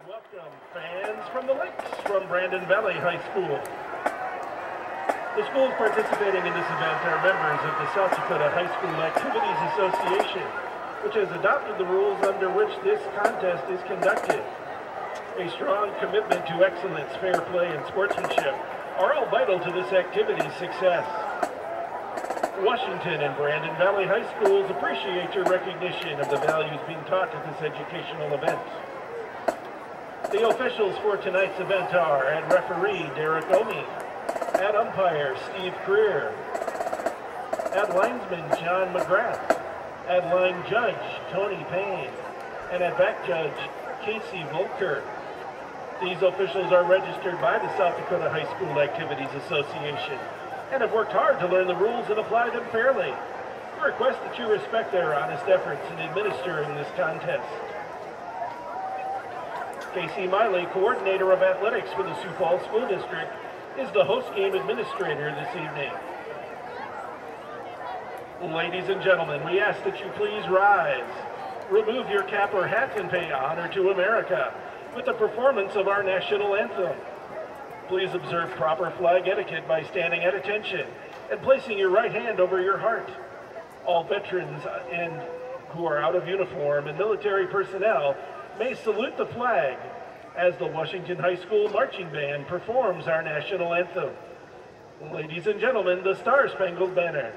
Welcome, fans from the Lakes from Brandon Valley High School. The schools participating in this event are members of the South Dakota High School Activities Association, which has adopted the rules under which this contest is conducted. A strong commitment to excellence, fair play, and sportsmanship are all vital to this activity's success. Washington and Brandon Valley High Schools appreciate your recognition of the values being taught at this educational event. The officials for tonight's event are at referee Derek Omi, at umpire Steve Creer, at linesman John McGrath, at line judge Tony Payne, and at back judge Casey Volker. These officials are registered by the South Dakota High School Activities Association and have worked hard to learn the rules and apply them fairly. We request that you respect their honest efforts in administering this contest. Casey Miley, coordinator of athletics for the Sioux Falls School District, is the host game administrator this evening. Ladies and gentlemen, we ask that you please rise, remove your cap or hat, and pay honor to America with the performance of our national anthem. Please observe proper flag etiquette by standing at attention and placing your right hand over your heart. All veterans and who are out of uniform and military personnel may salute the flag as the Washington High School Marching Band performs our national anthem. Ladies and gentlemen, the Star-Spangled Banner.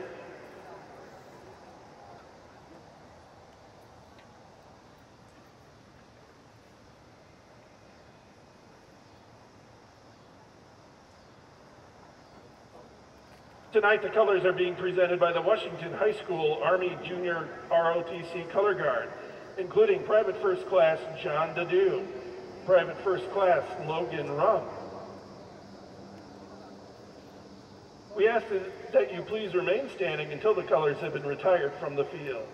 Tonight, the colors are being presented by the Washington High School Army Junior ROTC Color Guard, including Private First Class John Dedew, Private First Class Logan Rum. We ask that you please remain standing until the colors have been retired from the field.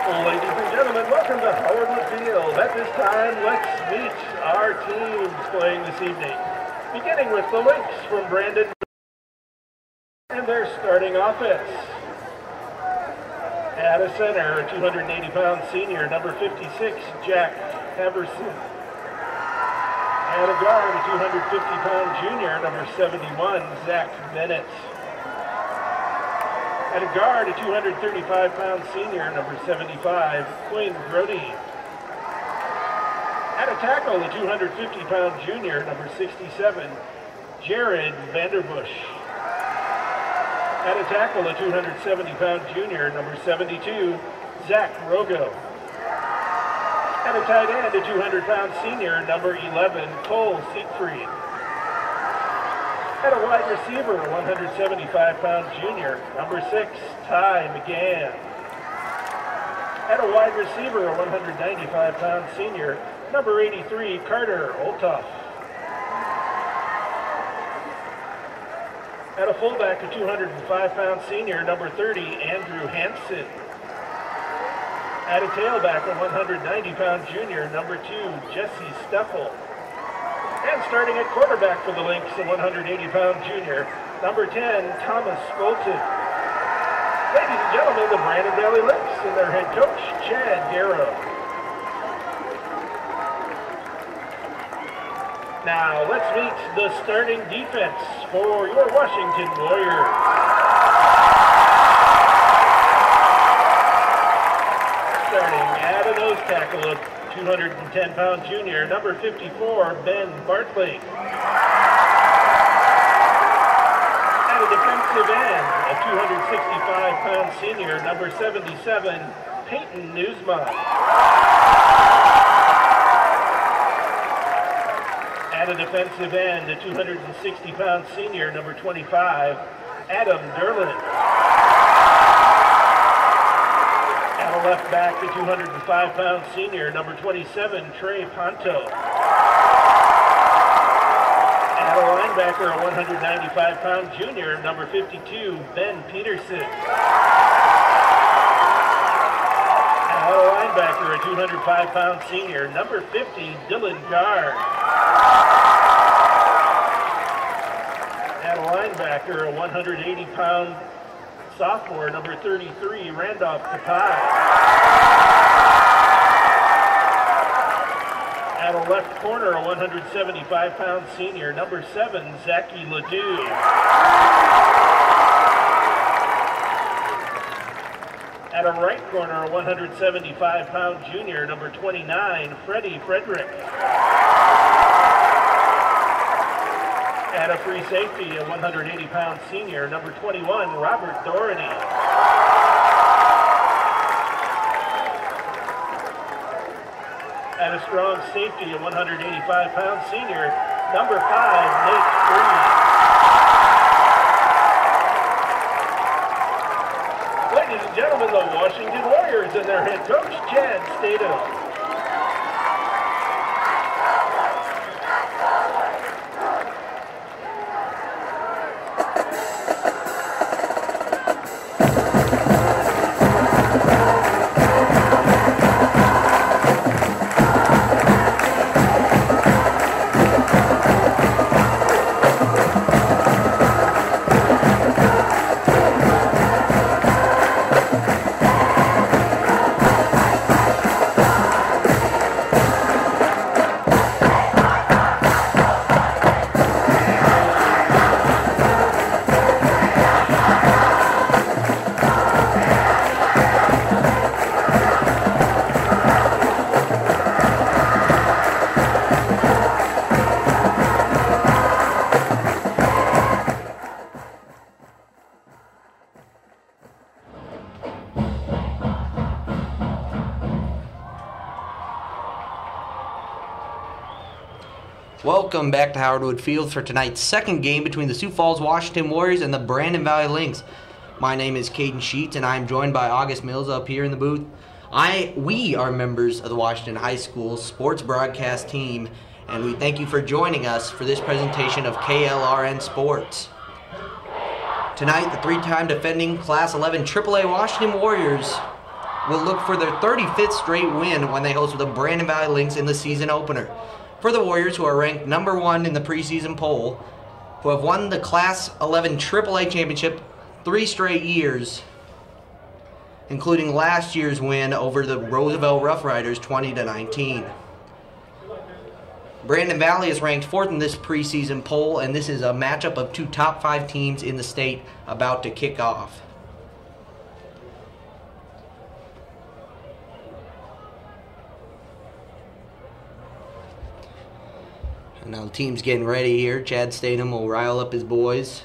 Ladies and gentlemen, welcome to Howard Field. At this time, let's meet our teams playing this evening. Beginning with the Lakes from Brandon and their starting offense. At a center, a 280-pound senior, number 56, Jack Haverson. At a guard, a 250-pound junior, number 71, Zach Bennett. At a guard, a 235-pound senior, number 75, Quinn Brody. At a tackle, a 250-pound junior, number 67, Jared Vanderbush. At a tackle, a 270-pound junior, number 72, Zach Rogo. And a tight end, a 200-pound senior, number 11, Cole Siegfried. And a wide receiver, a 175-pound junior, number 6, Ty McGann. And a wide receiver, a 195-pound senior, number 83, Carter Oltoff. And a fullback, a 205-pound senior, number 30, Andrew Hansen. And a tailback, a 190-pound junior, number 2, Jesse Steffel. And starting at quarterback for the Lynx, a 180-pound junior, number 10, Thomas Bolton. Ladies and gentlemen, the Brandon Valley Lynx and their head coach, Chad Darrow. Now, let's meet the starting defense for your Washington Warriors. Starting at a nose tackle, a 210-pound junior, number 54, Ben Bartley. At a defensive end, a 265-pound senior, number 77, Peyton Newsma. At a defensive end, a 260-pound senior, number 25, Adam Derlin. At a left back, a 205-pound senior, number 27, Trey Ponto. At a linebacker, a 195-pound junior, number 52, Ben Peterson. At a linebacker, a 205-pound senior, number 50, Dylan Gard. At a linebacker, a 180-pound sophomore, number 33, Randolph Kapai. At a left corner, a 175-pound senior, number 7, Zachy Ledoux. At a right corner, a 175-pound junior, number 29, Freddie Frederick. At a free safety, a 180-pound senior, number 21, Robert Doherty. At a strong safety, a 185-pound senior, number 5, Nate Freed. Ladies and gentlemen, the Washington Warriors and their head coach, Chad Statham. Welcome back to Howard Wood Field for tonight's second game between the Sioux Falls Washington Warriors and the Brandon Valley Lynx. My name is Caden Sheets, and I'm joined by August Mills up here in the booth. We are members of the Washington High School sports broadcast team, and we thank you for joining us for this presentation of KLRN Sports. Tonight, the three-time defending Class 11 AAA Washington Warriors will look for their 35th straight win when they host the Brandon Valley Lynx in the season opener. For the Warriors, who are ranked number 1 in the preseason poll, who have won the Class 11 AAA championship 3 straight years, including last year's win over the Roosevelt Rough Riders 20-19. Brandon Valley is ranked 4th in this preseason poll, and this is a matchup of 2 top 5 teams in the state about to kick off. Now the team's getting ready here. Chad Statham will rile up his boys.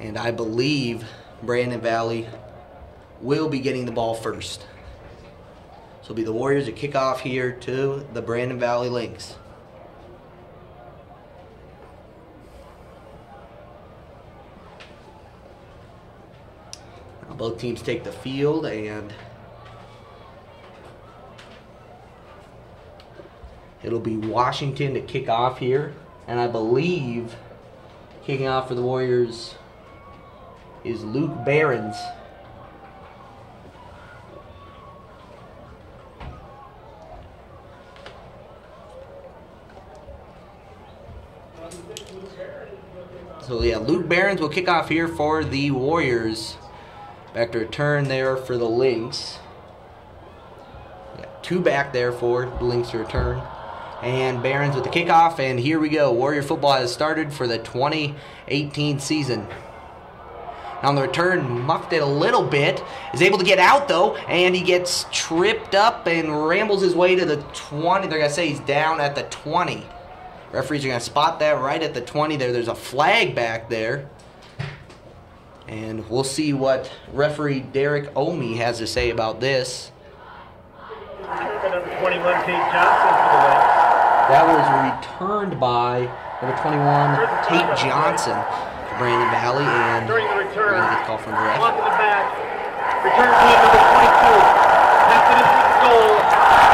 And I believe Brandon Valley will be getting the ball first. So it'll be the Warriors that kick off here to the Brandon Valley Lynx. Now both teams take the field, and it'll be Washington to kick off here. And I believe kicking off for the Warriors is Luke Behrens. So yeah, Luke Behrens will kick off here for the Warriors. Back to return there for the Lynx. Yeah, 2 back there for the Lynx to return. And Behrens with the kickoff, and here we go. Warrior football has started for the 2018 season. On the return, muffed it a little bit. Is able to get out, though, and he gets tripped up and rambles his way to the 20. They're going to say he's down at the 20. Referees are going to spot that right at the 20 there. There's a flag back there. And we'll see what referee Derek Omi has to say about this. Number 21, Tate Johnson for the Lynx. That was returned by number 21, Tate Johnson for Brandon Valley. And during the return, we're going to get called from the ref. Block in the back. Return team number 22. Methodist goal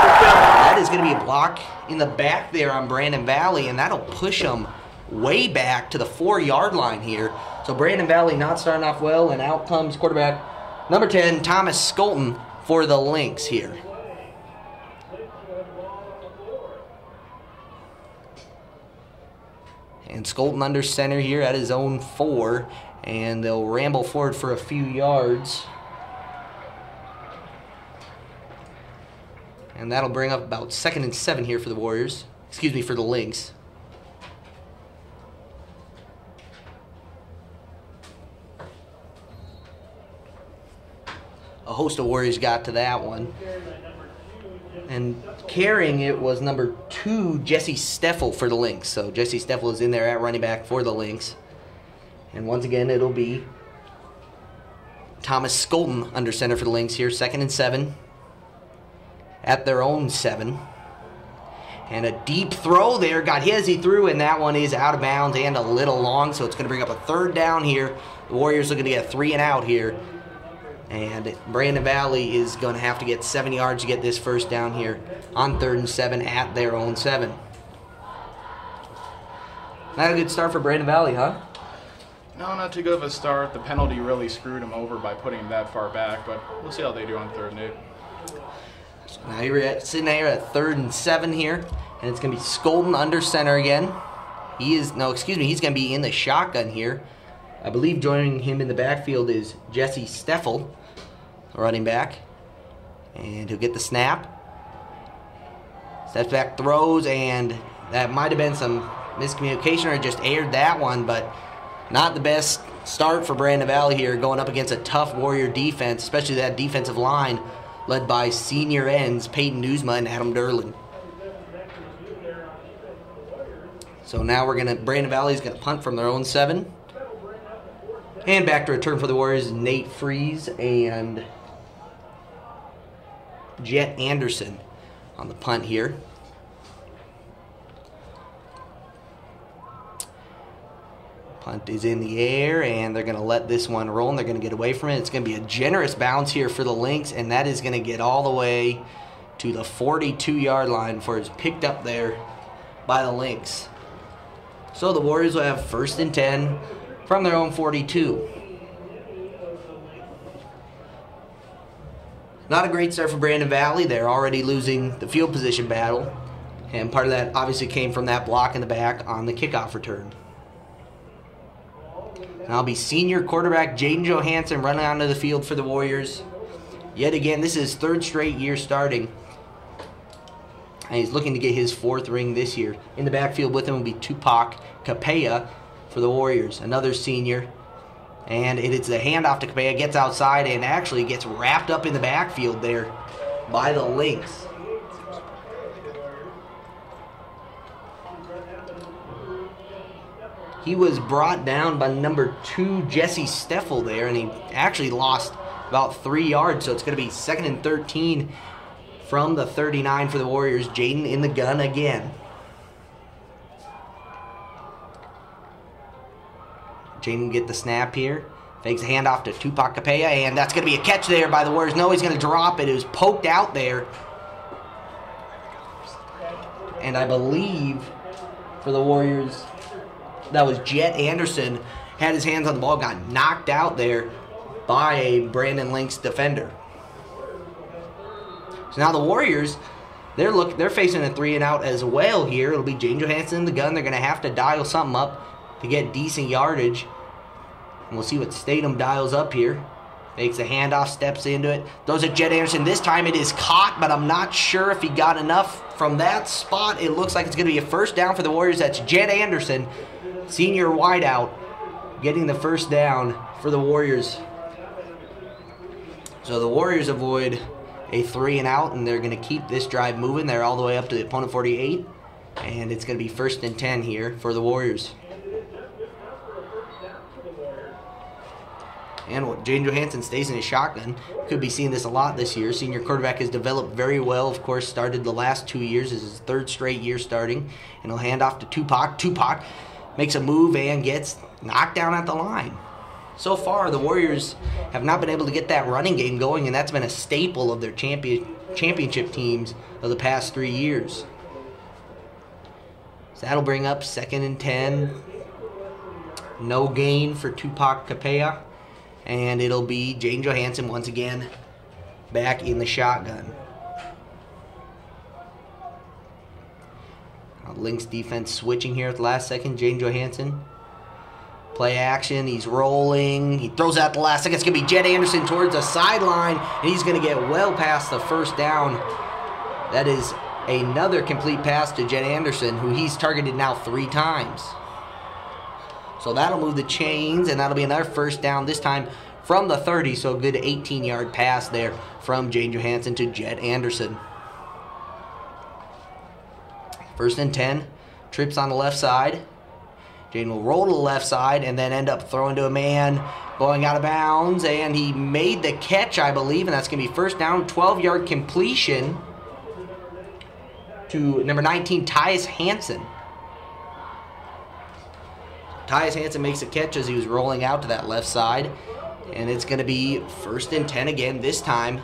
for Valley. That is going to be a block in the back there on Brandon Valley, and that'll push them way back to the 4-yard line here. So Brandon Valley not starting off well, and out comes quarterback number 10, Thomas Skolton, for the Lynx here. And Skolton under center here at his own 4, and they'll ramble forward for a few yards. And that'll bring up about 2nd and 7 here for the Warriors. Excuse me, for the Lynx. A host of Warriors got to that one. And carrying it was number 2, Jesse Steffel for the Lynx. So Jesse Steffel is in there at running back for the Lynx. And once again, it'll be Thomas Skolton under center for the Lynx here. 2nd and 7 at their own 7. And a deep throw there. Got his, he threw, and that one is out of bounds and a little long. So it's going to bring up a 3rd down here. The Warriors looking to get a 3 and out here. And Brandon Valley is going to have to get 7 yards to get this 1st down here on 3rd and 7 at their own 7. Not a good start for Brandon Valley, huh? No, not too good of a start. The penalty really screwed him over by putting him that far back, but we'll see how they do on 3rd and 8. So now you're sitting there at 3rd and 7 here, and it's going to be Skolton under center again. He's going to be in the shotgun here. I believe joining him in the backfield is Jesse Steffel, running back. And he'll get the snap. Steps back, throws, and that might have been some miscommunication or just aired that one, but not the best start for Brandon Valley here, going up against a tough Warrior defense, especially that defensive line led by senior ends Peyton Newsma and Adam Derlin. So now Brandon Valley is going to punt from their own 7. And back to return for the Warriors, Nate Freeze and Jet Anderson on the punt here. Punt is in the air, and they're going to let this one roll, and they're going to get away from it. It's going to be a generous bounce here for the Lynx, and that is going to get all the way to the 42-yard line before it's picked up there by the Lynx. So the Warriors will have 1st and 10 from their own 42. Not a great start for Brandon Valley. They're already losing the field position battle, and part of that obviously came from that block in the back on the kickoff return. Now it'll be senior quarterback Jaden Johansson running onto the field for the Warriors. Yet again, this is his 3rd straight year starting, and he's looking to get his 4th ring this year. In the backfield with him will be Tupac Capella for the Warriors, another senior. And it is the handoff to Capella, gets outside and actually gets wrapped up in the backfield there by the Lynx. He was brought down by number 2, Jesse Steffel there, and he actually lost about 3 yards, so it's going to be 2nd and 13 from the 39 for the Warriors, Jaden in the gun again. Jaden get the snap here. Fakes a handoff to Tupac Capella, and that's going to be a catch there by the Warriors. No, he's going to drop it. It was poked out there. And I believe for the Warriors, that was Jet Anderson. Had his hands on the ball, got knocked out there by a Brandon Links defender. So now the Warriors, they're facing a 3-and-out as well here. It'll be Jane Johansson in the gun. They're going to have to dial something up to get decent yardage. And we'll see what Statham dials up here. Makes a handoff, steps into it. Throws at Jet Anderson. This time it is caught, but I'm not sure if he got enough from that spot. It looks like it's going to be a first down for the Warriors. That's Jet Anderson, senior wideout, getting the first down for the Warriors. So the Warriors avoid a 3-and-out, and they're going to keep this drive moving. They're all the way up to the opponent 48, and it's going to be 1st and 10 here for the Warriors. And Jaden Johansson stays in his shotgun. Could be seeing this a lot this year. Senior quarterback has developed very well. Of course, started the last 2 years. This is his 3rd straight year starting. And he'll hand off to Tupac. Tupac makes a move and gets knocked down at the line. So far, the Warriors have not been able to get that running game going, and that's been a staple of their championship teams of the past 3 years. So that'll bring up 2nd and 10. No gain for Tupac Capella. And it'll be Jaden Johansson once again back in the shotgun. Lynx defense switching here at the last second. Jaden Johansson. Play action. He's rolling. He throws out the last second. It's going to be Jet Anderson towards the sideline. And he's going to get well past the first down. That is another complete pass to Jet Anderson, who he's targeted now 3 times. So that'll move the chains, and that'll be another first down, this time from the 30. So a good 18-yard pass there from Jaden Johansson to Jet Anderson. 1st and 10. Trips on the left side. Jaden will roll to the left side and then end up throwing to a man, going out of bounds. And he made the catch, I believe, and that's going to be first down. 12-yard completion to number 19, Tyus Hansen. Tyus Hansen makes a catch as he was rolling out to that left side. And it's going to be 1st and 10 again, this time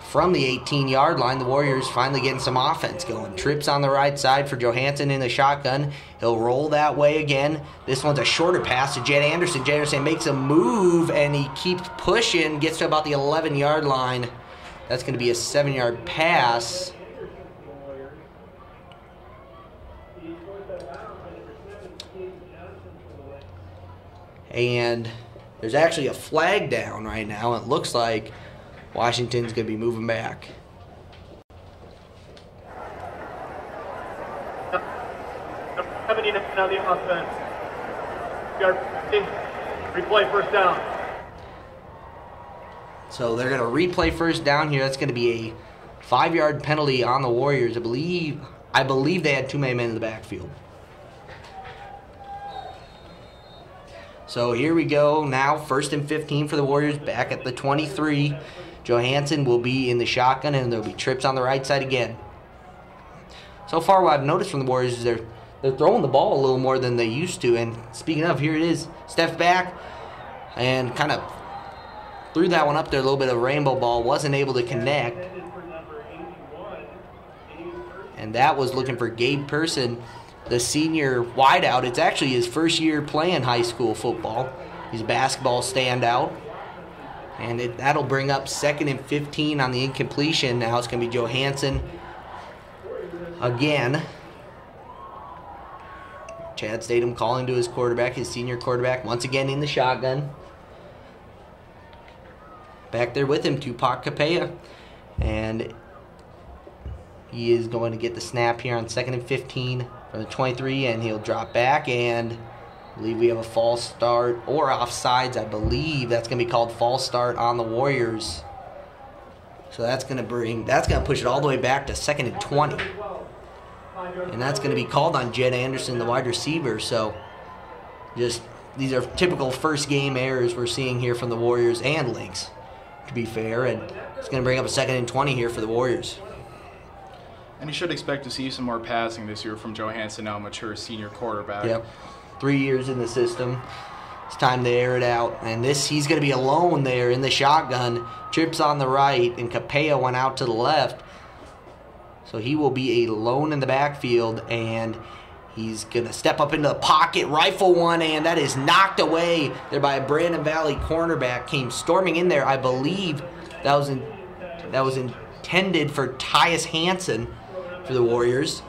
from the 18-yard line. The Warriors finally getting some offense going. Trips on the right side for Johansson in the shotgun. He'll roll that way again. This one's a shorter pass to Jet Anderson. Jet Anderson makes a move, and he keeps pushing, gets to about the 11-yard line. That's going to be a 7-yard pass. And there's actually a flag down right now. It looks like Washington's going to be moving back. Coming in on the offense. Replay first down. So they're going to replay first down here. That's going to be a 5-yard penalty on the Warriors. I believe they had too many men in the backfield. So here we go now, 1st and 15 for the Warriors, back at the 23. Johansson will be in the shotgun, and there'll be trips on the right side again. So far, what I've noticed from the Warriors is they're throwing the ball a little more than they used to. And speaking of, here it is. Steps back and kind of threw that one up there, a little bit of rainbow ball. Wasn't able to connect. And that was looking for Gabe Person, the senior wideout. It's actually his 1st year playing high school football. He's a basketball standout. And that'll bring up 2nd and 15 on the incompletion. Now it's going to be Johansson again. Chad Statham calling to his quarterback, his senior quarterback, once again in the shotgun. Back there with him, Tupac Capella. And he is going to get the snap here on 2nd and 15 from the 23, and he'll drop back, and I believe we have a false start or offsides. I believe that's going to be called false start on the Warriors. So that's going to push it all the way back to 2nd and 20. And that's going to be called on Jet Anderson, the wide receiver. So just these are typical first game errors we're seeing here from the Warriors and Lynx, to be fair. And it's going to bring up a 2nd and 20 here for the Warriors. And you should expect to see some more passing this year from Johansson, now a mature senior quarterback. Yep. 3 years in the system. It's time to air it out. And he's going to be alone there in the shotgun. Trips on the right, and Capella went out to the left. So he will be alone in the backfield, and he's going to step up into the pocket, rifle one, and that is knocked away there by a Brandon Valley cornerback. Came storming in there. I believe that was intended for Tyus Hansen for the Warriors.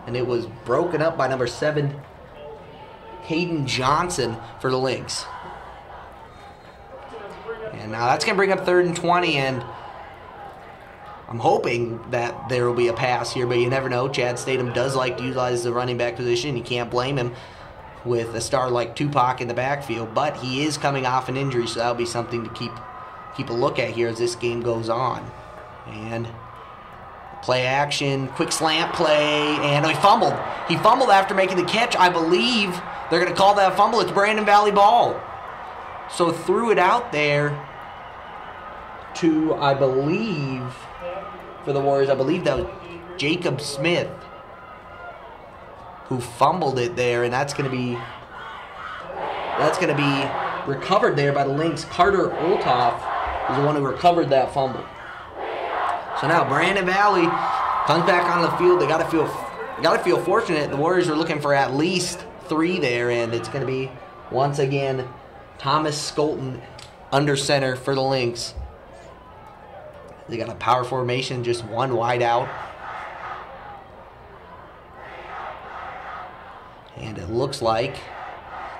And it was broken up by number 7, Hayden Johnson for the Lynx. And now that's going to bring up 3rd and 20, and I'm hoping that there will be a pass here, but you never know. Chad Statham does like to utilize the running back position. You can't blame him with a star like Tupac in the backfield, but he is coming off an injury, so that'll be something to keep a look at here as this game goes on. And play action, quick slant play, and he fumbled. He fumbled after making the catch. I believe they're going to call that fumble. It's Brandon Valley ball. So threw it out there to, I believe, for the Warriors, I believe that was Jacob Smith who fumbled it there, and that's going to be recovered there by the Lynx. Carter Olthoff is the one who recovered that fumble. So now Brandon Valley comes back on the field. They got to feel fortunate. The Warriors are looking for at least 3 there, and it's going to be once again Thomas Skolton under center for the Lynx. They got a power formation, just one wide out. And it looks like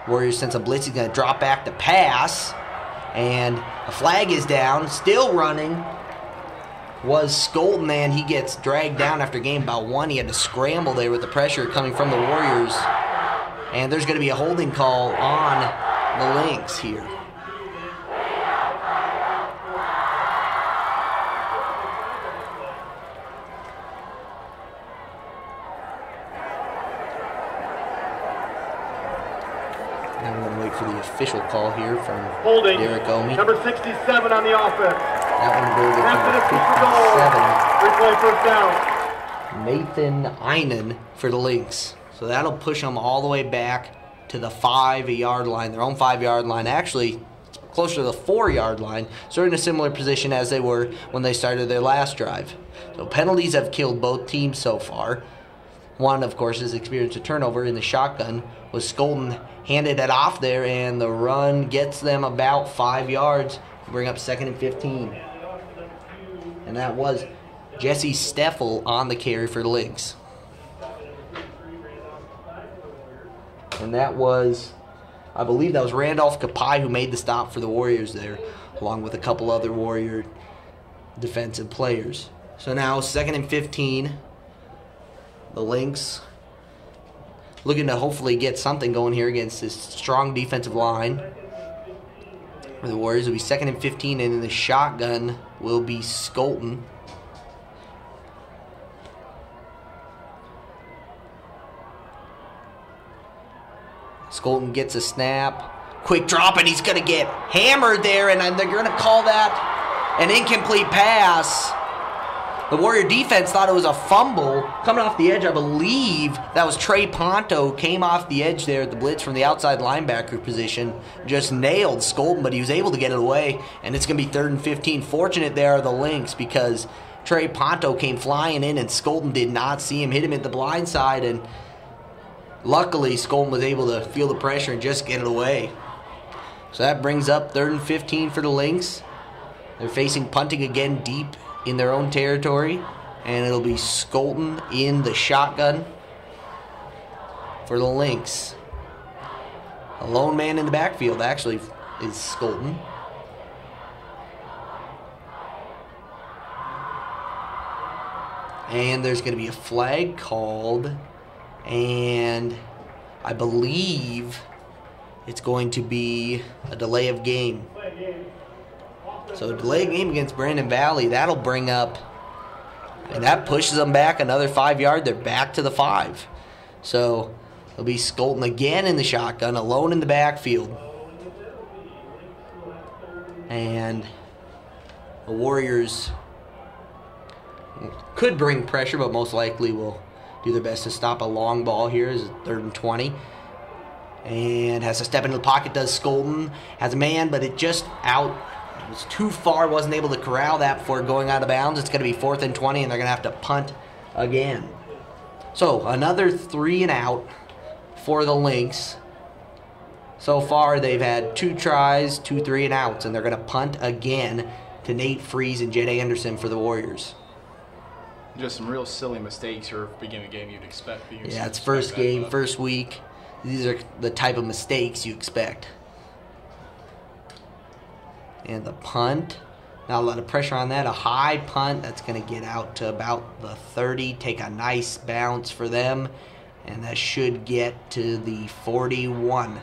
Warriors sense a blitz. He's going to drop back to pass. And a flag is down. Still running was Skolton, and he gets dragged down after gain about 1. He had to scramble there with the pressure coming from the Warriors. And there's going to be a holding call on the Lynx here. Now we're going to wait for the official call here from holding Derek Omi. Number 67 on the offense. That one goes to 57. Nathan Einen for the Lynx. So that'll push them all the way back to the 5-yard line, their own 5-yard line. Actually, closer to the 4-yard line. So they're in a similar position as they were when they started their last drive. So penalties have killed both teams so far. One, of course, has experienced a turnover in the shotgun. Was Skolton handed it off there, and the run gets them about 5 yards. Bring up 2nd and 15. And that was Jesse Steffel on the carry for the Lynx. And that was, I believe that was Randolph Kapai who made the stop for the Warriors there, along with a couple other Warrior defensive players. So now 2nd and 15. The Lynx looking to hopefully get something going here against this strong defensive line. For the Warriors, it'll be 2nd and 15, and in the shotgun will be Skolton. Skolton gets a snap. Quick drop, and he's going to get hammered there, and they're going to call that an incomplete pass. The Warrior defense thought it was a fumble. Coming off the edge, I believe that was Trey Ponto. Came off the edge there at the blitz from the outside linebacker position. Just nailed Skolton, but he was able to get it away. And it's going to be 3rd and 15. Fortunate there are the Lynx because Trey Ponto came flying in and Skolton did not see him. Hit him at the blind side, and luckily Skolton was able to feel the pressure and just get it away. So that brings up 3rd and 15 for the Lynx. They're facing punting again deep in their own territory, and it'll be Skolton in the shotgun for the Lynx. A lone man in the backfield actually is Skolton. And there's going to be a flag called, and I believe it's going to be a delay of game. So delay game against Brandon Valley, that'll bring up, and that pushes them back another 5 yard. They're back to the 5. So it'll be Skolton again in the shotgun, alone in the backfield. And the Warriors could bring pressure, but most likely will do their best to stop a long ball here. Is 3rd and 20. And has to step into the pocket, does Skolton. Has a man, but it just out. It was too far, wasn't able to corral that before going out of bounds. It's going to be 4th and 20, and they're going to have to punt again. So, another 3 and out for the Lynx. So far, they've had 2 tries, 2 3 and outs, and they're going to punt again to Nate Freeze and Jed Anderson for the Warriors. Just some real silly mistakes here at the beginning of the game you'd expect. Yeah, it's first game, first week. These are the type of mistakes you expect. And the punt, not a lot of pressure on that. A high punt, that's going to get out to about the 30, take a nice bounce for them, and that should get to the 41.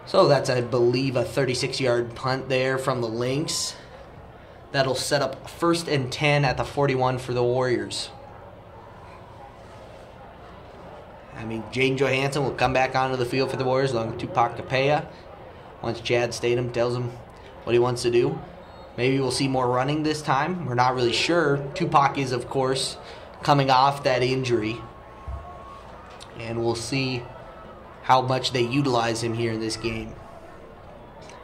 So that's, I believe, a 36-yard punt there from the Lynx. That'll set up 1st and 10 at the 41 for the Warriors. I mean, Jaden Johansson will come back onto the field for the Warriors along with Tupac Capella. Once Chad Statham tells him what he wants to do. Maybe we'll see more running this time. We're not really sure. Tupac is, of course, coming off that injury. And we'll see how much they utilize him here in this game.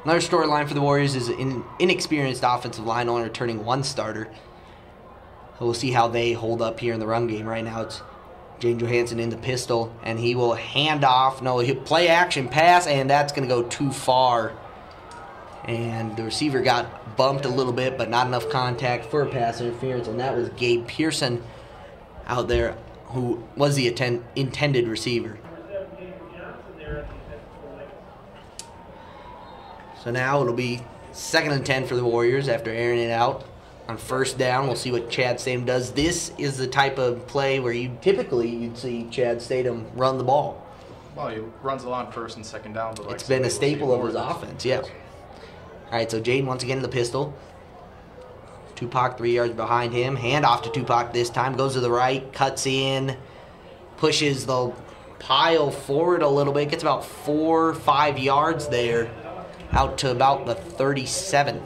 Another storyline for the Warriors is an inexperienced offensive line, only returning 1 starter. So we'll see how they hold up here in the run game. Right now it's Jaden Johansson in the pistol, and he will hand off. No, he'll play action pass, and that's going to go too far. And the receiver got bumped a little bit, but not enough contact for a pass interference, and that was Gabe Pearson out there, who was the intended receiver. So now it'll be 2nd and 10 for the Warriors after airing it out. On 1st down, we'll see what Chad Statham does. This is the type of play where you'd see Chad Statham run the ball. Well, he runs a lot on 1st and 2nd down. But it's been a staple of his offense, yeah. All right, so Jaden once again in the pistol. Tupac 3 yards behind him. Hand off to Tupac this time. Goes to the right, cuts in, pushes the pile forward a little bit. Gets about 4 or 5 yards there, out to about the 37.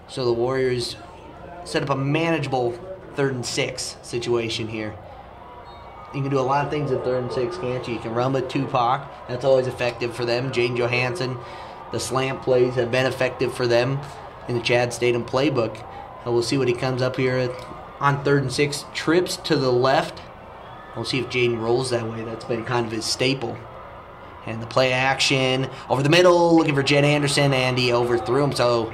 So the Warriors set up a manageable 3rd and 6 situation here. You can do a lot of things at 3rd and 6, can't you? You can run with Tupac. That's always effective for them. Jaden Johansson, the slant plays have been effective for them in the Chad Statham playbook. And we'll see what he comes up here on 3rd and 6. Trips to the left. We'll see if Jaden rolls that way. That's been kind of his staple. And the play action over the middle, looking for Jed Anderson, and he overthrew him. So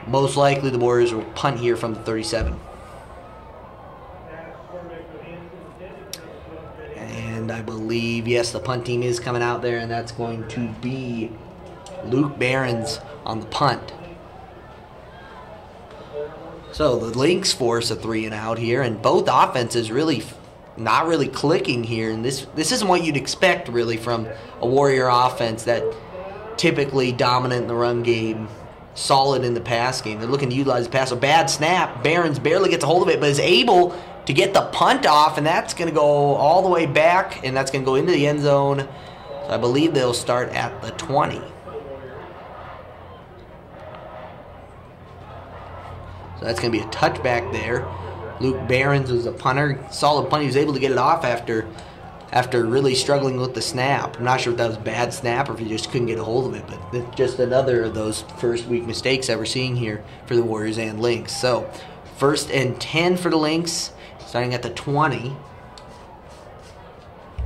most likely the Warriors will punt here from the 37. And I believe, yes, the punt team is coming out there, and that's going to be Luke Behrens on the punt. So the Lynx force a 3 and out here, and both offenses really not really clicking here. And this isn't what you'd expect really from a Warrior offense that typically dominant in the run game, solid in the pass game. They're looking to utilize the pass. A bad snap. Behrens barely gets a hold of it, but is able to get the punt off, and that's going to go all the way back, and that's going to go into the end zone. So I believe they'll start at the 20. So that's going to be a touchback there. Luke Behrens was a punter. Solid punt. He was able to get it off after really struggling with the snap. I'm not sure if that was a bad snap or if he just couldn't get a hold of it, but just another of those first week mistakes that we're seeing here for the Warriors and Lynx. So 1st and 10 for the Lynx, starting at the 20.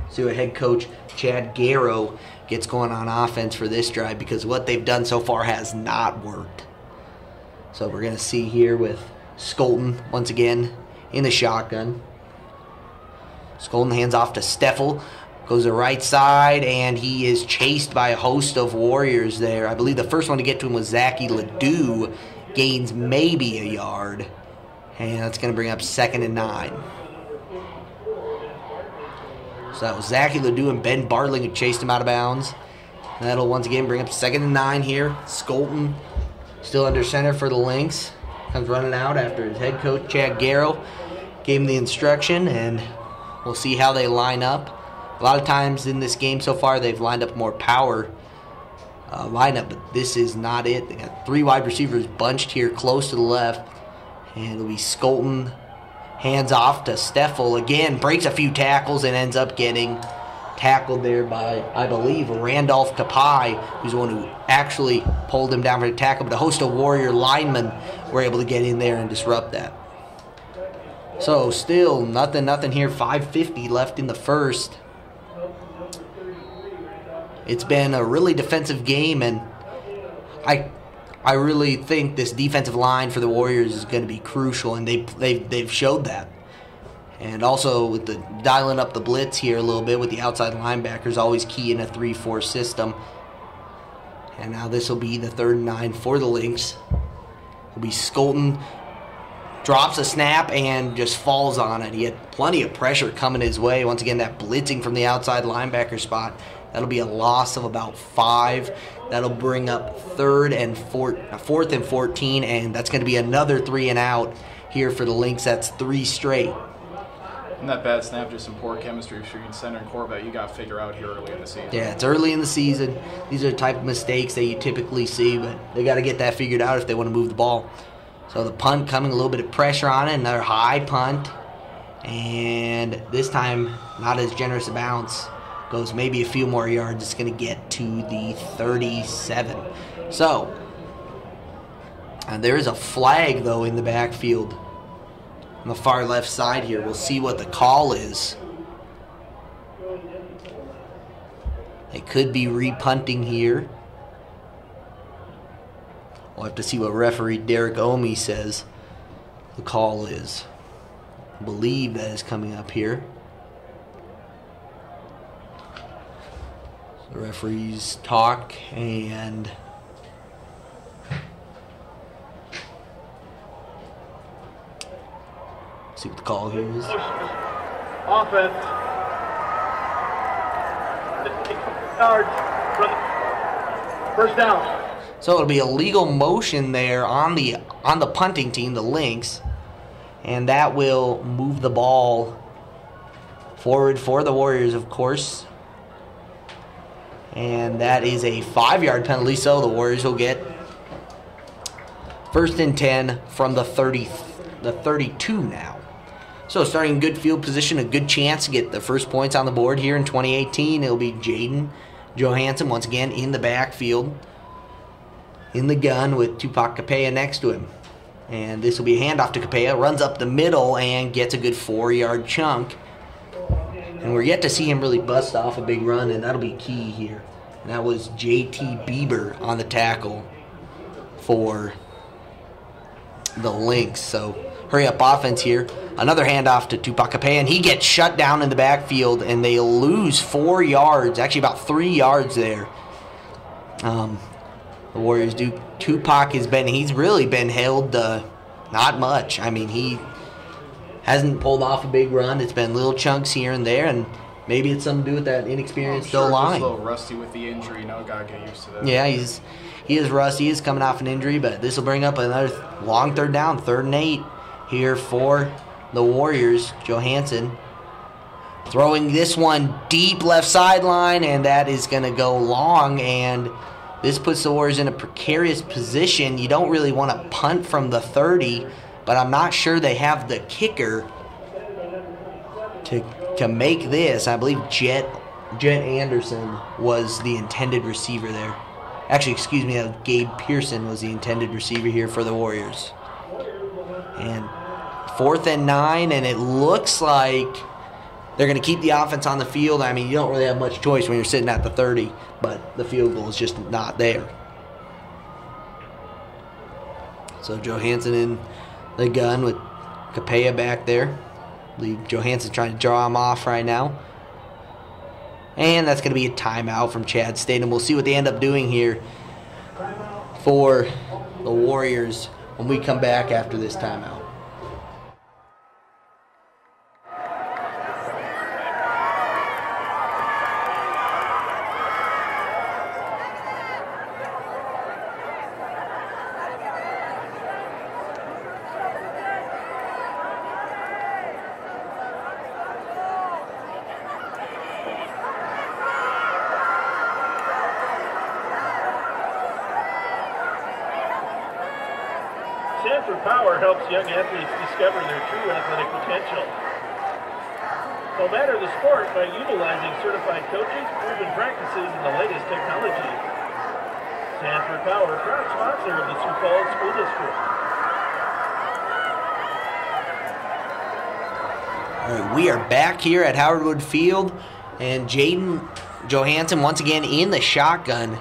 See what head coach Chad Garrow gets going on offense for this drive, because what they've done so far has not worked. So we're going to see here with Skolton once again in the shotgun. Skolton hands off to Steffel, goes to the right side, and he is chased by a host of Warriors there. I believe the first one to get to him was Zachy Ledoux, gains maybe a yard, and that's going to bring up 2nd and 9. So that was Zachy Ledoux and Ben Bartling who chased him out of bounds. And that'll once again bring up 2nd and 9 here. Skolton still under center for the Lynx. Comes running out after his head coach, Chad Garrow, gave him the instruction, and we'll see how they line up. A lot of times in this game so far, they've lined up more power lineup, but this is not it. They got 3 wide receivers bunched here close to the left, And it'll be Skolton. Hands off to Steffel. Again, breaks a few tackles and ends up getting tackled there by, I believe, Randolph Kapai, who's the one who actually pulled him down for the tackle. But a host of Warrior linemen were able to get in there and disrupt that. So still nothing here. 5:50 left in the first. It's been a really defensive game, and I really think this defensive line for the Warriors is going to be crucial, and they've showed that. And also with the dialing up the blitz here a little bit with the outside linebackers, always key in a 3-4 system. And now this will be the 3rd and 9 for the Lynx. It'll be Skolton. Drops a snap and just falls on it. He had plenty of pressure coming his way. Once again, that blitzing from the outside linebacker spot. That'll be a loss of about 5. That'll bring up 4th and 14, and that's going to be another 3 and out here for the Lynx. That's 3 straight. And that bad snap, just some poor chemistry between center and quarterback you got to figure out here early in the season. Yeah, it's early in the season. These are the type of mistakes that you typically see, but they got to get that figured out if they want to move the ball. So the punt coming, a little bit of pressure on it, another high punt. And this time, not as generous a bounce. Goes maybe a few more yards. It's going to get to the 37. So, there is a flag, though, in the backfield on the far left side here. We'll see what the call is. It could be repunting here. We'll have to see what referee Derek Omi says the call is. I believe that is coming up here. The referees talk and see what the call here is. Offense. Yards. First down. So it'll be a legal motion there on the punting team, the Lynx, and that will move the ball forward for the Warriors, of course. And that is a 5-yard penalty, so the Warriors will get 1st and 10 from the 32 now. So starting in good field position, a good chance to get the first points on the board here in 2018. It'll be Jaden Johansson once again in the backfield, in the gun with Tupac Capella next to him. And this will be a handoff to Capella, runs up the middle and gets a good 4-yard chunk. And we're yet to see him really bust off a big run, and that'll be key here. And that was J.T. Bieber on the tackle for the Lynx. So hurry up offense here. Another handoff to Tupac Capella, and he gets shut down in the backfield, and they lose 4 yards, actually about 3 yards there. The Warriors do. Tupac he's really been held not much. I mean, he hasn't pulled off a big run. It's been little chunks here and there, and maybe it's something to do with that inexperienced O-line. He's a little rusty with the injury. Gotta get used to that. Yeah, he is rusty. He is coming off an injury, but this will bring up another long 3rd down, 3rd and 8 here for the Warriors. Johansson throwing this one deep left sideline, and that is going to go long, and this puts the Warriors in a precarious position. You don't really want to punt from the 30, but I'm not sure they have the kicker to make this. I believe Jet Anderson was the intended receiver there. Actually, excuse me, Gabe Pearson was the intended receiver here for the Warriors. And 4th and 9, and it looks like they're going to keep the offense on the field. I mean, you don't really have much choice when you're sitting at the 30, but the field goal is just not there. So Johansson in the gun with Capella back there. Johansson trying to draw him off right now. And that's going to be a timeout from Chad Statham. We'll see what they end up doing here for the Warriors when we come back after this timeout. Sanford Power helps young athletes discover their true athletic potential. No matter the sport, by utilizing certified coaches, proven practices, and the latest technology. Sanford Power, proud sponsor of the Sioux Falls School District. All right, we are back here at Howard Wood Field, and Jaden Johansson once again in the shotgun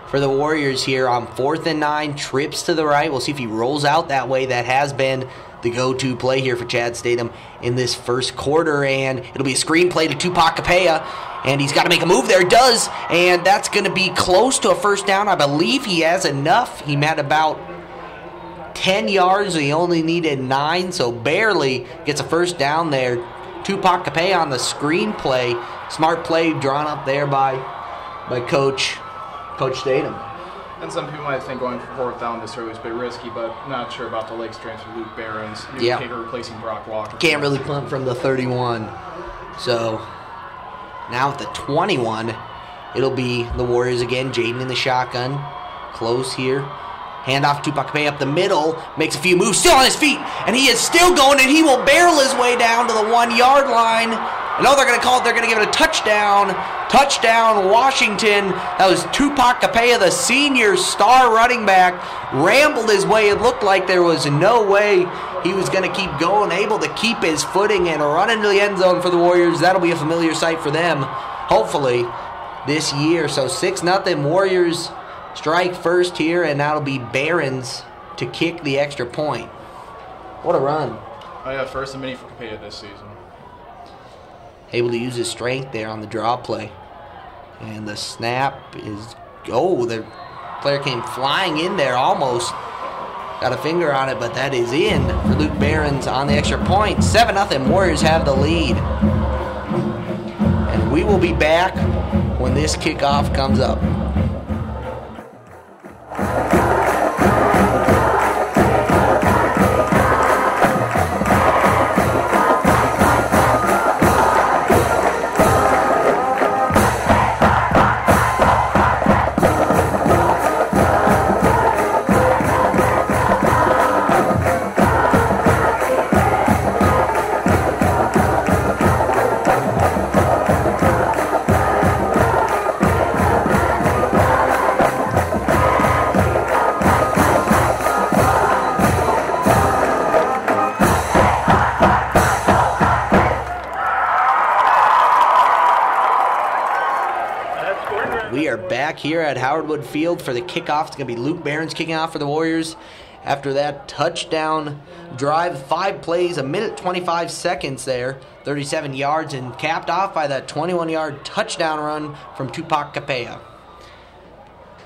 for the Warriors here on 4th and 9, trips to the right. We'll see if he rolls out that way. That has been the go-to play here for Chad Statham in this first quarter, and it'll be a screen play to Tupac Capella, and he's got to make a move there. He does, and that's going to be close to a first down. I believe he has enough. He met about 10 yards. He only needed 9, so barely gets a first down there. Tupac Capella on the screen play. Smart play drawn up there by Coach Statham. And some people might think going for 4th down this early is a bit risky, but not sure about the Lakes transfer Luke Behrens. New kicker replacing Brock Walker. Can't really punt from the 31. So now at the 21, it'll be the Warriors again. Jaden in the shotgun. Close here. Handoff to Tupac Capella up the middle. Makes a few moves. Still on his feet. And he is still going, and he will barrel his way down to the 1-yard line. And they're going to call it. They're going to give it a touchdown. Touchdown, Washington. That was Tupac Capella, the senior star running back. Rambled his way. It looked like there was no way he was going to keep going. Able to keep his footing and run into the end zone for the Warriors. That'll be a familiar sight for them, hopefully, this year. So 6-0 Warriors strike first here, and that'll be Behrens to kick the extra point. What a run. Oh, yeah, first and many for Capella this season. Able to use his strength there on the draw play. And the snap is... Oh, the player came flying in there almost. Got a finger on it, but that is in for Luke Behrens on the extra point. 7-0 Warriors have the lead. And we will be back when this kickoff comes up. Here at Howard Wood Field for the kickoff. It's going to be Luke Behrens kicking off for the Warriors. After that touchdown drive, 5 plays, 1 minute 25 seconds there, 37 yards, and capped off by that 21-yard touchdown run from Tupac Capella.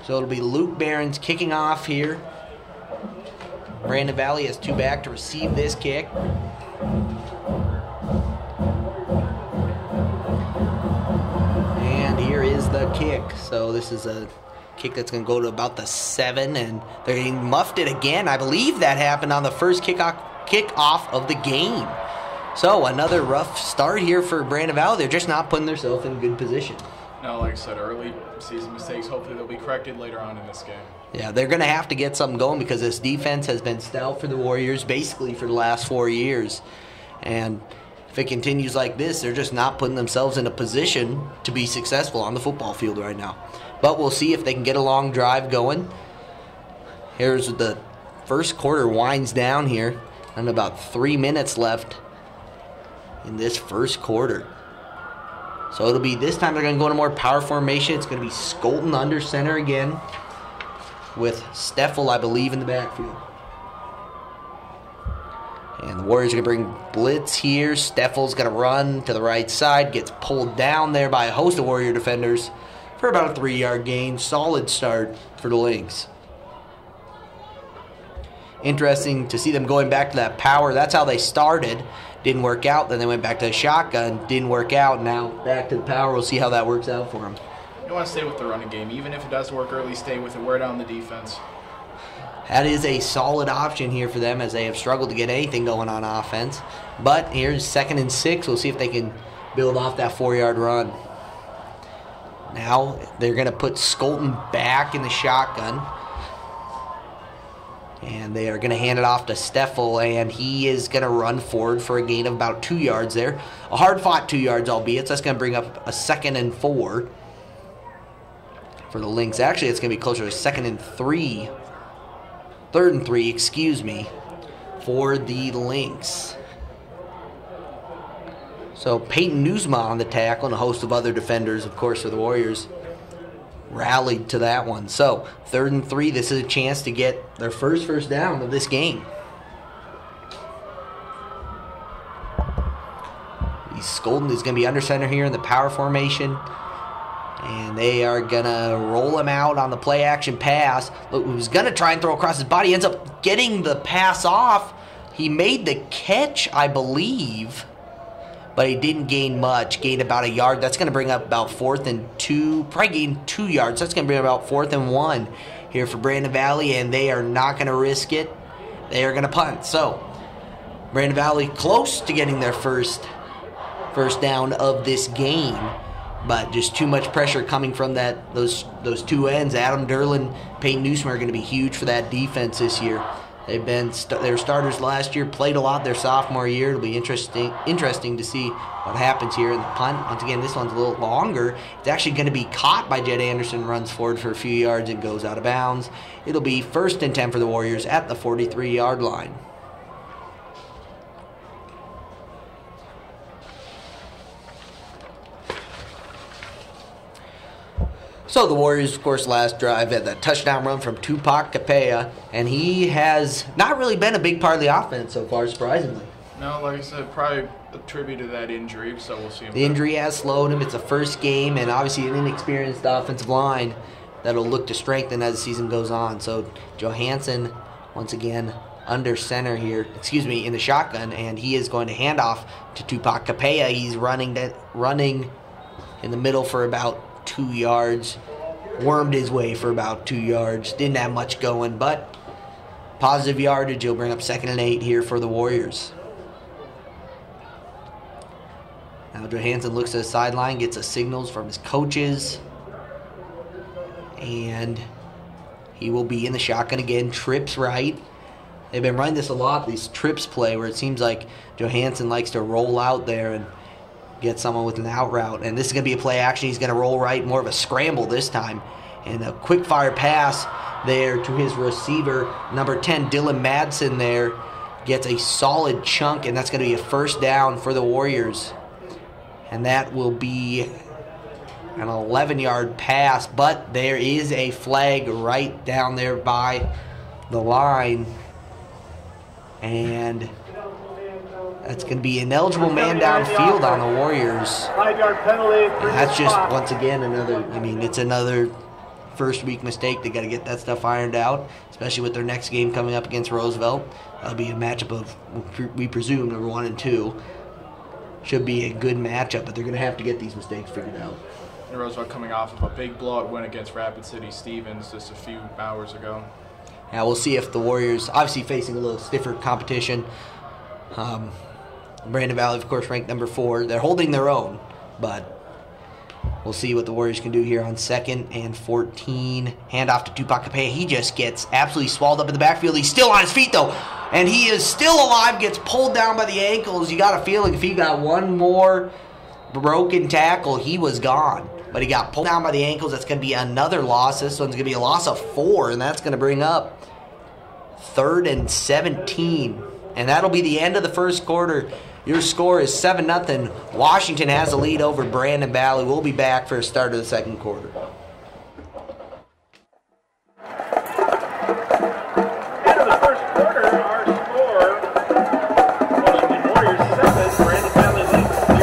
So it'll be Luke Behrens kicking off here. Brandon Valley has 2 back to receive this kick. Is the kick. So this is a kick that's going to go to about the 7, and they muffed it again. I believe that happened on the first kickoff of the game. So another rough start here for Brandon Valley. They're just not putting themselves in good position. No, like I said, early season mistakes. Hopefully they'll be corrected later on in this game. Yeah, they're going to have to get something going because this defense has been stout for the Warriors basically for the last 4 years. And if it continues like this, they're just not putting themselves in a position to be successful on the football field right now. But we'll see if they can get a long drive going. Here's the first quarter winds down here, and about 3 minutes left in this first quarter. So it'll be, this time they're going to go into more power formation. It's going to be Skolton under center again with Steffel, I believe, in the backfield. And the Warriors are going to bring blitz here. Steffel's going to run to the right side. Gets pulled down there by a host of Warrior defenders for about a 3-yard gain. Solid start for the Lynx. Interesting to see them going back to that power. That's how they started. Didn't work out. Then they went back to the shotgun. Didn't work out. Now back to the power. We'll see how that works out for them. You want to stay with the running game. Even if it does work early, stay with it. Wear down the defense. That is a solid option here for them as they have struggled to get anything going on offense. But here's 2nd and 6. We'll see if they can build off that 4-yard run. Now they're going to put Skolton back in the shotgun. And they are going to hand it off to Steffel, and he is going to run forward for a gain of about 2 yards there. A hard-fought 2 yards, albeit, so that's going to bring up a 2nd and 4 for the Lynx. Actually, it's going to be closer to 2nd and 3. 3rd and 3, excuse me, for the Lynx. So Peyton Newsma on the tackle, and a host of other defenders, of course, for the Warriors, rallied to that one. So 3rd and 3, this is a chance to get their first down of this game. Skolden is going to be under center here in the power formation. And they are going to roll him out on the play action pass. Look, he was going to try and throw across his body. He ends up getting the pass off. He made the catch, I believe, but he didn't gain much. Gained about 1 yard. That's going to bring up about 4th and 2. Probably gained 2 yards. That's going to bring up about 4th and 1 here for Brandon Valley, and they are not going to risk it. They are going to punt. So Brandon Valley close to getting their first down of this game, but just too much pressure coming from those two ends. Adam Derlin, Peyton Newsma are going to be huge for that defense this year. They've been their starters last year, played a lot their sophomore year. It'll be interesting to see what happens here in the punt. Once again, this one's a little longer. It's actually going to be caught by Jed Anderson, runs forward for a few yards and goes out of bounds. It'll be 1st and 10 for the Warriors at the 43-yard line. So the Warriors, of course, last drive had that touchdown run from Tupac Capella, and he has not really been a big part of the offense so far, surprisingly. No, like I said, probably attributed to that injury, so we'll see him. The injury has slowed him. It's a first game, and obviously an inexperienced offensive line that'll look to strengthen as the season goes on. So Johansson, once again, under center here, in the shotgun, and he is going to hand off to Tupac Capella. He's running in the middle for about 2 yards, wormed his way for about 2 yards, didn't have much going, but positive yardage. He'll bring up 2nd and 8 here for the Warriors. Now Johansson looks at the sideline, gets a signals from his coaches, and he will be in the shotgun again, trips right. They've been running this a lot, these trips play, where it seems like Johansson likes to roll out there and get someone with an out route, and this is going to be a play action. He's going to roll right, more of a scramble this time, and a quick fire pass there to his receiver, number 10, Dylan Madsen there, gets a solid chunk, and that's going to be a 1st down for the Warriors, and that will be an 11-yard pass, but there is a flag right down there by the line, and that's going to be an eligible man downfield on the Warriors. 5-yard penalty. That's just, once again, it's another first-week mistake. They got to get that stuff ironed out, especially with their next game coming up against Roosevelt. That'll be a matchup of, we presume, number 1 and 2. Should be a good matchup, but they're going to have to get these mistakes figured out. And Roosevelt coming off of a big blowout win against Rapid City Stevens just a few hours ago. Now we'll see if the Warriors, obviously facing a little stiffer competition. Brandon Valley, of course, ranked number 4. They're holding their own, but we'll see what the Warriors can do here on 2nd and 14. Hand off to Tupac Capella. He just gets absolutely swallowed up in the backfield. He's still on his feet, though, and he is still alive, gets pulled down by the ankles. You got a feeling if he got one more broken tackle, he was gone. But he got pulled down by the ankles. That's going to be another loss. This one's going to be a loss of 4, and that's going to bring up 3rd and 17. And that'll be the end of the first quarter. Your score is 7-0. Washington has the lead over Brandon Valley. We'll be back for a start of the second quarter. End of the first quarter, our score, Washington Warriors 7, Brandon Valley Lynx 0.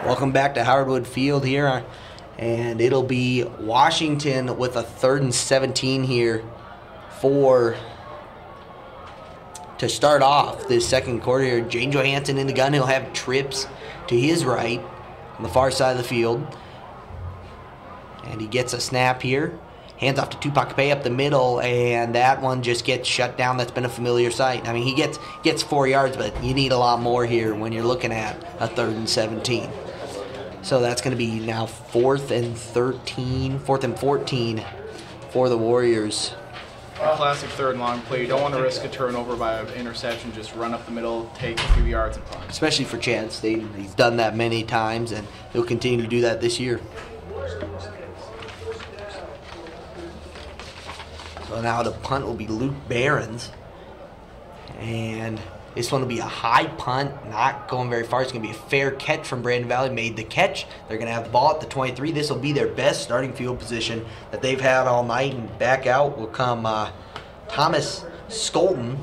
Welcome back to Howard Wood Field here, and it'll be Washington with a 3rd and 17 here to start off this second quarter here. Jane Johansson in the gun. He'll have trips to his right on the far side of the field, and he gets a snap here. Hands off to Tupac Pay up the middle, and that one just gets shut down. That's been a familiar sight. I mean, he gets 4 yards, but you need a lot more here when you're looking at a 3rd and 17. So that's going to be now 4th and 14 for the Warriors. A classic 3rd and long play. You don't want to risk a turnover by an interception. Just run up the middle, take a few yards, and punt. Especially for Chad Staten. He's done that many times, and he'll continue to do that this year. So now the punt will be Luke Barron's. And this one will be a high punt, not going very far. It's going to be a fair catch from Brandon Valley. Made the catch. They're going to have the ball at the 23. This will be their best starting field position that they've had all night. And back out will come Thomas Skolton.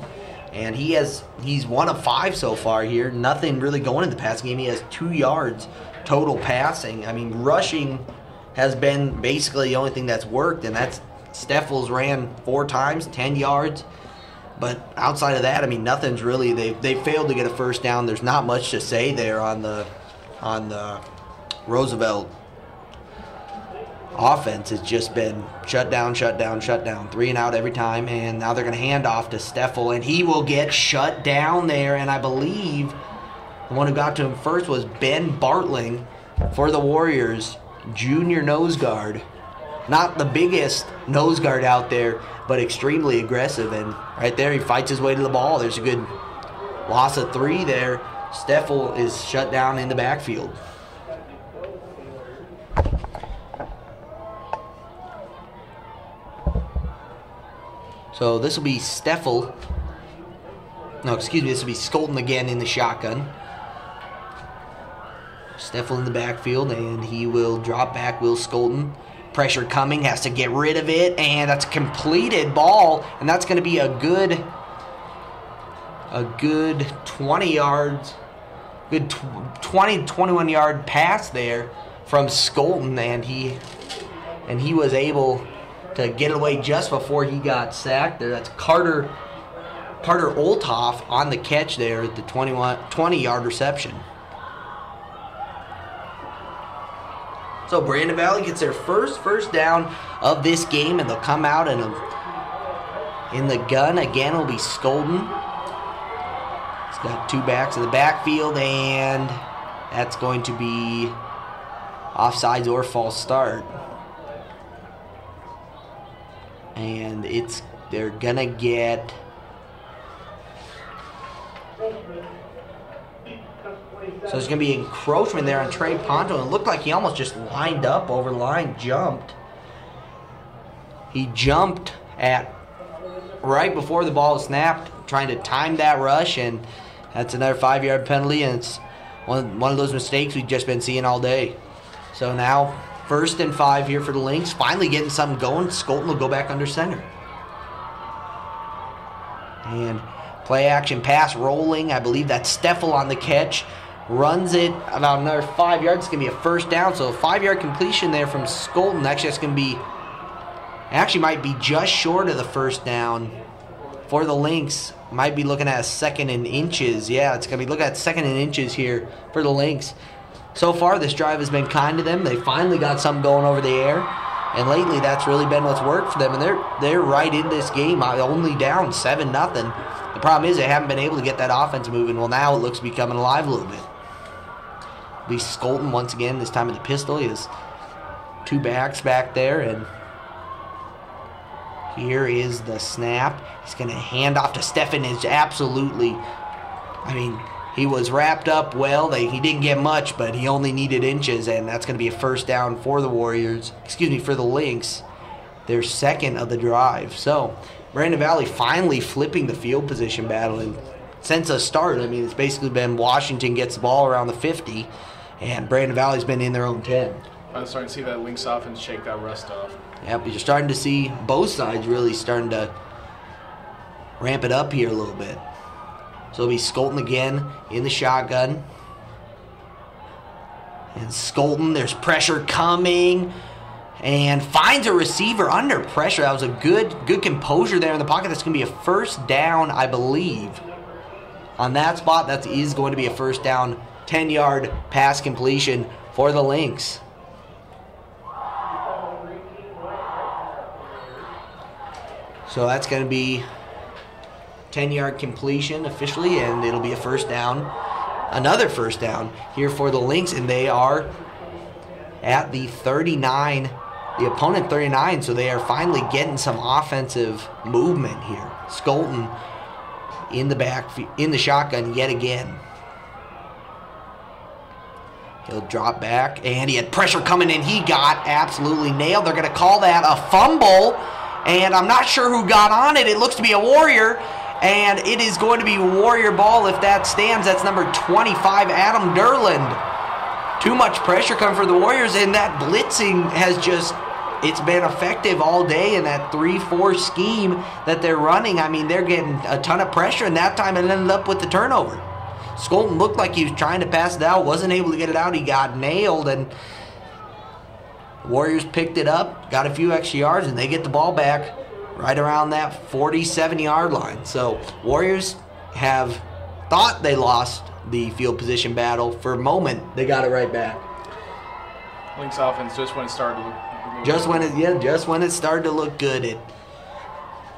And he's 1 of 5 so far here. Nothing really going in the passing game. He has 2 yards total passing. I mean, rushing has been basically the only thing that's worked, and that's Steffels ran 4 times, 10 yards. But outside of that, I mean, nothing's really. They failed to get a first down. There's not much to say there on the Roosevelt offense. It's just been shut down, 3 and out every time. And now they're going to hand off to Steffel, and he will get shut down there. And I believe the one who got to him first was Ben Bartling for the Warriors, junior nose guard. Not the biggest nose guard out there, but extremely aggressive. And right there, he fights his way to the ball. There's a good loss of 3 there. Steffel is shut down in the backfield. So this will be Steffel. No, excuse me, this will be Skolton again in the shotgun. Steffel in the backfield, and he will drop back, Will Skolton. Pressure coming, has to get rid of it, and that's a completed ball, and that's going to be a good 20 yards, good 21 yard pass there from Skolton, and he was able to get away just before he got sacked there. That's Carter Olthoff on the catch there at the 20 yard reception. So Brandon Valley gets their first down of this game, and they'll come out and in the gun again will be Skolton. He's got 2 backs in the backfield, and that's going to be offsides or false start. And they're gonna get. So there's going to be encroachment there on Trey Ponto. And it looked like he almost just lined up over the line, jumped. He jumped at right before the ball was snapped, trying to time that rush, and that's another 5-yard penalty, and it's one of those mistakes we've just been seeing all day. So now 1st and 5 here for the Lynx, finally getting something going. Skolton will go back under center. And play action pass rolling. I believe that's Steffel on the catch. Runs it about another 5 yards. It's going to be a first down. So a 5-yard completion there from Skolton. Actually, it's going to be, might be just short of the first down for the Lynx. Might be looking at a 2nd and inches. Yeah, it's going to be looking at 2nd and inches here for the Lynx. So far, this drive has been kind to them. They finally got something going over the air. And lately, that's really been what's worked for them. And they're right in this game, only down 7-0. The problem is they haven't been able to get that offense moving. Well, now it looks to be coming alive a little bit. At least Skolton once again, this time with the pistol. He has 2 backs back there, and here is the snap. He's going to hand off to Stephen. Is absolutely, he was wrapped up well. He didn't get much, but he only needed inches, and that's going to be a first down for the Warriors. For the Lynx. Their 2nd of the drive. So Brandon Valley finally flipping the field position battle, and since the start, it's basically been Washington gets the ball around the 50, and Brandon Valley's been in their own 10. I'm starting to see that Lynx offense shake that rust off. Yep, you're starting to see both sides really starting to ramp it up here a little bit. So it'll be Skolton again in the shotgun. And Skolton, there's pressure coming. And finds a receiver under pressure. That was a good composure there in the pocket. That's going to be a first down, I believe. On that spot, that is going to be a first down, 10-yard pass completion for the Lynx. So that's going to be 10-yard completion officially, and it'll be a first down. Another first down here for the Lynx, and they are at the 39, the opponent 39, so they are finally getting some offensive movement here. Skolton in the shotgun yet again. He'll drop back, and he had pressure coming in. He got absolutely nailed. They're going to call that a fumble, and I'm not sure who got on it. It looks to be a Warrior, and it is going to be Warrior ball if that stands. That's number 25, Adam Derland. Too much pressure coming for the Warriors, and that blitzing has just, it's been effective all day in that 3-4 scheme that they're running. I mean, they're getting a ton of pressure, and that time it ended up with the turnover. Skolton looked like he was trying to pass it out, wasn't able to get it out. He got nailed, and Warriors picked it up, got a few extra yards, and they get the ball back right around that 47-yard line. So Warriors have thought they lost the field position battle. For a moment, they got it right back. Lynx offense just when it started to look just when it started to look good, it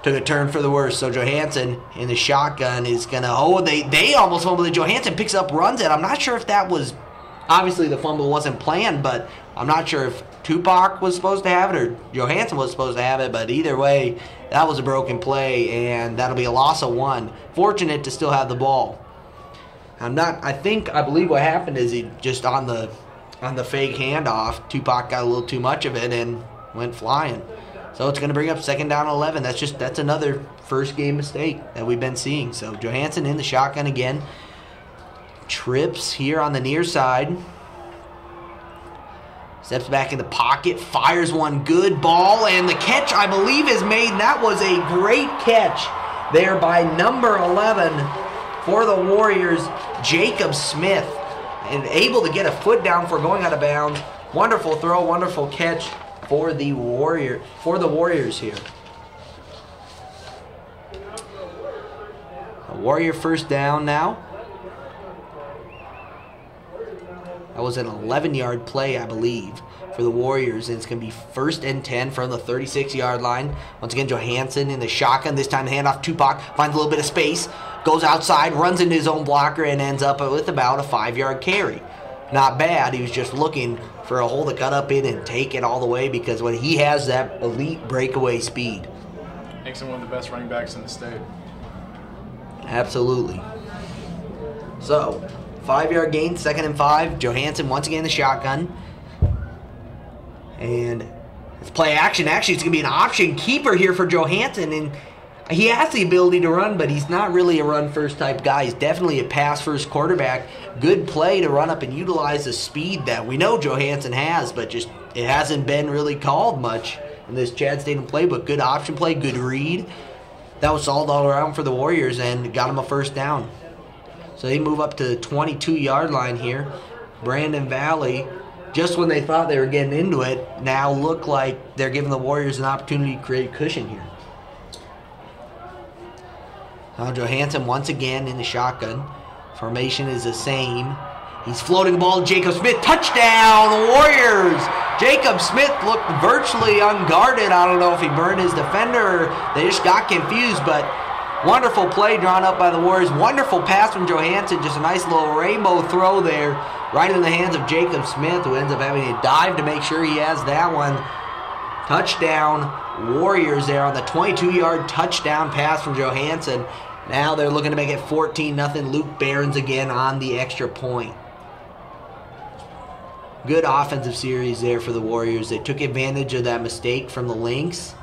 took a turn for the worse. So Johansson in the shotgun is gonna, they almost fumbled it. Johansson picks up, runs it. I'm not sure if that was, obviously the fumble wasn't planned, but I'm not sure if Tupac was supposed to have it or Johansson was supposed to have it, but either way, that was a broken play, and that'll be a loss of 1. Fortunate to still have the ball. I believe what happened is he just on the fake handoff, Tupac got a little too much of it and went flying. So it's going to bring up second down 11. That's another first game mistake that we've been seeing. So Johansson in the shotgun again. Trips here on the near side. Steps back in the pocket, fires one, good ball, and the catch, I believe, is made. That was a great catch there by number 11 for the Warriors, Jacob Smith, and able to get a foot down for going out of bounds. Wonderful throw, wonderful catch for the Warriors here. A Warrior first down now. That was an 11-yard play, I believe, for the Warriors, and it's going to be 1st and 10 from the 36-yard line. Once again, Johansson in the shotgun. This time the handoff, Tupac finds a little bit of space, goes outside, runs into his own blocker, and ends up with about a 5-yard carry. Not bad. He was just looking for a hole to cut up in and take it all the way, because when he has that elite breakaway speed, makes him one of the best running backs in the state. Absolutely. So 5-yard gain, 2nd and 5. Johansson once again in the shotgun. And it's play action. Actually, it's going to be an option keeper here for Johansson. And he has the ability to run, but he's not really a run-first type guy. He's definitely a pass-first quarterback. Good play to run up and utilize the speed that we know Johansson has, but just it hasn't been really called much in this Chad Stadium playbook. Good option play, good read. That was solid all around for the Warriors and got him a first down. So they move up to the 22-yard line here. Brandon Valley, just when they thought they were getting into it, now look like they're giving the Warriors an opportunity to create cushion here. Now Johansson once again in the shotgun. Formation is the same. He's floating the ball to Jacob Smith. Touchdown, Warriors! Jacob Smith looked virtually unguarded. I don't know if he burned his defender or they just got confused, but wonderful play drawn up by the Warriors. Wonderful pass from Johansson. Just a nice little rainbow throw there right in the hands of Jacob Smith, who ends up having to dive to make sure he has that one. Touchdown Warriors there on the 22-yard touchdown pass from Johansson. Now they're looking to make it 14-0. Luke Behrens again on the extra point. Good offensive series there for the Warriors. They took advantage of that mistake from the Lynx,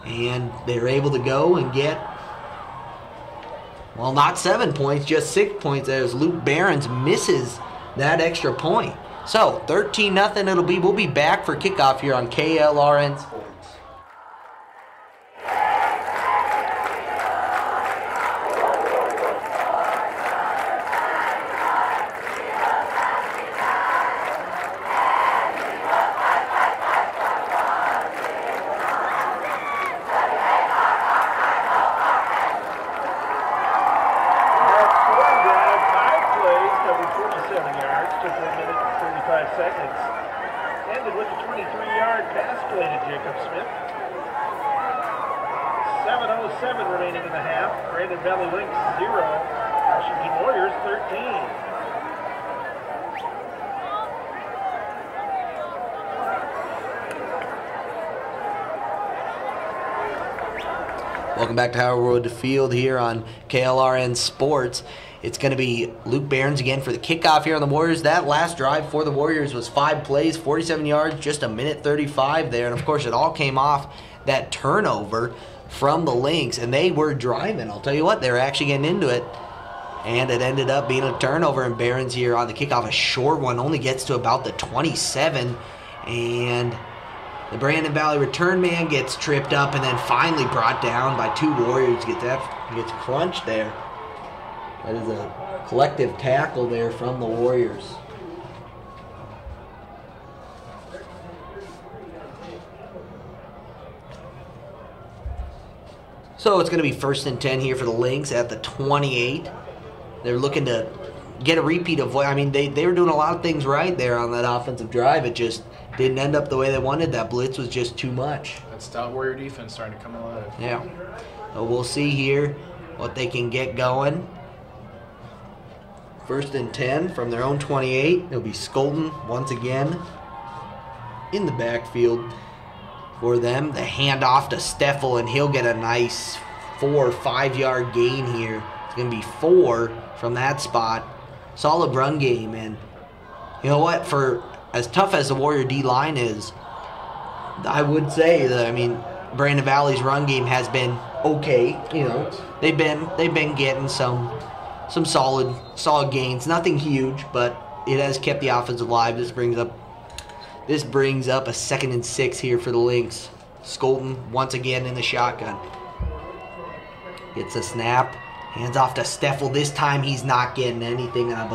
and they were able to go and get, well, not 7 points, just 6 points as Luke Behrens misses that extra point. So 13-0 it'll be. We'll be back for kickoff here on KLRN Sports. which took 1 minute and 35 seconds. Ended with a 23-yard pass play to Jacob Smith. 7:07 remaining in the half. Brandon Valley Lynx 0, Washington Warriors 13. Welcome back to Howard Road to Field here on KLRN Sports. It's going to be Luke Behrens again for the kickoff here on the Warriors. That last drive for the Warriors was 5 plays, 47 yards, just 1:35 there. And, of course, it all came off that turnover from the Lynx. And they were driving. I'll tell you what, they were actually getting into it. And it ended up being a turnover. And Behrens here on the kickoff, a short one, only gets to about the 27. And the Brandon Valley return man gets tripped up and then finally brought down by 2 Warriors. Gets crunched there. That is a collective tackle there from the Warriors. So it's going to be 1st and 10 here for the Lynx at the 28. They're looking to get a repeat of what, I mean, they were doing a lot of things right there on that offensive drive. It just didn't end up the way they wanted. That blitz was just too much. That stout Warrior defense starting to come alive. Yeah. So we'll see here what they can get going. 1st and 10 from their own 28. It'll be Skolton once again in the backfield for them. The handoff to Steffel, and he'll get a nice 4 or 5 yard gain here. It's going to be 4 from that spot. Solid run game, and you know what? For as tough as the Warrior D-line is, I would say that, I mean, Brandon Valley's run game has been okay. You know, they've been getting some solid gains. Nothing huge, but it has kept the offense alive. This brings up a 2nd and 6 here for the Lynx. Skolton once again in the shotgun. Gets a snap. Hands off to Steffel. This time he's not getting anything, and I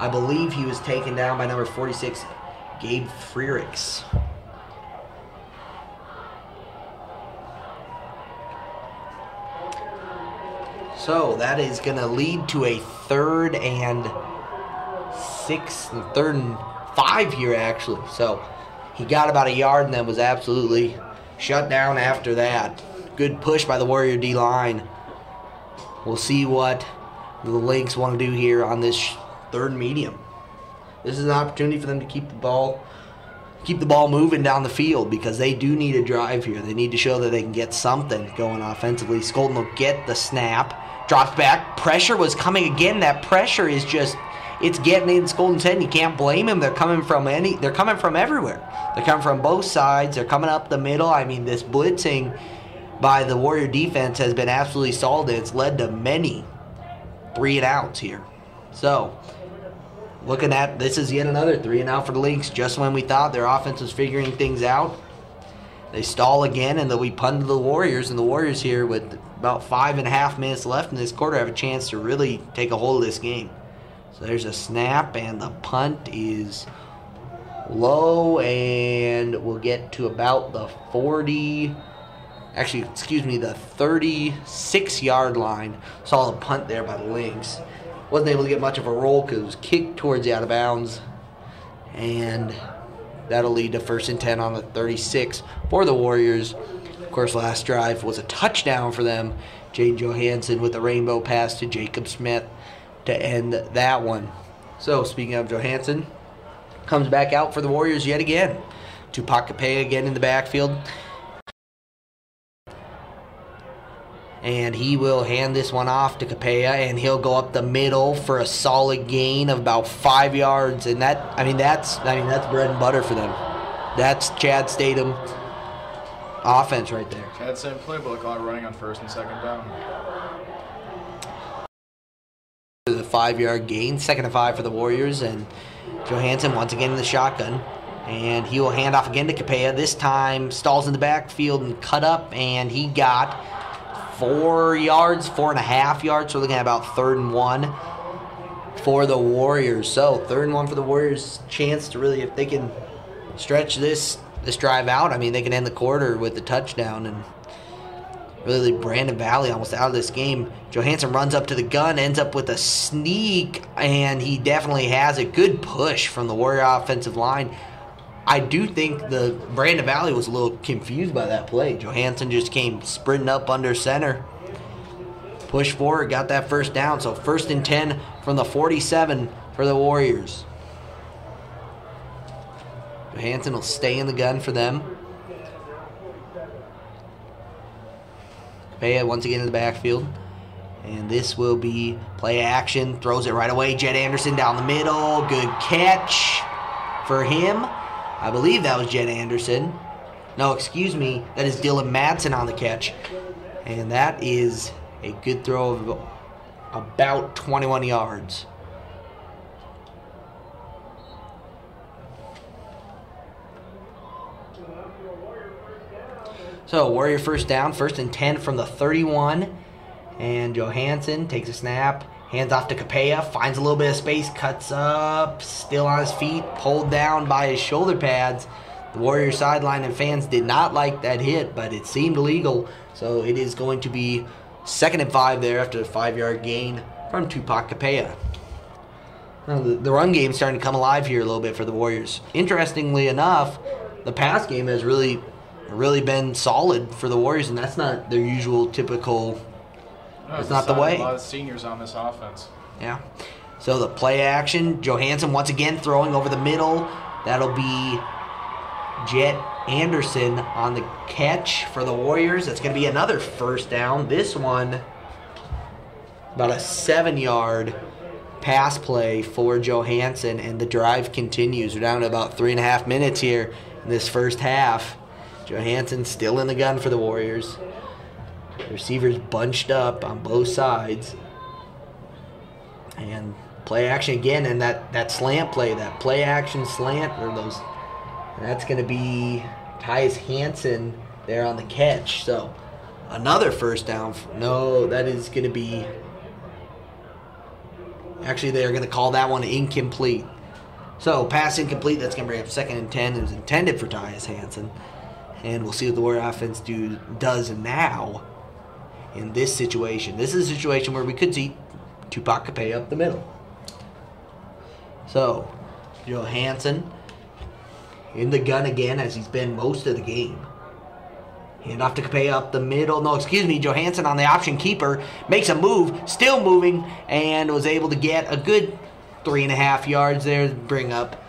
believe he was taken down by number 46, Gabe Freerichs. So that is going to lead to a 3rd and 5 here, actually. So he got about a yard and then was absolutely shut down after that. Good push by the Warrior D-line. We'll see what the Lynx want to do here on this 3rd medium. This is an opportunity for them to keep the ball moving down the field, because they do need a drive here. They need to show that they can get something going offensively. Skolton will get the snap, drops back. Pressure was coming again. That pressure is just, it's getting in Skolton's head. And you can't blame him. They're coming from everywhere. They're coming from both sides. They're coming up the middle. I mean, this blitzing by the Warrior defense has been absolutely solid. It's led to many 3-and-outs here. So, looking at, this is yet another 3-and-out for the Lynx. Just when we thought their offense was figuring things out, they stall again, and they'll be punted to the Warriors. And the Warriors here, with about 5.5 minutes left in this quarter, have a chance to really take a hold of this game. So there's a snap, and the punt is low, and we'll get to about the 36-yard line. Solid punt there by the Lynx. Wasn't able to get much of a roll because it was kicked towards the out of bounds. And that'll lead to 1st and 10 on the 36 for the Warriors. Of course, last drive was a touchdown for them. Jaden Johansson with a rainbow pass to Jacob Smith to end that one. So, speaking of Johansson, comes back out for the Warriors yet again. Tupac Capella again in the backfield. And he will hand this one off to Capella, and he'll go up the middle for a solid gain of about 5 yards. And that's bread and butter for them. That's Chad Statham offense right there. Chad Statham playbook, all running on 1st and 2nd down. The 5-yard gain, 2nd and 5 for the Warriors, and Johansson once again in the shotgun. And he will hand off again to Capella. This time stalls in the backfield and cut up, and he got 4.5 yards. So we're looking at about 3rd and 1 for the Warriors. So 3rd and 1 for the Warriors. Chance to really, if they can stretch this drive out, I mean, they can end the quarter with the touchdown and really Brandon Valley almost out of this game. Johansson runs up to the gun, ends up with a sneak, and he definitely has a good push from the Warrior offensive line. I do think the Brandon Valley was a little confused by that play. Johansson just came sprinting up under center. Push forward, got that first down. So 1st and 10 from the 47 for the Warriors. Johansson will stay in the gun for them. Capella once again in the backfield. And this will be play action. Throws it right away. Jed Anderson down the middle. Good catch for him. I believe that was Jed Anderson. No, excuse me. That is Dylan Madsen on the catch. And that is a good throw of about 21 yards. So, Warrior first down, 1st and 10 from the 31. And Johansson takes a snap, hands off to Capella, finds a little bit of space, cuts up, still on his feet, pulled down by his shoulder pads. The Warrior sideline and fans did not like that hit, but it seemed legal. So, it is going to be 2nd and 5 there after a 5-yard gain from Tupac Capella. Now, the run game is starting to come alive here a little bit for the Warriors. Interestingly enough, the pass game has really been solid for the Warriors, and that's not their usual typical. It's not the way. A lot of seniors on this offense. Yeah. So the play action, Johansson once again throwing over the middle. That'll be Jet Anderson on the catch for the Warriors. That's going to be another first down. This one, about a 7-yard pass play for Johansson, and the drive continues. We're down to about 3.5 minutes here in this first half. Johansson still in the gun for the Warriors. The receivers bunched up on both sides. And play action again, and that slant play, that play action slant, or those, that's going to be Tyus Hansen there on the catch. So another first down. No, that is going to be, actually they're going to call that one incomplete. So pass incomplete, that's going to bring up 2nd and 10. It was intended for Tyus Hansen. And we'll see what the Warrior offense does now in this situation. This is a situation where we could see Tupac Capella up the middle. So, Johansson in the gun again, as he's been most of the game. Hand off to Capella up the middle. No, excuse me, Johansson on the option keeper. Makes a move, still moving, and was able to get a good 3.5 yards there to bring up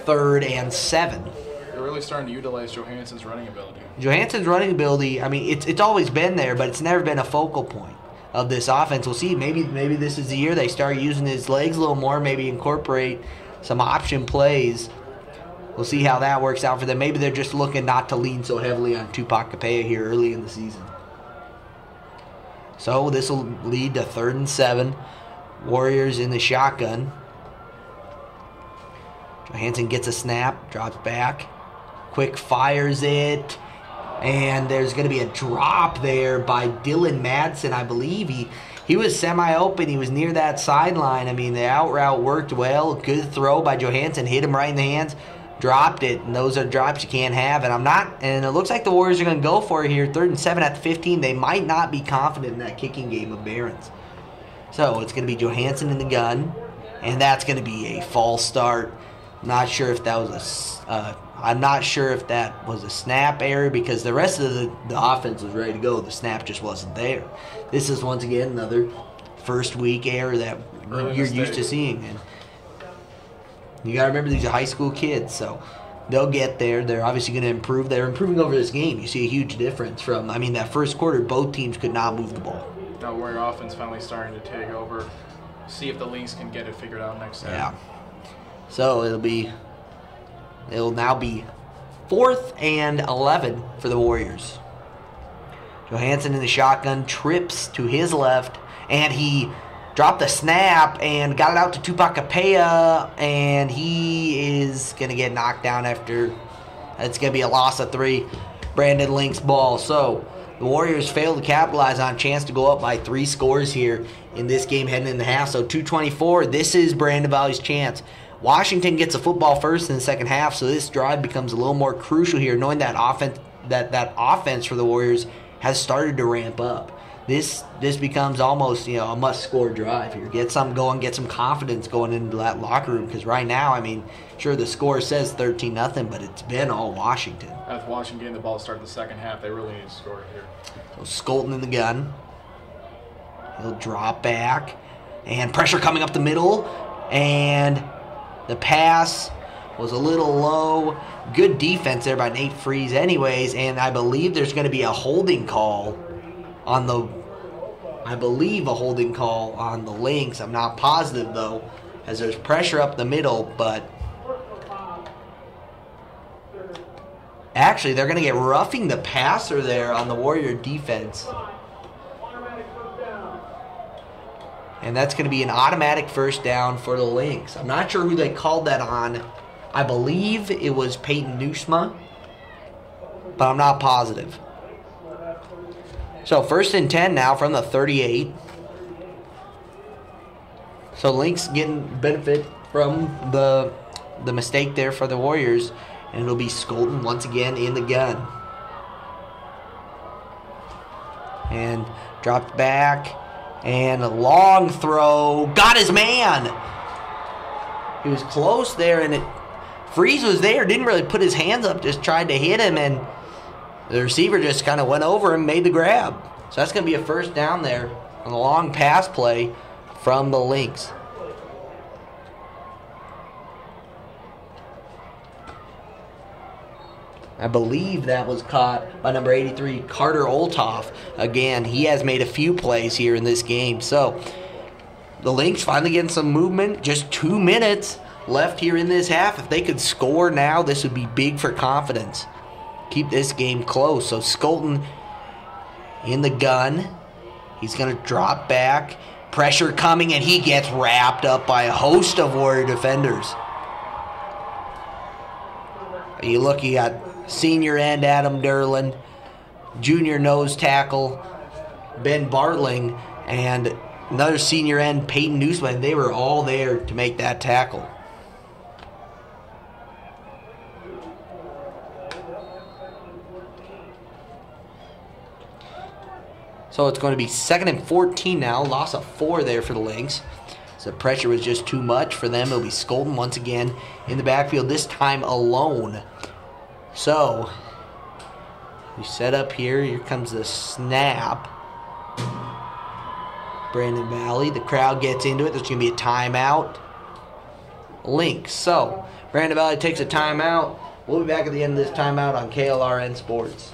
3rd and 7. Really starting to utilize Johansson's running ability. Johansson's running ability, I mean, it's always been there, but it's never been a focal point of this offense. We'll see. Maybe this is the year they start using his legs a little more, maybe incorporate some option plays. We'll see how that works out for them. Maybe they're just looking not to lean so heavily on Tupac Capella here early in the season. So this will lead to 3rd and 7. Warriors in the shotgun. Johansson gets a snap, drops back. Quick fires it, and there's going to be a drop there by Dylan Madsen, I believe. He was semi-open. He was near that sideline. I mean, the out route worked well. Good throw by Johansson. Hit him right in the hands. Dropped it, and those are drops you can't have. And it looks like the Warriors are going to go for it here. 3rd and 7 at the 15. They might not be confident in that kicking game of Barron's. So it's going to be Johansson in the gun, and that's going to be a false start. Not sure if that was I'm not sure if that was a snap error, because the rest of the offense was ready to go. The snap just wasn't there. This is once again another first week error that you're used to seeing. And you got to remember, these are high school kids, so they'll get there. They're obviously going to improve. They're improving over this game. You see a huge difference from, I mean, that first quarter, both teams could not move the ball. Now Warrior offense finally starting to take over. See if the Lynx can get it figured out next time. Yeah. So it'll now be 4th and 11 for the Warriors. Johansson in the shotgun, trips to his left, and he dropped the snap and got it out to Tupac Capella, and he is going to get knocked down after. It's going to be a loss of 3. Brandon Link's ball. So the Warriors failed to capitalize on a chance to go up by 3 scores here in this game heading into half. So 2:24, this is Brandon Valley's chance. Washington gets the football first in the second half, so this drive becomes a little more crucial here, knowing that offense for the Warriors has started to ramp up. This becomes almost, you know, a must-score drive here. Get something going, get some confidence going into that locker room, because right now, I mean, sure, the score says 13-0, but it's been all Washington. As Washington getting the ball to start the second half, they really need to score here. So Skolton in the gun. He'll drop back, and pressure coming up the middle, and the pass was a little low. Good defense there by Nate Freeze anyways, and I believe there's going to be a holding call on the Lynx. I'm not positive though, as there's pressure up the middle, but actually they're going to get roughing the passer there on the Warrior defense. And that's going to be an automatic first down for the Lynx. I'm not sure who they called that on. I believe it was Peyton Nusma, but I'm not positive. So 1st and 10 now from the 38. So Lynx getting benefit from the mistake there for the Warriors. And it'll be Skolton once again in the gun. And dropped back. And a long throw. Got his man. He was close there, and Freeze was there. Didn't really put his hands up. Just tried to hit him, and the receiver just kind of went over and made the grab. So that's going to be a first down there on a long pass play from the Lynx. I believe that was caught by number 83, Carter Olthoff. Again, he has made a few plays here in this game. So the Lynx finally getting some movement. Just 2 minutes left here in this half. If they could score now, this would be big for confidence. Keep this game close. So Skolton in the gun. He's going to drop back. Pressure coming, and he gets wrapped up by a host of Warrior defenders. You look, you got senior end Adam Derlin, junior nose tackle Ben Bartling, and another senior end Peyton Newsman. They were all there to make that tackle. So it's going to be 2nd and 14 now. Loss of 4 there for the Lynx. So pressure was just too much for them. It'll be Skolton once again in the backfield, this time alone. So we set up here. Here comes the snap. Brandon Valley. The crowd gets into it. There's going to be a timeout. Lynx. So Brandon Valley takes a timeout. We'll be back at the end of this timeout on KLRN Sports.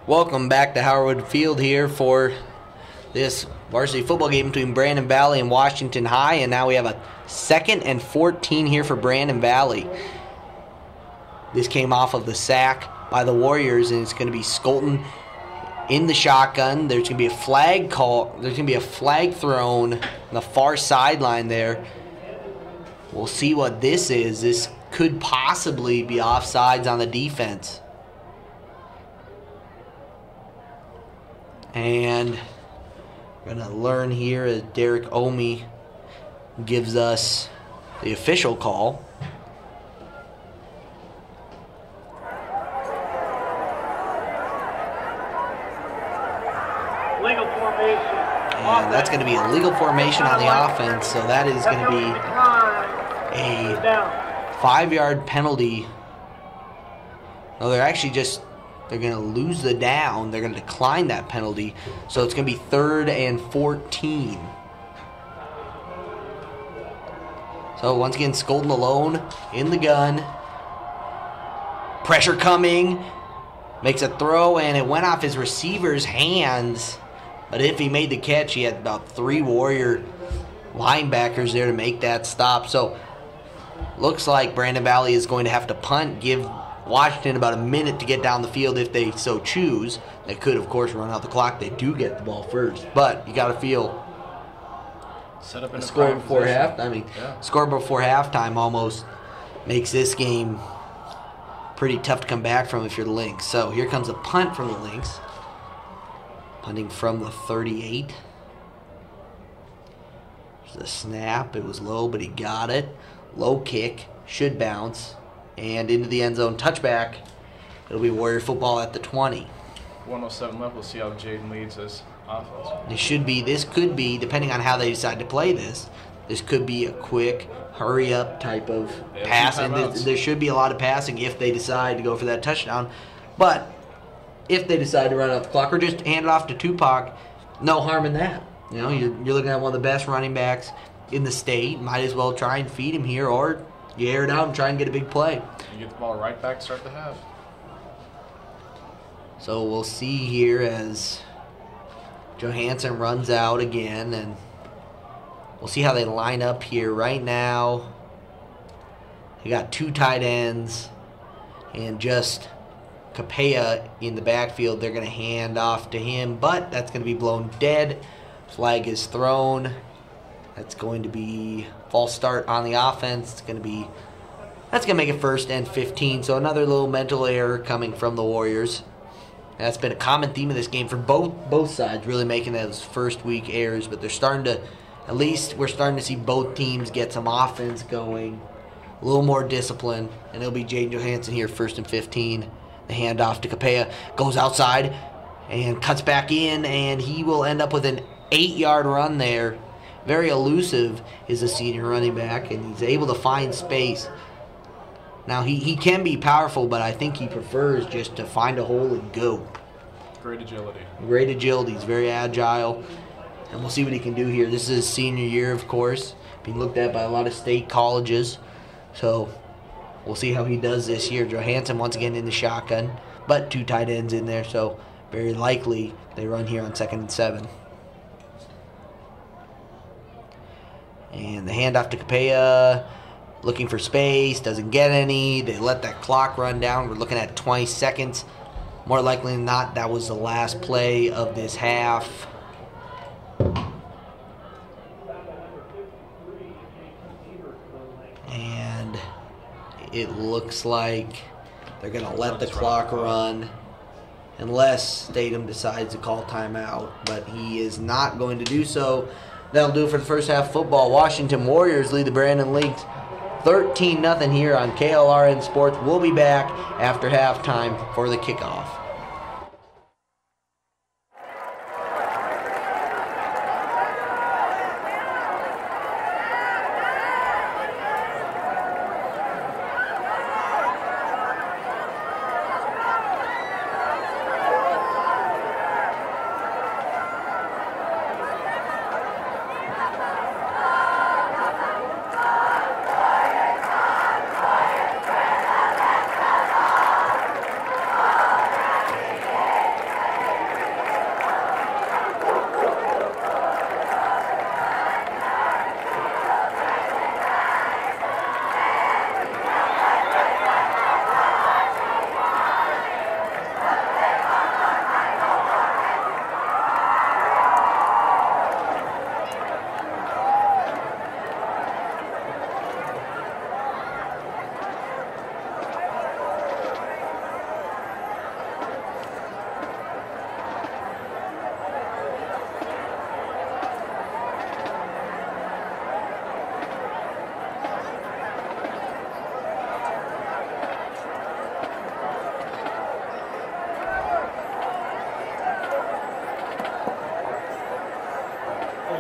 Welcome back to Howard Field here for this varsity football game between Brandon Valley and Washington High, and now we have a 2nd and 14 here for Brandon Valley. This came off of the sack by the Warriors, and it's going to be Skolton in the shotgun. There's going to be a flag call. There's going to be a flag thrown on the far sideline there. We'll see what this is. This could possibly be offsides on the defense. And we're going to learn here as Derek Omi gives us the official call. Legal formation. And that's going to be a legal formation on the offense, so that is going to be a 5-yard penalty. No, they're actually just, they're going to lose the down. They're going to decline that penalty. So it's going to be 3rd and 14. So once again, Skolden alone in the gun. Pressure coming. Makes a throw, and it went off his receiver's hands. But if he made the catch, he had about 3 Warrior linebackers there to make that stop. So looks like Brandon Valley is going to have to punt, give Washington about a minute to get down the field if they so choose. They could, of course, run out the clock. They do get the ball first. But you got to feel set up in a score before halftime. I mean, score before halftime almost makes this game pretty tough to come back from if you're the Lynx. So here comes a punt from the Lynx. Punting from the 38. There's the snap. It was low, but he got it. Low kick. Should bounce. And into the end zone. Touchback. It'll be Warrior football at the 20. 107 left. We'll see how Jaden leads this offense. This could be, depending on how they decide to play this could be a quick, hurry-up type of pass. And there should be a lot of passing if they decide to go for that touchdown. But if they decide to run out the clock or just hand it off to Tupac, no harm in that. You know, you're looking at one of the best running backs in the state. Might as well try and feed him here, or you air it out and try and get a big play. You get the ball right back to start the half. So we'll see here as Johansson runs out again, and we'll see how they line up here. Right now, they got 2 tight ends and just Capella in the backfield. They're going to hand off to him, but that's going to be blown dead. Flag is thrown. That's going to be false start on the offense. That's going to make it 1st and 15. So another little mental error coming from the Warriors. That's been a common theme of this game for both sides, really making those first week errors. But they're starting to, at least we're starting to see both teams get some offense going, a little more discipline. And it'll be Jaden Johansson here, 1st and 15. The handoff to Capella, goes outside and cuts back in, and he will end up with an 8-yard run there. Very elusive is a senior running back, and he's able to find space. Now, he can be powerful, but I think he prefers just to find a hole and go. Great agility. Great agility. He's very agile, and we'll see what he can do here. This is his senior year, of course, being looked at by a lot of state colleges. So we'll see how he does this year. Johansson once again in the shotgun, but 2 tight ends in there, so very likely they run here on 2nd and 7. And the handoff to Capella, looking for space, doesn't get any. They let that clock run down. We're looking at 20 seconds. More likely than not, that was the last play of this half. And it looks like they're going to let the clock run unless Statham decides to call timeout, but he is not going to do so. That'll do it for the first half of football. Washington Warriors lead the Brandon Lynx 13-0 here on KLRN Sports. We'll be back after halftime for the kickoff.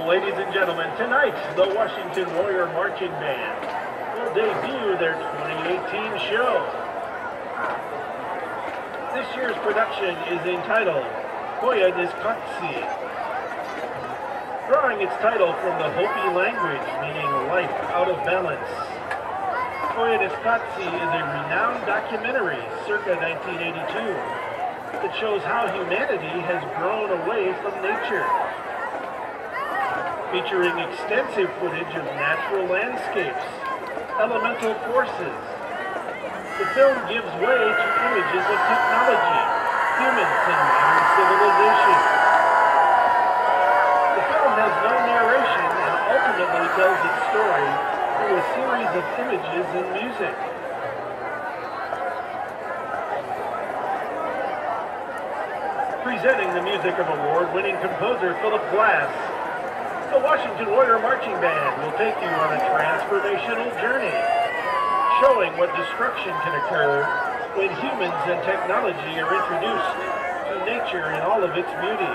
Ladies and gentlemen, tonight the Washington Warrior Marching Band will debut their 2018 show. This year's production is entitled Koya Niskatsi, drawing its title from the Hopi language meaning life out of balance. Koya Niskatsi is a renowned documentary circa 1982 that shows how humanity has grown away from nature. Featuring extensive footage of natural landscapes, elemental forces, the film gives way to images of technology, humans, and modern civilization. The film has no narration and ultimately tells its story through a series of images and music. Presenting the music of award-winning composer Philip Glass, the Washington Warrior Marching Band will take you on a transformational journey, showing what destruction can occur when humans and technology are introduced to nature in all of its beauty.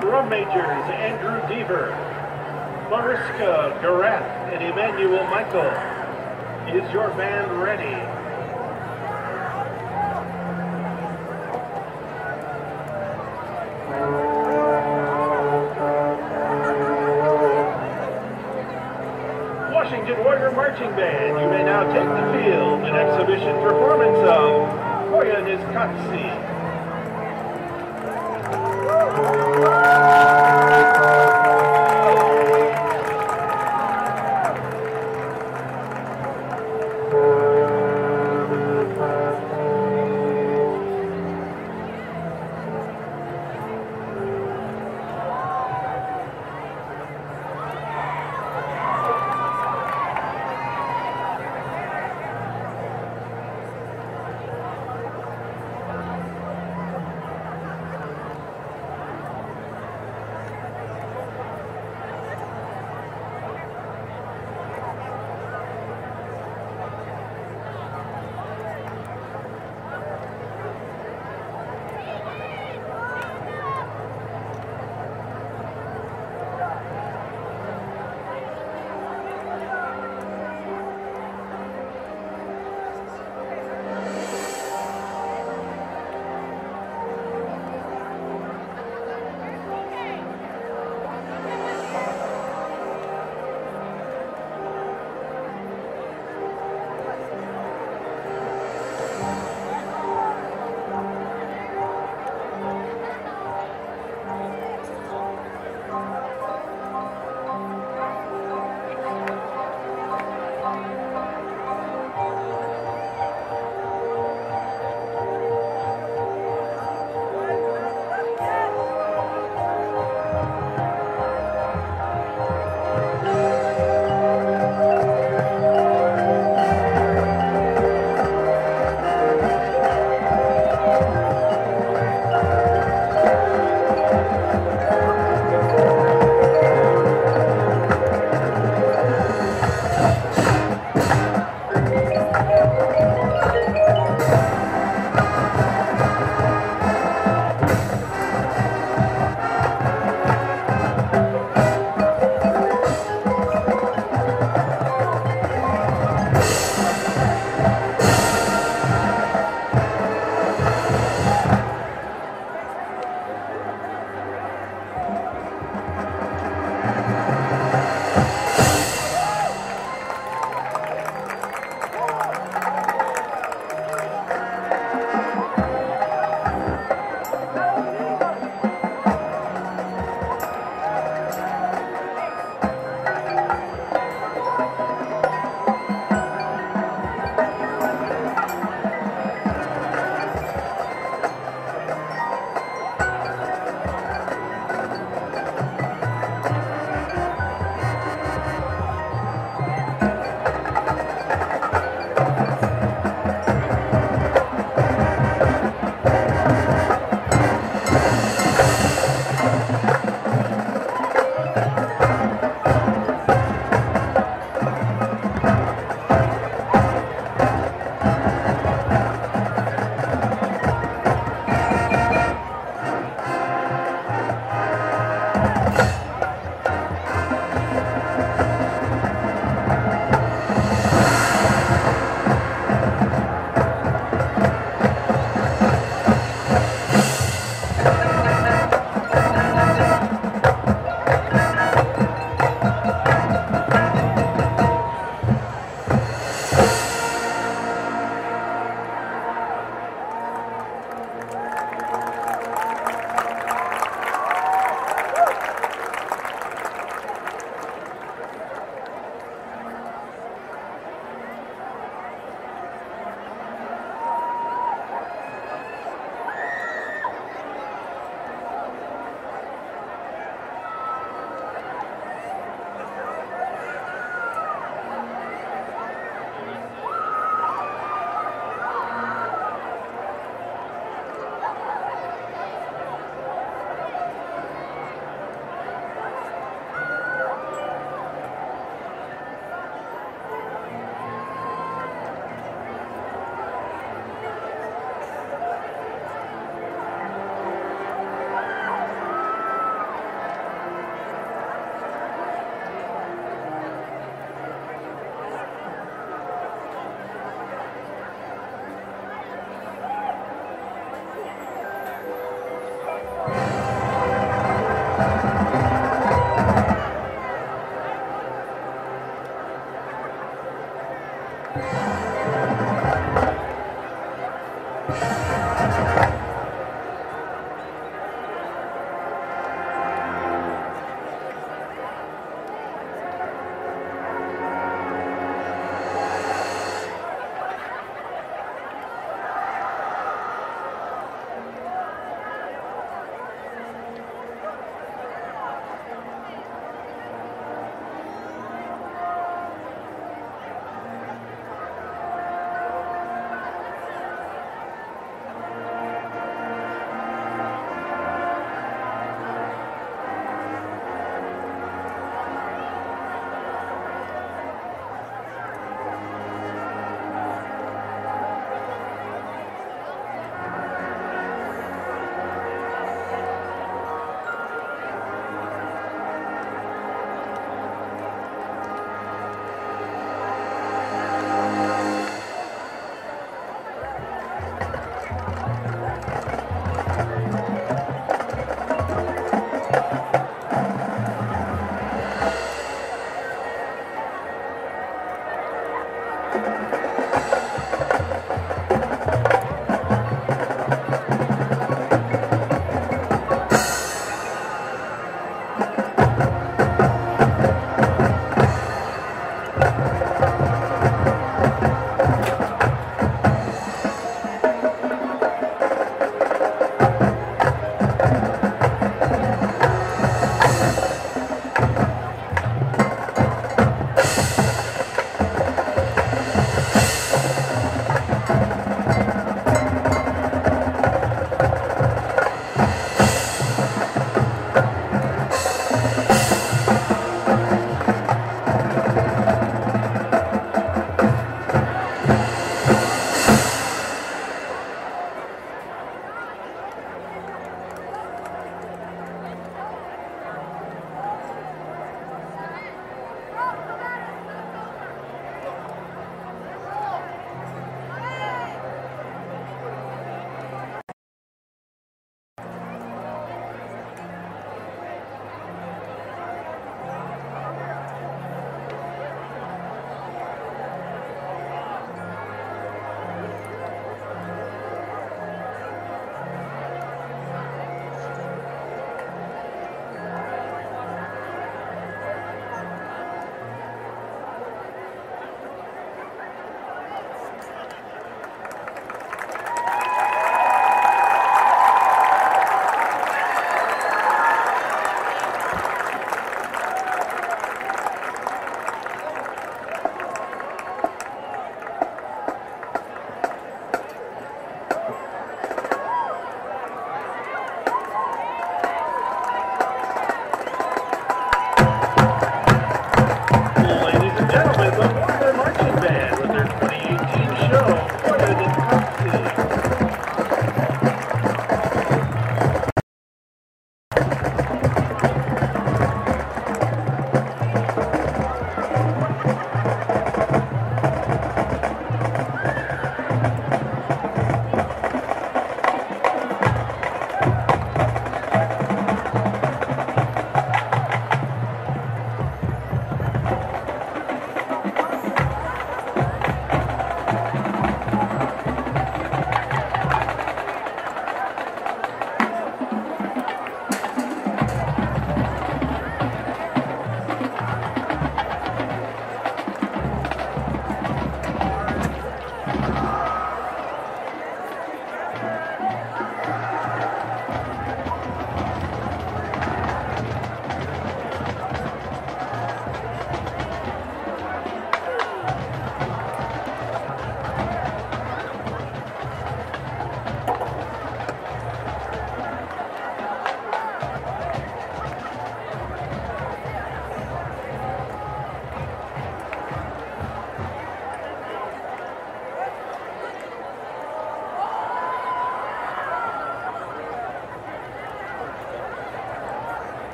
Drum majors Andrew Deaver, Mariska Garath, and Emmanuel Michael. Is your band ready? for your marching band, you may now take the field in exhibition performance of Koya Niskatsi.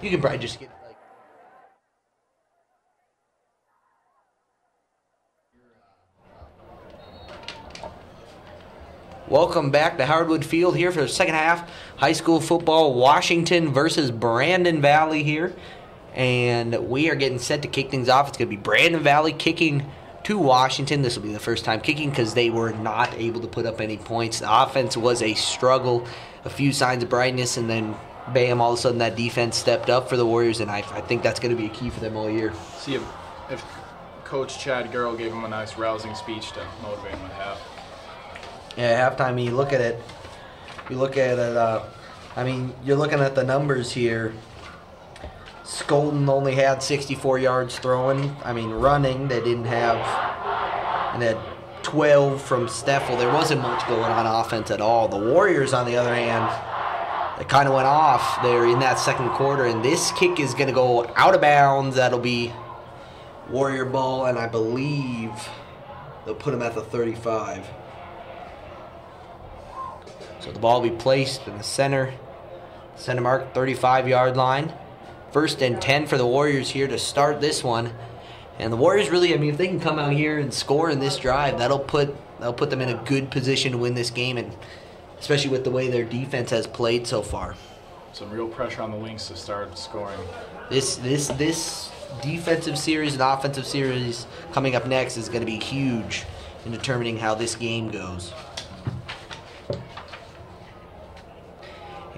You can probably just get like. Welcome back to Howardwood Field here for the second half. High school football, Washington versus Brandon Valley here. And we are getting set to kick things off. It's going to be Brandon Valley kicking to Washington. This will be the first time kicking because they were not able to put up any points. The offense was a struggle. A few signs of brightness, and then bam, all of a sudden that defense stepped up for the Warriors, and I think that's going to be a key for them all year. See if Coach Chad Garrell gave him a nice rousing speech to motivate him at half. Yeah, halftime, you look at it, you're looking at the numbers here. Skolton only had 64 yards throwing. Running, they didn't have, and they had 12 from Steffel. There wasn't much going on offense at all. The Warriors, on the other hand, they kind of went off there in that second quarter, and this kick is going to go out of bounds. That'll be Warrior ball, and I believe they'll put him at the 35. So the ball will be placed in the center mark, 35-yard line. 1st and 10 for the Warriors here to start this one. And the Warriors really, if they can come out here and score in this drive, that'll put them in a good position to win this game, and especially with the way their defense has played so far. Some real pressure on the Lynx to start scoring. This defensive series and offensive series coming up next is going to be huge in determining how this game goes.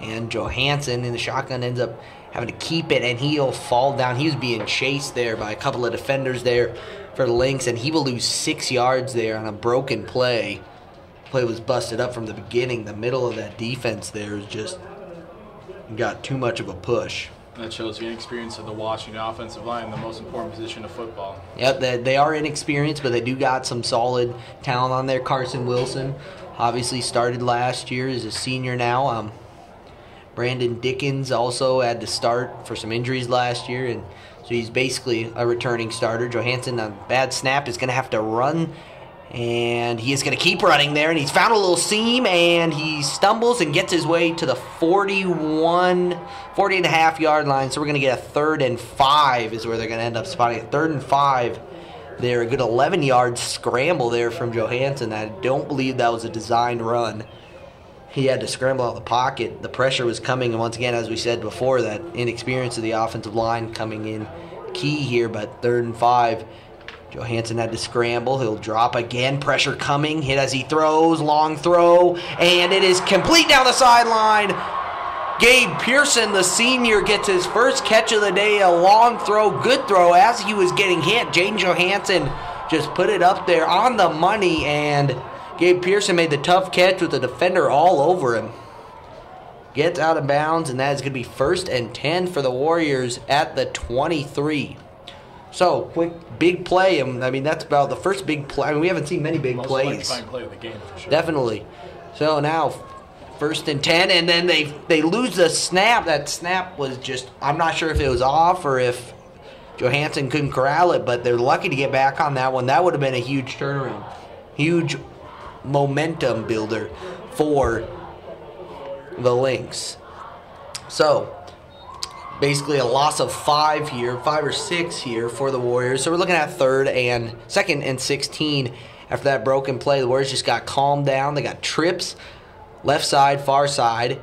And Johansson in the shotgun ends up having to keep it, and he'll fall down. He was being chased there by a couple of defenders there for the Lynx, and he will lose 6 yards there on a broken play. The play was busted up from the beginning. The middle of that defense there is just got too much of a push. That shows the inexperience of the Washington offensive line, the most important position of football. Yep, they are inexperienced, but they do got some solid talent on there. Carson Wilson obviously started last year, is a senior now. Brandon Dickens also had to start for some injuries last year, and so he's basically a returning starter. Johansson, a bad snap, is going to have to run, and he is going to keep running there, and he's found a little seam, and he stumbles and gets his way to the 40.5-yard line, so we're going to get a 3rd and 5 is where they're going to end up spotting it. 3rd and 5 there, a good 11-yard scramble there from Johansson. I don't believe that was a designed run. He had to scramble out of the pocket. The pressure was coming, and once again, as we said before, that inexperience of the offensive line coming in key here, but 3rd and 5. Johansson had to scramble. He'll drop again. Pressure coming. Hit as he throws. Long throw, and it is complete down the sideline. Gabe Pearson, the senior, gets his first catch of the day. A long throw, good throw. As he was getting hit, Jaden Johansson just put it up there on the money, and Gabe Pearson made the tough catch with the defender all over him. Gets out of bounds, and that is going to be 1st and 10 for the Warriors at the 23. So, quick, big play. I mean, that's about the first big play. I mean, we haven't seen many big plays. Most electrifying play of the game, for sure. Definitely. So now, 1st and 10, and then they lose the snap. That snap was just, I'm not sure if it was off or if Johansson couldn't corral it, but they're lucky to get back on that one. That would have been a huge turnaround. Huge momentum builder for the Lynx. So, basically a loss of 5 or 6 here for the Warriors. So we're looking at 2nd and 16 after that broken play. The Warriors just got calmed down. They got trips, left side, far side.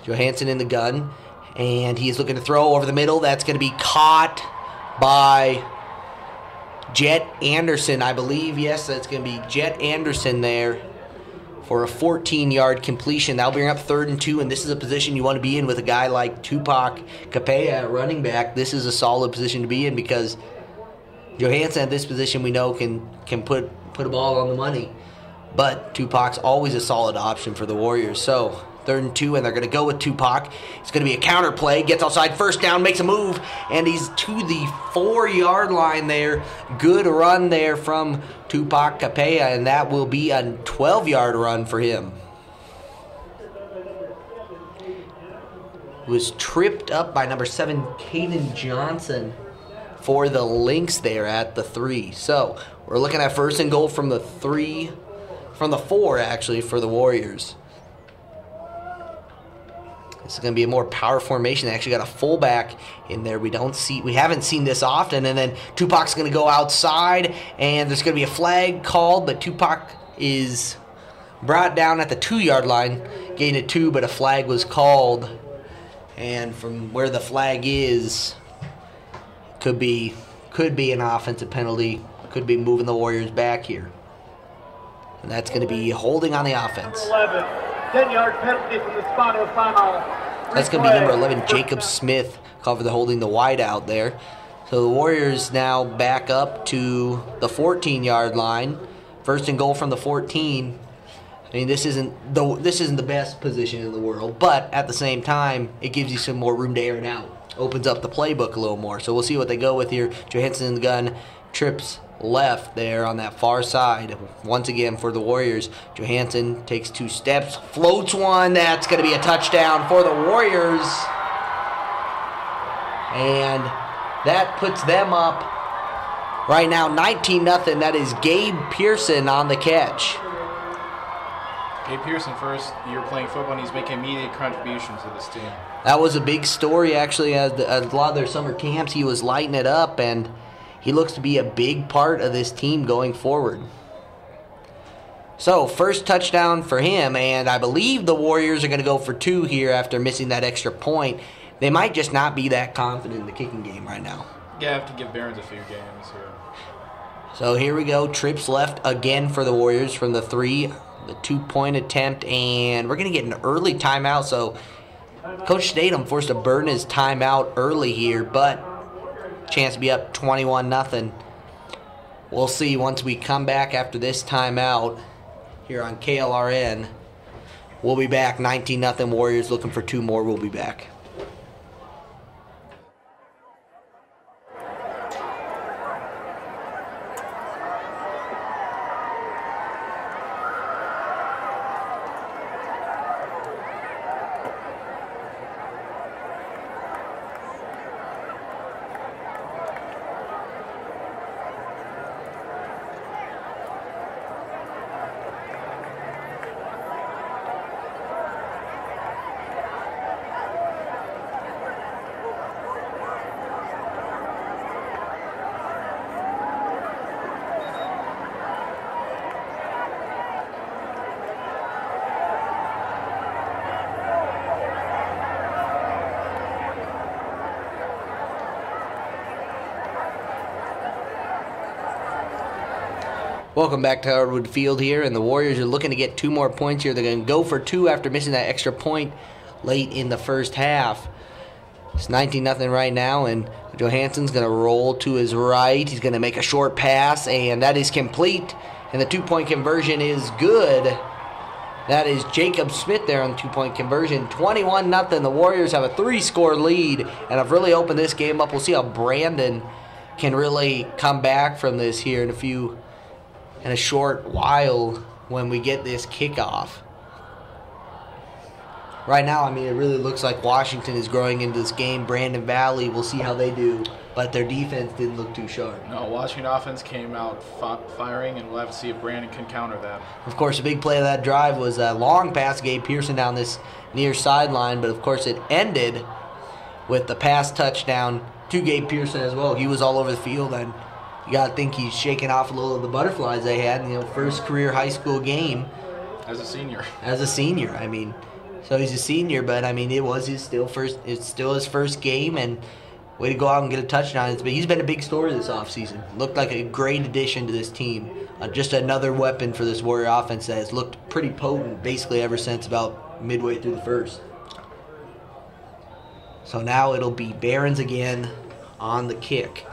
Johansson in the gun, and he's looking to throw over the middle. That's going to be caught by Jet Anderson, I believe. Yes, that's going to be Jet Anderson there for a 14-yard completion. That'll bring up 3rd and 2, and this is a position you want to be in with a guy like Tupac Capella at running back. This is a solid position to be in because Johansson at this position we know can put a ball on the money, but Tupac's always a solid option for the Warriors. So 3rd and 2, and they're going to go with Tupac. It's going to be a counter play. Gets outside, 1st down, makes a move, and he's to the 4-yard line there. Good run there from Tupac Capella, and that will be a 12-yard run for him. Was tripped up by number 7, Caden Johnson, for the Lynx there at the 3. So we're looking at 1st and goal from the 4 actually for the Warriors. This is going to be a more power formation. They actually got a fullback in there. We haven't seen this often. And then Tupac's going to go outside, and there's going to be a flag called, but Tupac is brought down at the 2-yard line, gained a 2, but a flag was called. And from where the flag is, could be an offensive penalty. Could be moving the Warriors back here. And that's going to be holding on the offense. 11, 10-yard penalty from the spot of final. That's going to be number 11, Jacob Smith, called for the holding the wide out there. So the Warriors now back up to the 14-yard line. 1st and goal from the 14. I mean, this isn't the best position in the world, but at the same time, it gives you some more room to air it out. Opens up the playbook a little more. So we'll see what they go with here. Johansson in the gun, trips left there on that far side. Once again for the Warriors, Johansson takes 2 steps, floats one. That's going to be a touchdown for the Warriors. And that puts them up right now 19-0. That is Gabe Pearson on the catch. Gabe Pearson, first year playing football, and he's making immediate contributions to this team. That was a big story, actually, as a lot of their summer camps. He was lighting it up, and he looks to be a big part of this team going forward. So, first touchdown for him, and I believe the Warriors are going to go for 2 here after missing that extra point. They might just not be that confident in the kicking game right now. Yeah, I have to give Barons a few games here. So, here we go. Trips left again for the Warriors from the 3, the 2-point attempt, and we're going to get an early timeout. So, Coach Statham forced to burn his timeout early here, but chance to be up 21-0. We'll see once we come back after this timeout here on KLRN. We'll be back 19-0 Warriors looking for 2 more. We'll be back. Welcome back to Hardwood Field here, and the Warriors are looking to get 2 more points here. They're going to go for 2 after missing that extra point late in the first half. It's 19-0 right now, and Johansson's going to roll to his right. He's going to make a short pass, and that is complete, and the 2-point conversion is good. That is Jacob Smith there on the 2-point conversion. 21-0. The Warriors have a 3-score lead, and have really opened this game up. We'll see how Brandon can really come back from this here in a short while when we get this kickoff. Right now, I mean, it really looks like Washington is growing into this game. Brandon Valley, we'll see how they do, but their defense didn't look too sharp. No, Washington offense came out firing, and we'll have to see if Brandon can counter that. Of course, a big play of that drive was a long pass, Gabe Pearson down this near sideline, but of course it ended with the pass touchdown to Gabe Pearson as well. He was all over the field, and you got to think he's shaking off a little of the butterflies they had in the first career high school game. As a senior. I mean, so he's a senior, but I mean, it's still his first game, and way to go out and get a touchdown. But he's been a big story this offseason. Looked like a great addition to this team. Just another weapon for this Warrior offense that has looked pretty potent basically ever since about midway through the first. So now it'll be Barons again on the kick.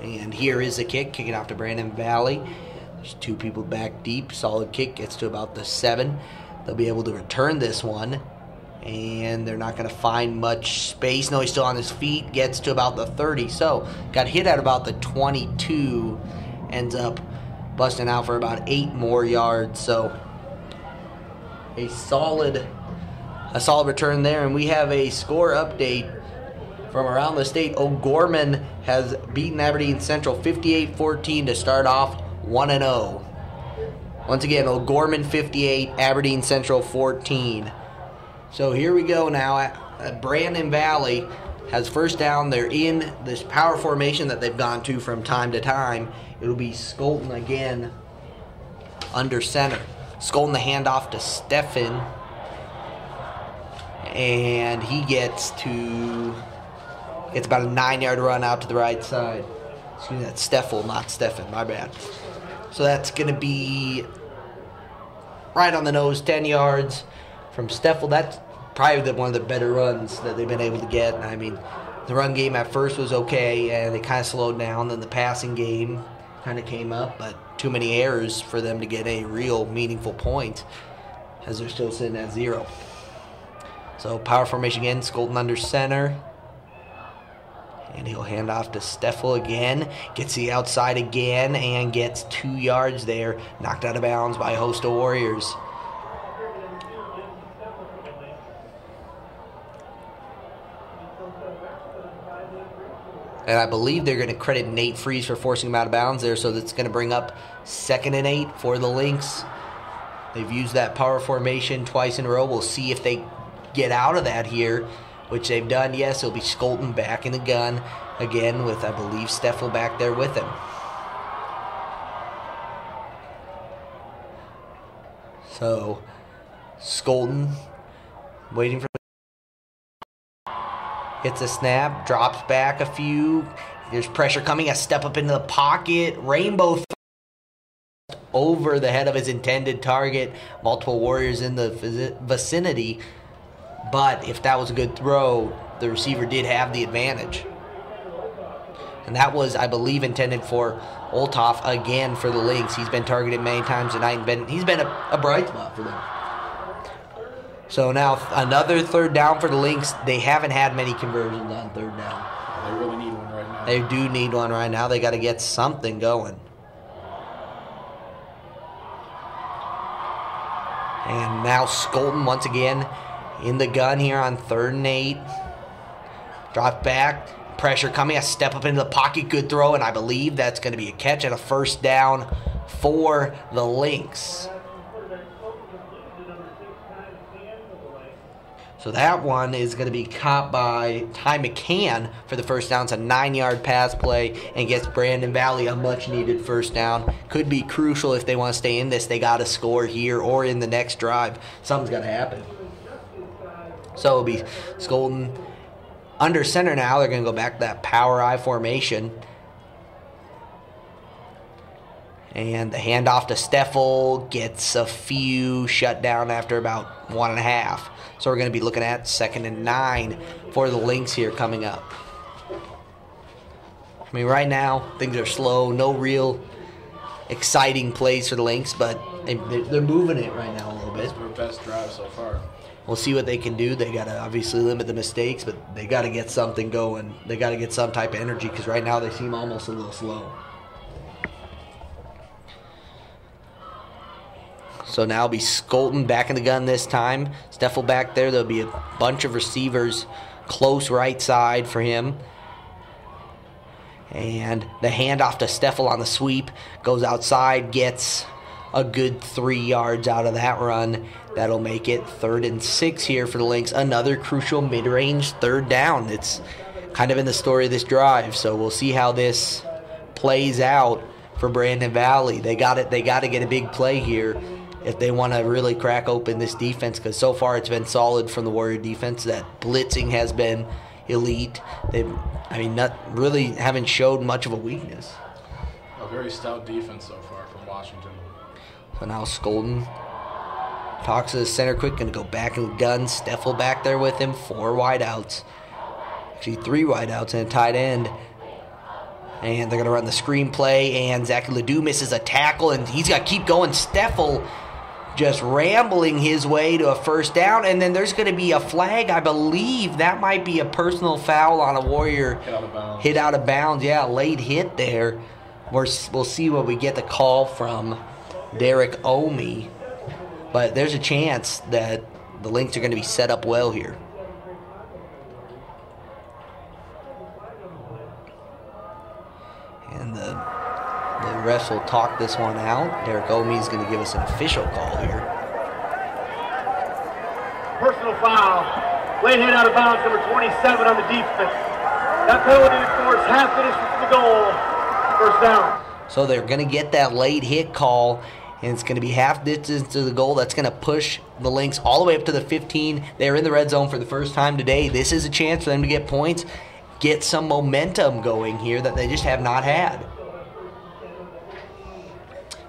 And here is the kick, kicking off to Brandon Valley. There's 2 people back deep. Solid kick, gets to about the 7. They'll be able to return this one. And they're not going to find much space. No, he's still on his feet. Gets to about the 30. So, got hit at about the 22. Ends up busting out for about 8 more yards. So, a solid return there. And we have a score update from around the state. O'Gorman has beaten Aberdeen Central 58-14 to start off 1-0. Once again, O'Gorman 58, Aberdeen Central 14. So here we go now. Brandon Valley has first down. They're in this power formation that they've gone to from time to time. It'll be Skolton again under center. Skolton the handoff to Steffen. And he gets about a 9-yard run out to the right side. Excuse me, that's Steffel, not Steffen, my bad. So that's going to be right on the nose, 10 yards from Steffel. That's probably one of the better runs that they've been able to get. I mean, the run game at first was okay, and it kind of slowed down. Then the passing game kind of came up, but too many errors for them to get a real meaningful point, as they're still sitting at 0. So power formation again, Skolton under center. And he'll hand off to Steffel again. Gets the outside again and gets 2 yards there. Knocked out of bounds by a host of Warriors. And I believe they're going to credit Nate Freeze for forcing him out of bounds there. So that's going to bring up 2nd and 8 for the Lynx. They've used that power formation twice in a row. We'll see if they get out of that here, which they've done. Yes, it'll be Skolton back in the gun again with, I believe, Steffel back there with him. So, Skolton waiting for... Hits a snap, drops back a few. There's pressure coming, a step up into the pocket. Rainbow over the head of his intended target. Multiple Warriors in the vicinity. But if that was a good throw, the receiver did have the advantage. And that was, I believe, intended for Olthoff again for the Lynx. He's been targeted many times tonight, and he's been a bright spot for them. So now another 3rd down for the Lynx. They haven't had many conversions on 3rd down. They really need one right now. They do need one right now. They got to get something going. And now Skolton once again in the gun here on 3rd and 8. Drop back. Pressure coming. A step up into the pocket. Good throw. And I believe that's going to be a catch and a 1st down for the Lynx. So that one is going to be caught by Ty McCann for the 1st down. It's a 9-yard pass play and gets Brandon Valley a much-needed 1st down. Could be crucial if they want to stay in this. They got to score here or in the next drive. Something's got to happen. So it'll be Skolton under center now. They're going to go back to that power I formation. And the handoff to Steffel gets a few shut down after about 1.5. So we're going to be looking at 2nd and 9 for the Lynx here coming up. I mean, right now, things are slow. No real exciting plays for the Lynx, but they're moving it right now a little bit. It's their best drive so far. We'll see what they can do. They got to obviously limit the mistakes, but they got to get something going. They got to get some type of energy because right now they seem almost a little slow. So now it'll be Skolton back in the gun this time. Steffel back there. There'll be a bunch of receivers close right side for him. And the handoff to Steffel on the sweep. Goes outside, gets a good 3 yards out of that run. That'll make it 3rd and 6 here for the Lynx. Another crucial mid-range 3rd down. It's kind of in the story of this drive. So we'll see how this plays out for Brandon Valley. They got to get a big play here if they want to really crack open this defense, because so far it's been solid from the Warrior defense. That blitzing has been elite. Not really haven't showed much of a weakness. A very stout defense so far from Washington. So now Skolton talks to the center quick, going to go back in the gun. Steffel back there with him. 4 wideouts. Actually 3 wideouts and a tight end. And they're going to run the screen play, and Zach Ledoux misses a tackle, and he's got to keep going. Steffel just rambling his way to a 1st down, and then there's going to be a flag. I believe that might be a personal foul on a Warrior. Hit out of bounds. Yeah, late hit there. We'll see what we get the call from Derek Omi. But there's a chance that the Lynx are going to be set up well here. And the refs will talk this one out. Derek Omi is going to give us an official call here. Personal foul. Late hit out of bounds, number 27 on the defense. That penalty force half the distance to the goal. 1st down. So they're going to get that late hit call, and it's going to be half distance to the goal. That's going to push the Lynx all the way up to the 15. They're in the red zone for the first time today. This is a chance for them to get points, get some momentum going here that they just have not had.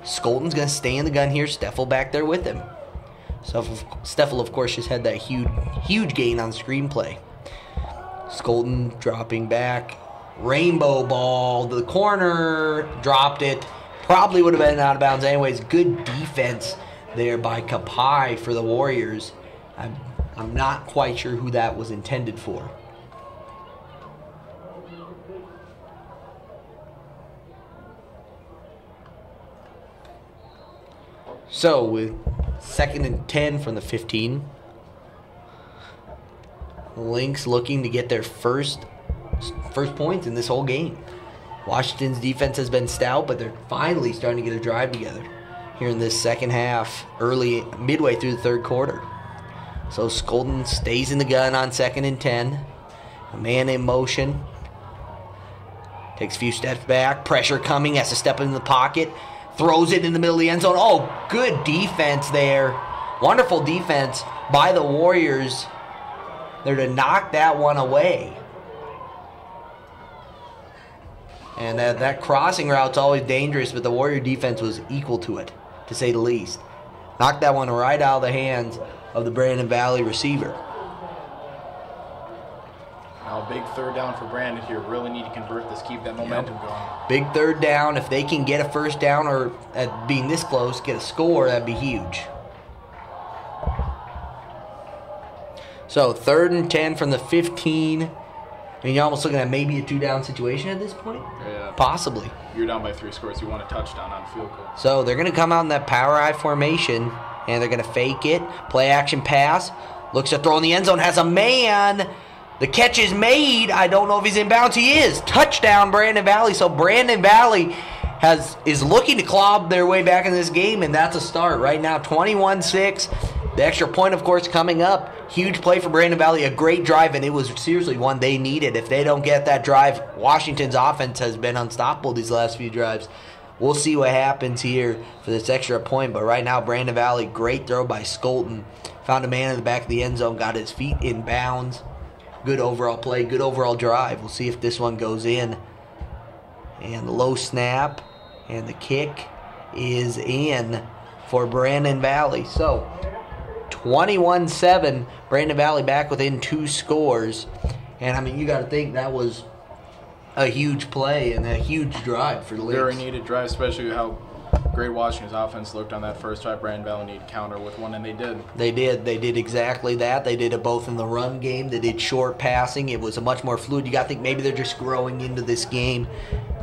Skolton's going to stay in the gun here. Steffel back there with him. So Steffel, of course, just had that huge gain on the screenplay. Skolton dropping back. Rainbow ball to the corner. Dropped it. Probably would have been out of bounds anyways. Good defense there by Kapai for the Warriors. I'm not quite sure who that was intended for. So with 2nd and 10 from the 15, Lynx looking to get their first points in this whole game. Washington's defense has been stout, but they're finally starting to get a drive together here in this second half, midway through the 3rd quarter. So Skolton stays in the gun on 2nd and 10. A man in motion. Takes a few steps back. Pressure coming. Has to step in the pocket. Throws it in the middle of the end zone. Oh, good defense there. Wonderful defense by the Warriors. They're to knock that one away. And that crossing route's always dangerous, but the Warrior defense was equal to it, to say the least. Knocked that one right out of the hands of the Brandon Valley receiver. Now a big 3rd down for Brandon here. Really need to convert this, keep that momentum going. Big 3rd down. If they can get a 1st down or at being this close, get a score, that'd be huge. So 3rd and 10 from the 15. I mean, you're almost looking at maybe a 2-down situation at this point? Yeah. Possibly. You're down by 3 scores. You want a touchdown on field goal. So they're going to come out in that power I formation, and they're going to fake it. Play action pass. Looks to throw in the end zone. Has a man. The catch is made. I don't know if he's in bounds. He is. Touchdown, Brandon Valley. So Brandon Valley is looking to claw their way back in this game, and that's a start. Right now, 21-6. The extra point, of course, coming up. Huge play for Brandon Valley. A great drive, and it was seriously one they needed. If they don't get that drive, Washington's offense has been unstoppable these last few drives. We'll see what happens here for this extra point. But right now, Brandon Valley, great throw by Skolton. Found a man in the back of the end zone, got his feet in bounds. good overall play, good overall drive. We'll see if this one goes in. And the low snap, and the kick is in for Brandon Valley. So 21-7, Brandon Valley back within 2 scores. And, I mean, you got to think that was a huge play and a huge drive for the Lynx. Very needed drive, especially how great Washington's offense looked on that first drive. Brandon Valley needed counter with one, and they did. They did exactly that. They did it both in the run game. They did short passing. It was a much more fluid. You got to think maybe they're just growing into this game,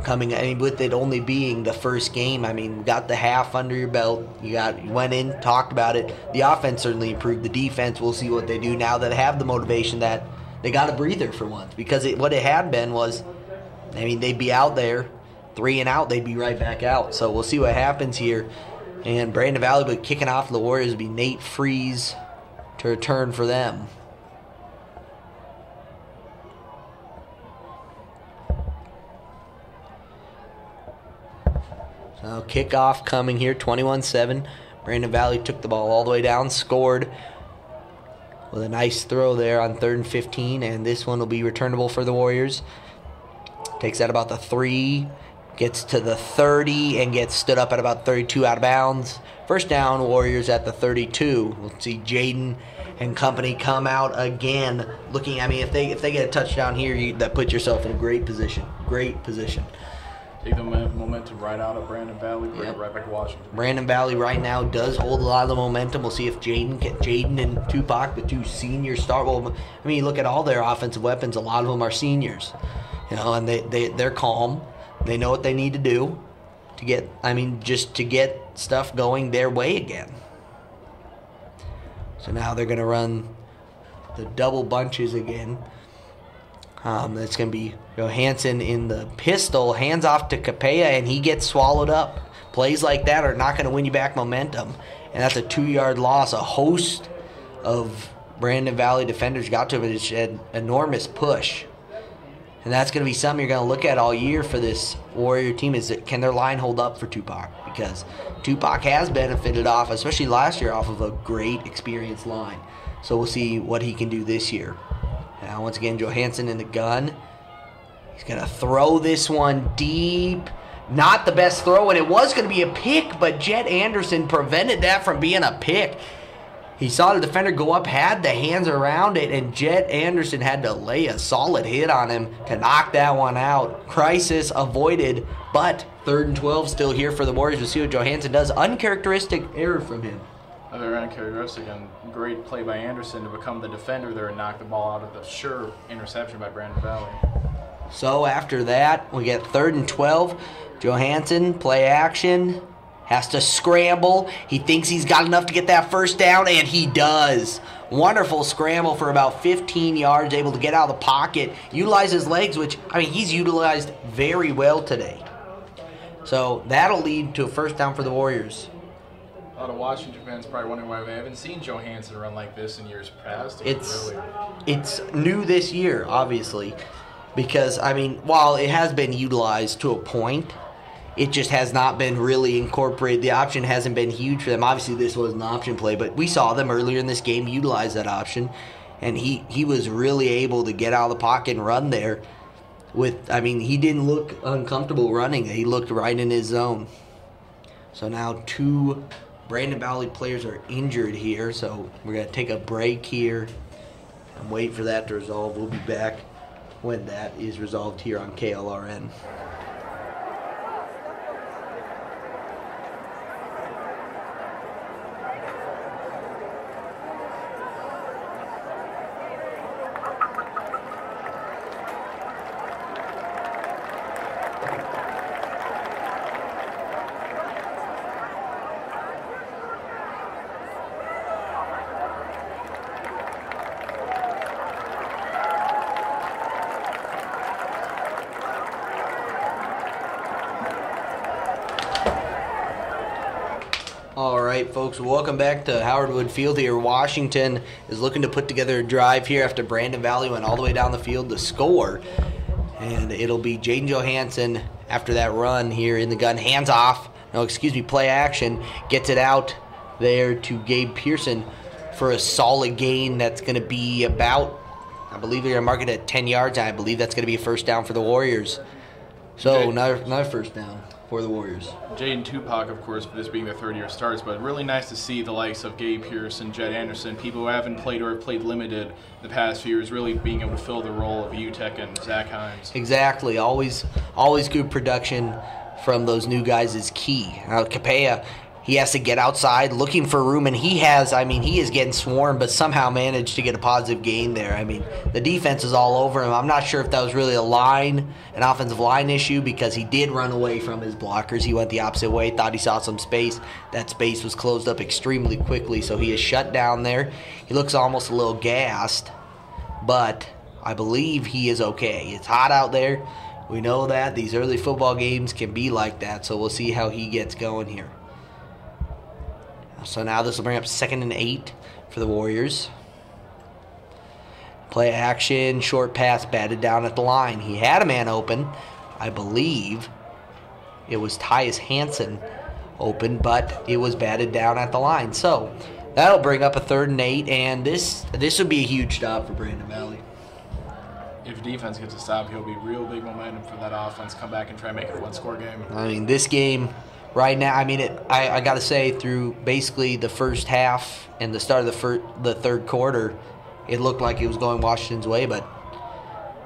with it only being the first game. I mean, got the half under your belt. You went in, talked about it. The offense certainly improved. The defense, we'll see what they do now that have the motivation that they got a breather for once. Because what it had been was, I mean, they'd be out there, 3 and out, they'd be right back out. So we'll see what happens here. And Brandon Valley, but kicking off the Warriors would be Nate Freeze to return for them. So kickoff coming here, 21-7. Brandon Valley took the ball all the way down, scored with a nice throw there on 3rd and 15, and this one will be returnable for the Warriors. Takes that about the 3, gets to the 30, and gets stood up at about 32 out of bounds. First down, Warriors at the 32. We'll see Jaden and company come out again. Looking, I mean, if they get a touchdown here, that puts yourself in a great position. Great position. Take the momentum right out of Brandon Valley, bring it right back to Washington. Brandon Valley right now does hold a lot of the momentum. We'll see if Jaden and Tupac, the 2 seniors, start. Well, I mean, you look at all their offensive weapons. A lot of them are seniors. And they're calm. They know what they need to do to get, just to get stuff going their way again. So now they're going to run the double bunches again. That's going to be Johansson in the pistol, hands off to Capella, and he gets swallowed up. Plays like that are not going to win you back momentum. And that's a 2-yard loss. A host of Brandon Valley defenders got to it. It's an enormous push. And that's going to be something you're going to look at all year for this Warrior team is that can their line hold up for Tupac? Because Tupac has benefited off, especially last year, off of a great experienced line. So we'll see what he can do this year. Now, once again, Johansson in the gun. He's going to throw this one deep. Not the best throw, and it was going to be a pick, but Jet Anderson prevented that from being a pick. He saw the defender go up, had the hands around it, and Jet Anderson had to lay a solid hit on him to knock that one out. Crisis avoided, but 3rd and 12 still here for the Warriors. We'll see what Johansson does. Uncharacteristic error from him. Another uncharacteristic and great play by Anderson to become the defender there and knock the ball out of the sure interception by Brandon Valley. So after that, we get 3rd and 12. Johansson, play action. Has to scramble. He thinks he's got enough to get that first down, and he does. Wonderful scramble for about 15 yards, able to get out of the pocket, utilize his legs, which, he's utilized very well today. So that'll lead to a first down for the Warriors. A lot of Washington fans probably wondering why we haven't seen Johansson run like this in years past. It's new this year, obviously, because, while it has been utilized to a point, it just has not been really incorporated. The option hasn't been huge for them. Obviously, this was an option play, but we saw them earlier in this game utilize that option, and he was really able to get out of the pocket and run there. He didn't look uncomfortable running. He looked right in his zone. So now 2 Brandon Valley players are injured here, so we're going to take a break here and wait for that to resolve. We'll be back when that is resolved here on KLRN. All right, folks, welcome back to Howard Wood Field here. Washington is looking to put together a drive here after Brandon Valley went all the way down the field to score. And it'll be Jaden Johansson after that run here in the gun. Hands off. Play action. Gets it out there to Gabe Pearson for a solid gain. That's going to be about, I believe they're going to mark it at 10 yards, and I believe that's going to be a first down for the Warriors. So another first down for the Warriors. Jaden Tupac, of course, for this being their third-year starts, but really nice to see the likes of Gabe Pearson, Jed Anderson, people who haven't played or have played limited the past few years, really being able to fill the role of UTEC and Zach Himes. Exactly. Always good production from those new guys is key. Now, Capella, he has to get outside looking for room, and he is getting swarmed, but somehow managed to get a positive gain there. I mean, the defense is all over him. I'm not sure if that was really an offensive line issue, because he did run away from his blockers. He went the opposite way, thought he saw some space. That space was closed up extremely quickly, so he is shut down there. He looks almost a little gassed, but I believe he is okay. It's hot out there. We know that. These early football games can be like that, so we'll see how he gets going here. So now this will bring up 2nd and 8 for the Warriors. Play action, short pass, batted down at the line. He had a man open. I believe it was Tyus Hansen open, but it was batted down at the line. So that'll bring up a 3rd and 8, and this would be a huge stop for Brandon Valley. If defense gets a stop, he'll be real big momentum for that offense. Come back and try and make it a one-score game. I mean, this game right now, I got to say, through basically the first half and the start of the third quarter, it looked like it was going Washington's way, but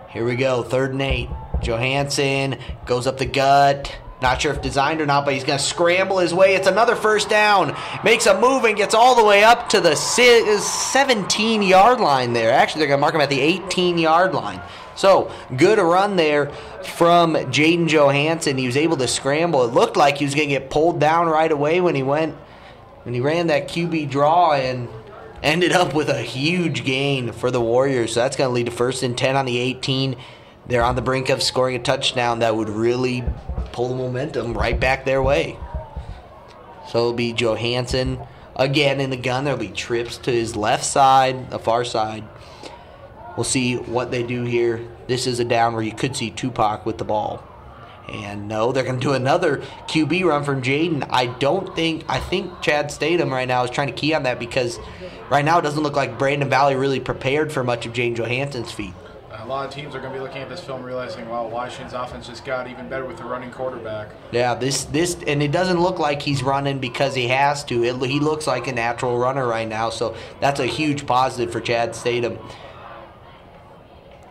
here we go, 3rd and 8. Johansson goes up the gut. Not sure if designed or not, but he's going to scramble his way. It's another first down. Makes a move and gets all the way up to the 17-yard line there. Actually, they're going to mark him at the 18-yard line. So, good run there from Jaden Johansson. He was able to scramble. It looked like he was going to get pulled down right away when he ran that QB draw, and ended up with a huge gain for the Warriors. So that's going to lead to 1st and 10 on the 18. They're on the brink of scoring a touchdown that would really pull the momentum right back their way. So it'll be Johansson again in the gun. There'll be trips to his left side, the far side. We'll see what they do here. This is a down where you could see Tupac with the ball. And no, they're going to do another QB run from Jaden. I think Chad Statham right now is trying to key on that, because right now it doesn't look like Brandon Valley really prepared for much of Jaden Johansson's feet. A lot of teams are going to be looking at this film realizing, wow, Washington's offense just got even better with the running quarterback. Yeah, this and it doesn't look like he's running because he has to. He looks like a natural runner right now, so that's a huge positive for Chad Statham.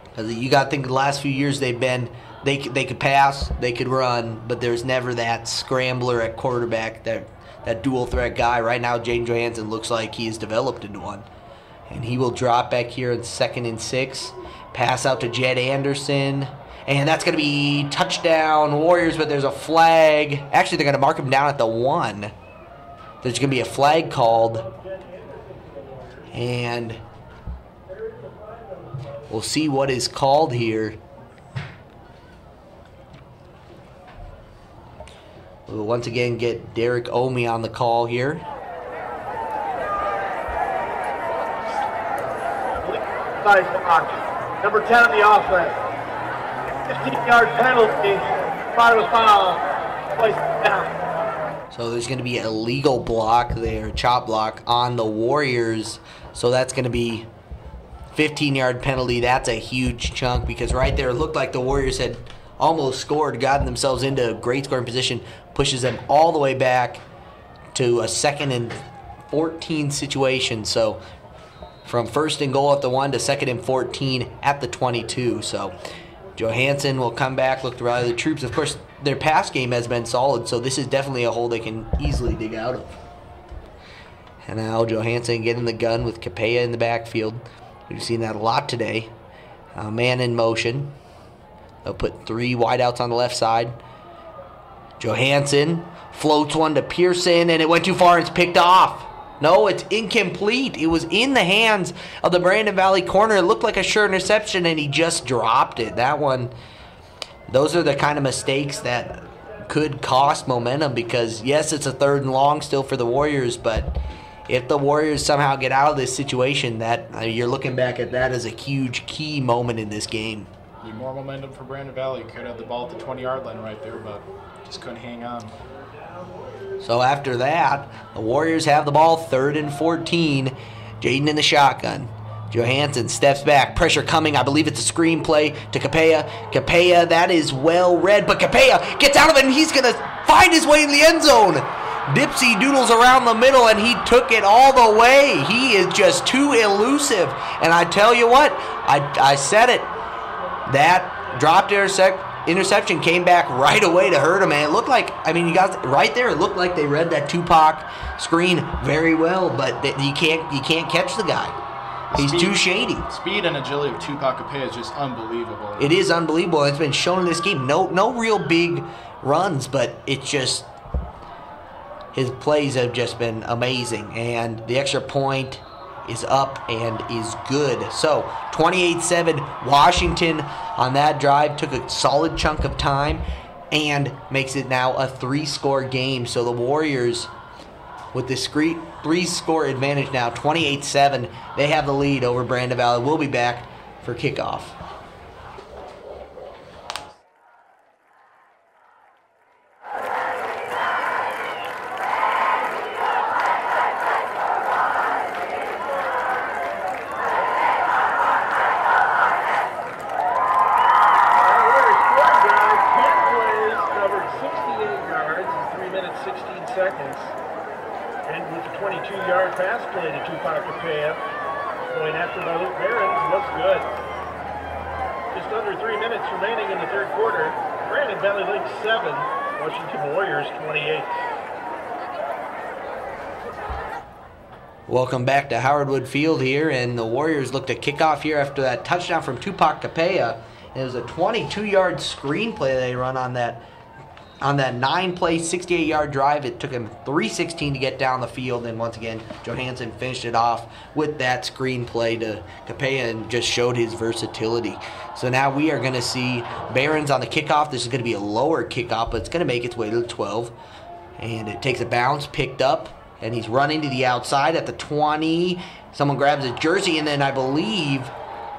Because you got to think the last few years they could pass, they could run, but there's never that scrambler at quarterback, that dual threat guy. Right now, Jaden Johansson looks like he has developed into one. And he will drop back here in 2nd and 6. Pass out to Jed Anderson. And that's going to be touchdown Warriors, but there's a flag. Actually, they're going to mark him down at the 1. There's going to be a flag called. And we'll see what is called here. We'll once again get Derek Omi on the call here. Number 10 on the offense. 15-yard penalty. Final foul. Place down. So there's going to be a legal block there, chop block on the Warriors. So that's going to be 15-yard penalty. That's a huge chunk, because right there it looked like the Warriors had almost scored, gotten themselves into a great scoring position, pushes them all the way back to a 2nd and 14 situation. So from 1st and goal at the 1 to 2nd and 14 at the 22. So Johansson will come back, look to rally the troops. Of course, their pass game has been solid, so this is definitely a hole they can easily dig out of. And now Johansson getting the gun with Capella in the backfield. We've seen that a lot today. Man in motion. They'll put 3 wideouts on the left side. Johansson floats one to Pearson, and it went too far and it's picked off. No, it's incomplete. It was in the hands of the Brandon Valley corner. It looked like a sure interception, and he just dropped it. That one, those are the kind of mistakes that could cost momentum, because, yes, it's a 3rd and long still for the Warriors, but if the Warriors somehow get out of this situation, that you're looking back at that as a huge key moment in this game. Need more momentum for Brandon Valley. Could have the ball at the 20-yard line right there, but just couldn't hang on. So after that, the Warriors have the ball, 3rd and 14. Jaden in the shotgun. Johansson steps back, pressure coming. I believe it's a screenplay to Capella. Capella, that is well read, but Capella gets out of it and he's going to find his way in the end zone. Dipsy doodles around the middle and he took it all the way. He is just too elusive. And I tell you what, I said it. That dropped interception came back right away to hurt him, and it looked like, I mean, you got right there, it looked like they read that Tupac screen very well, but you can't catch the guy. He's too shady. Speed and agility of Tupac Capella is just unbelievable. It is unbelievable. It's been shown in this game. No real big runs, but it's just, his plays have just been amazing, and the extra point is up and is good. So 28-7, Washington on that drive took a solid chunk of time and makes it now a 3-score game. So the Warriors, with this 3-score advantage now, 28-7, they have the lead over Brandon Valley. We'll be back for kickoff. And with the 22-yard pass play to Tupac Capella, going after by Luke Behrens, looks good. Just under 3 minutes remaining in the third quarter. Brandon Valley Lake 7, Washington Warriors 28. Welcome back to Howard Wood Field here, and the Warriors look to kick off here after that touchdown from Tupac Capella. It was a 22-yard screenplay they run on that 9-play, 68-yard drive. It took him 3:16 to get down the field, and once again, Johansson finished it off with that screenplay to Capella and just showed his versatility. So now we are going to see Behrens on the kickoff. This is going to be a lower kickoff, but it's going to make its way to the 12. And it takes a bounce, picked up, and he's running to the outside at the 20. Someone grabs his jersey, and then I believe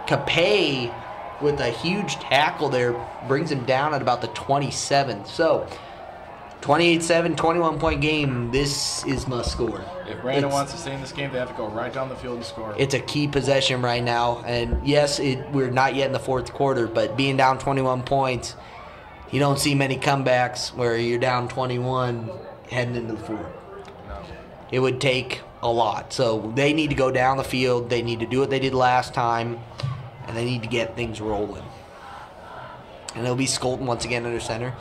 Capella, with a huge tackle there, brings him down at about the 27. So, 28-7, 21-point game. This is must score. If Brandon wants to stay in this game, they have to go right down the field and score. It's a key possession right now. And yes, we're not yet in the fourth quarter, but being down 21 points, you don't see many comebacks where you're down 21 heading into the fourth. No. It would take a lot. So they need to go down the field. They need to do what they did last time, and they need to get things rolling. And it'll be Skolten once again under center.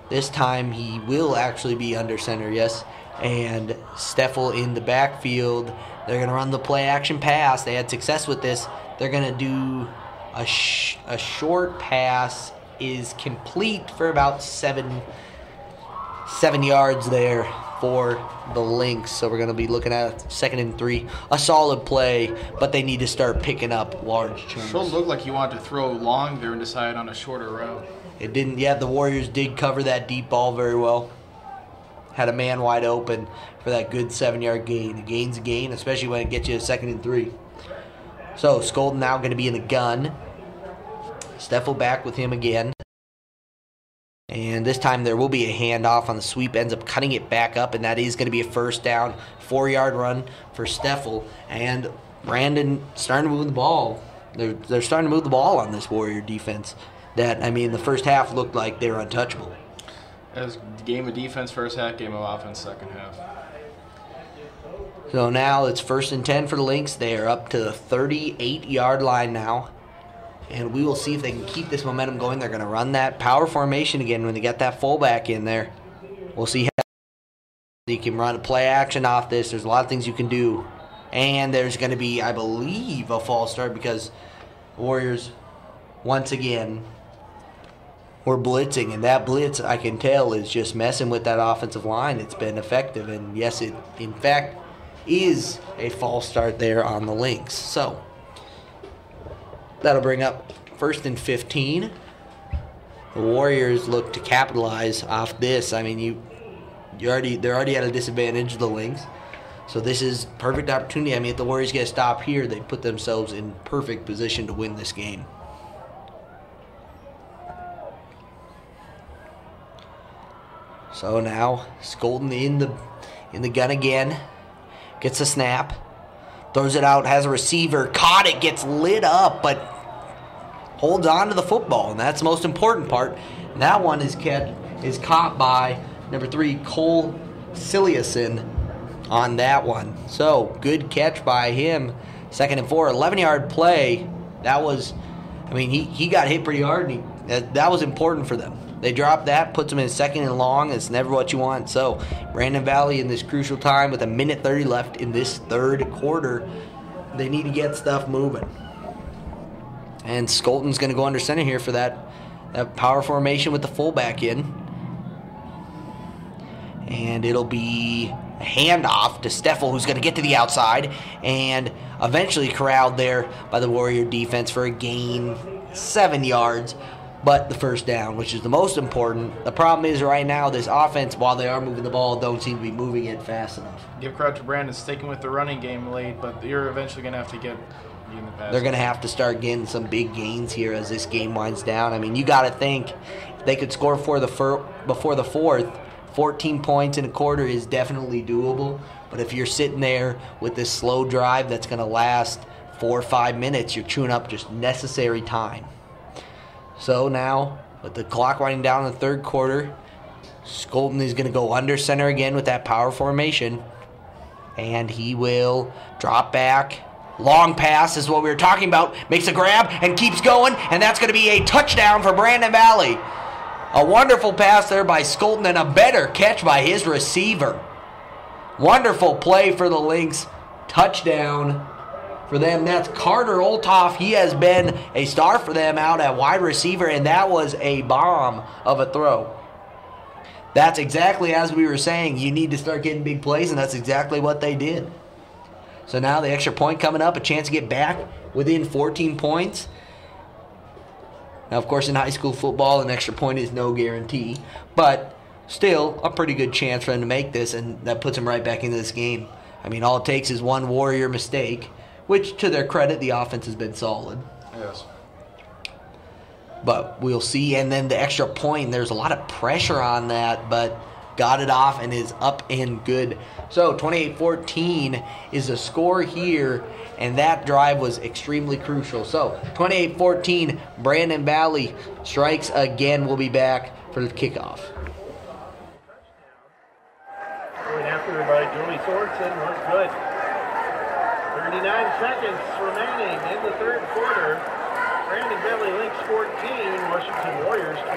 This time he will actually be under center, yes. And Steffel in the backfield. They're going to run the play-action pass. They had success with this. They're going to do a short pass. Is complete for about 7 yards there for the Lynx. So we're going to be looking at 2nd and 3. A solid play, but they need to start picking up large chunks. Sure looked like he wanted to throw long there and decided on a shorter route. It didn't. Yeah, the Warriors did cover that deep ball very well. Had a man wide open for that good 7-yard gain. A gain's a gain, especially when it gets you a 2nd and 3. So Skolten now going to be in the gun. Steffel back with him again. And this time there will be a handoff on the sweep. Ends up cutting it back up, and that is going to be a first down. 4-yard run for Steffel. And Brandon starting to move the ball. They're starting to move the ball on this Warrior defense. That, I mean, the first half looked like they were untouchable. It was game of defense first half, game of offense second half. So now it's 1st and 10 for the Lynx. They are up to the 38-yard line now. And we will see if they can keep this momentum going. They're going to run that power formation again when they get that fullback in there. We'll see how you can run a play action off this. There's a lot of things you can do. And there's going to be, I believe, a false start because Warriors, once again, were blitzing. And that blitz, I can tell, is just messing with that offensive line. It's been effective. And, yes, it, in fact, is a false start there on the Lynx. So that'll bring up 1st and 15. The Warriors look to capitalize off this. I mean, they're already at a disadvantage, the Lynx. So this is perfect opportunity. I mean, if the Warriors get a stop here, they put themselves in perfect position to win this game. So now Skolten in the gun again. Gets a snap. Throws it out, has a receiver, caught it, gets lit up, but holds on to the football, and that's the most important part. And that one is caught by number 3, Cole Ciliason on that one. So, good catch by him. 2nd and 4, 11-yard play. That was, he got hit pretty hard, and that was important for them. They dropped that, puts them in 2nd and long. It's never what you want. So, Brandon Valley in this crucial time with 1:30 left in this third quarter, they need to get stuff moving. And Skolton's going to go under center here for that power formation with the fullback in. And it'll be a handoff to Steffel, who's going to get to the outside and eventually corralled there by the Warrior defense for a gain 7 yards. But the first down, which is the most important. The problem is right now this offense, while they are moving the ball, don't seem to be moving it fast enough. Give credit to Brandon sticking with the running game late, but you're eventually going to have to get in the pass. They're going to have to start getting some big gains here as this game winds down. You got to think if they could score before the fourth, 14 points in a quarter is definitely doable. But if you're sitting there with this slow drive that's going to last 4 or 5 minutes, you're chewing up just necessary time. So now, with the clock winding down in the third quarter, Skolton is going to go under center again with that power formation. And he will drop back. Long pass is what we were talking about. Makes a grab and keeps going. And that's going to be a touchdown for Brandon Valley. A wonderful pass there by Skolton and a better catch by his receiver. Wonderful play for the Lynx. Touchdown for them. That's Carter Olthoff. He has been a star for them out at wide receiver, and that was a bomb of a throw. That's exactly as we were saying. You need to start getting big plays, and that's exactly what they did. So now the extra point coming up, a chance to get back within 14 points. Now, of course, in high school football, an extra point is no guarantee, but still a pretty good chance for them to make this, and that puts them right back into this game. All it takes is one Warrior mistake, which, to their credit, the offense has been solid. Yes. But we'll see. And then the extra point, there's a lot of pressure on that, but got it off and is up and good. So 28-14 is the score here, and that drive was extremely crucial. So 28-14, Brandon Valley strikes again. We'll be back for the kickoff. Going after by Joey Sorensen was good. 39 seconds remaining in the third quarter. Brandon Valley Lynx 14, Washington Warriors 28.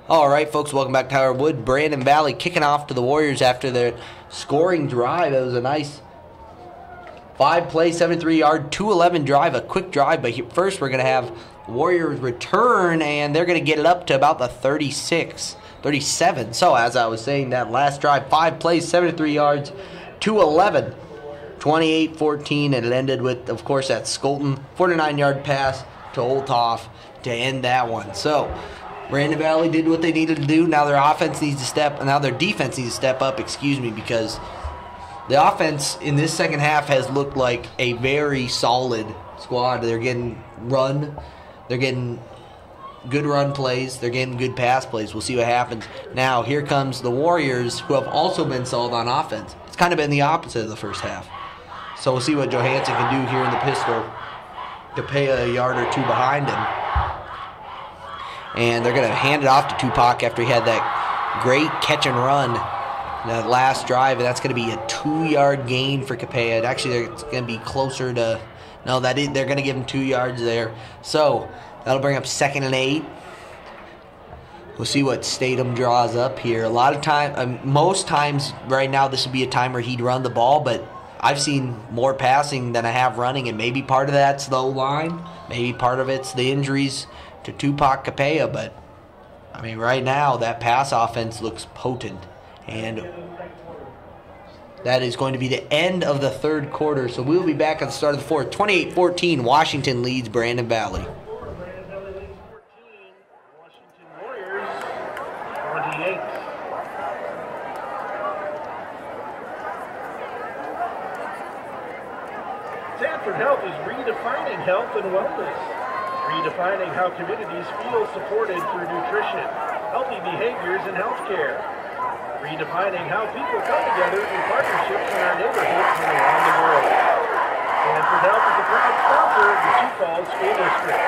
All right, folks, welcome back to Tyler Wood. Brandon Valley kicking off to the Warriors after their scoring drive. It was a nice 5-play, 73-yard, 2-11 drive, a quick drive. But first we're going to have Warriors return, and they're going to get it up to about the 37. So, as I was saying, that last drive, 5 plays, 73 yards, 2-11, 28-14, and it ended with, of course, that Skolton 49-yard pass to Olthoff to end that one. So, Brandon Valley did what they needed to do. Now their defense needs to step up, because the offense in this second half has looked like a very solid squad. They're getting run. They're getting good run plays. They're getting good pass plays. We'll see what happens. Now here comes the Warriors, who have also been solid on offense. It's kind of been the opposite of the first half. So we'll see what Johansson can do here in the pistol to pay a yard or two behind him. And they're going to hand it off to Tupac after he had that great catch and run that last drive. And that's going to be a 2-yard gain for Capella. Actually, it's going to be closer to... No, they're going to give him 2 yards there. So that'll bring up 2nd and 8. We'll see what Statham draws up here. A lot of time, most times right now, this would be a time where he'd run the ball, but I've seen more passing than I have running, and maybe part of that's the O-line. Maybe part of it's the injuries to Tupac Capella, but I mean, right now that pass offense looks potent, and that is going to be the end of the third quarter. So we'll be back at the start of the fourth. 28-14, Washington leads Brandon Valley. Brandon Valley leads 14. Washington Warriors 28. Sanford Health is redefining health and wellness, redefining how communities feel supported through nutrition, healthy behaviors, and healthcare, redefining how people come together in partnerships in our neighborhoods and around the world. Sanford Health is a proud sponsor of the Sioux Falls School District.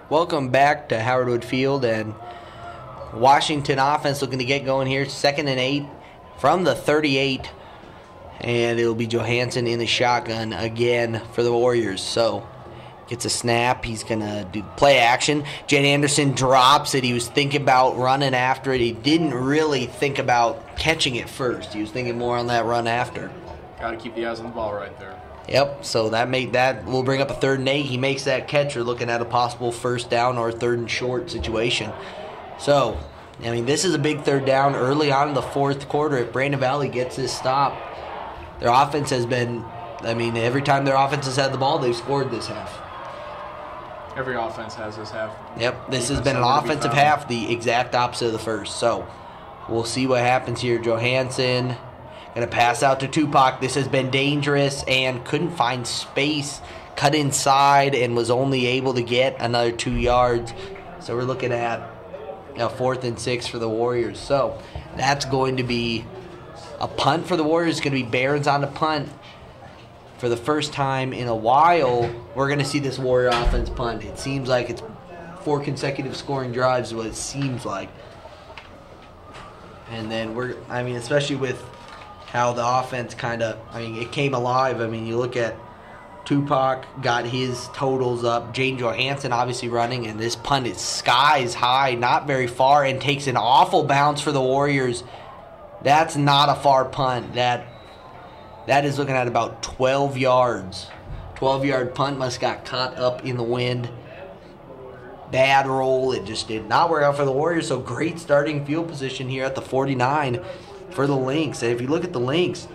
Welcome back to Howard Wood Field, and Washington offense looking to get going here. 2nd and 8 from the 38, and it'll be Johansson in the shotgun again for the Warriors. So gets a snap. He's going to do play action. Jed Anderson drops it. He was thinking about running after it. He didn't really think about catching it first. He was thinking more on that run after. Got to keep the eyes on the ball right there. Yep, so that will bring up a 3rd and 8. He makes that catch. We're looking at a possible 1st down or 3rd and short situation. So, I mean, this is a big 3rd down early on in the 4th quarter. If Brandon Valley gets this stop, their offense has been, I mean, every time their offense has had the ball, they've scored this half. Every offense has this half. Yep, this has been an offensive half, the exact opposite of the first. So, we'll see what happens here. Johansson going to pass out to Tupac. This has been dangerous and couldn't find space. Cut inside and was only able to get another 2 yards. So we're looking at a 4th and 6 for the Warriors. So that's going to be a punt for the Warriors. It's going to be Barons on the punt. For the first time in a while, we're going to see this Warrior offense punt. It seems like it's 4 consecutive scoring drives is what it seems like. And then especially with how the offense it came alive. I mean, you look at Tupac got his totals up. Jane Johansson obviously running, and this punt is skies high, not very far, and takes an awful bounce for the Warriors. That's not a far punt. That is looking at about 12 yards. 12-yard punt must got caught up in the wind. Bad roll. It just did not work out for the Warriors, so great starting field position here at the 49 for the Lynx. And if you look at the Lynx,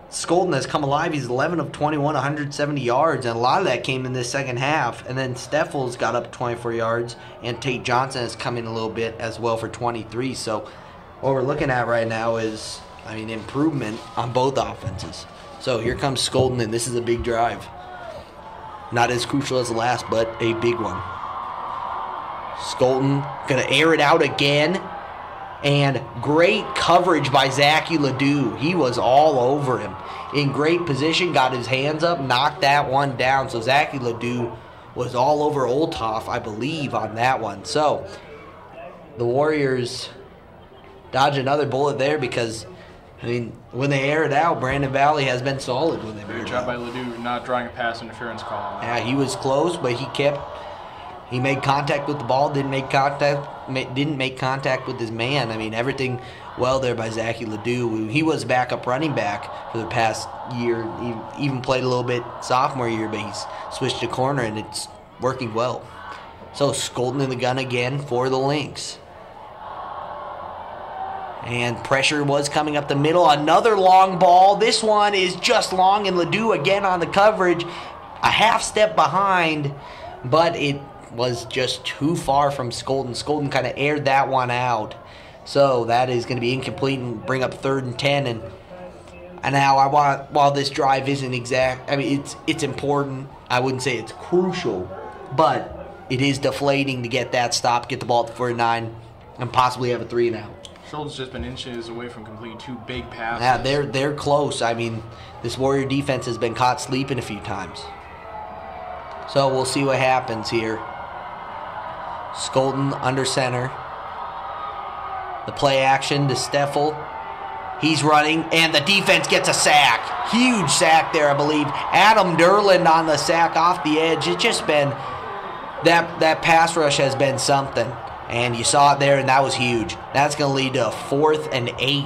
Skolden has come alive. He's 11 of 21, 170 yards, and a lot of that came in this second half. And then Steffels got up 24 yards, and Tate Johnson has come in a little bit as well for 23. So what we're looking at right now is, improvement on both offenses. So here comes Skolden, and this is a big drive. Not as crucial as the last, but a big one. Skolden going to air it out again. And great coverage by Zachy Ledoux. He was all over him. In great position, got his hands up, knocked that one down. So Zachy Ledoux was all over Olthoff, I believe, on that one. So the Warriors dodge another bullet there because, when they air it out, Brandon Valley has been solid when they air it out. Good job by Ledoux not drawing a pass interference call. Yeah, he was close, but he made contact with the ball, didn't make contact with his man. Everything well there by Zachy Ledoux. He was backup running back for the past year. He even played a little bit sophomore year, but he's switched to corner, and it's working well. So Skolden in the gun again for the Lynx. And pressure was coming up the middle. Another long ball. This one is just long, and Ledoux again on the coverage. A half step behind, but it was just too far from Skolden. Skolden kind of aired that one out. So that is going to be incomplete and bring up 3rd and 10. And now while this drive isn't exact, it's important. I wouldn't say it's crucial, but it is deflating to get that stop, get the ball at the 49, and possibly have a 3 and out. Schultz just been inches away from completing 2 big passes. Yeah, they're close. This Warrior defense has been caught sleeping a few times. So we'll see what happens here. Skolton under center. The play action to Steffel. He's running, and the defense gets a sack. Huge sack there, I believe. Adam Derland on the sack off the edge. It's just been, that pass rush has been something. And you saw it there, and that was huge. That's going to lead to a 4th and 8.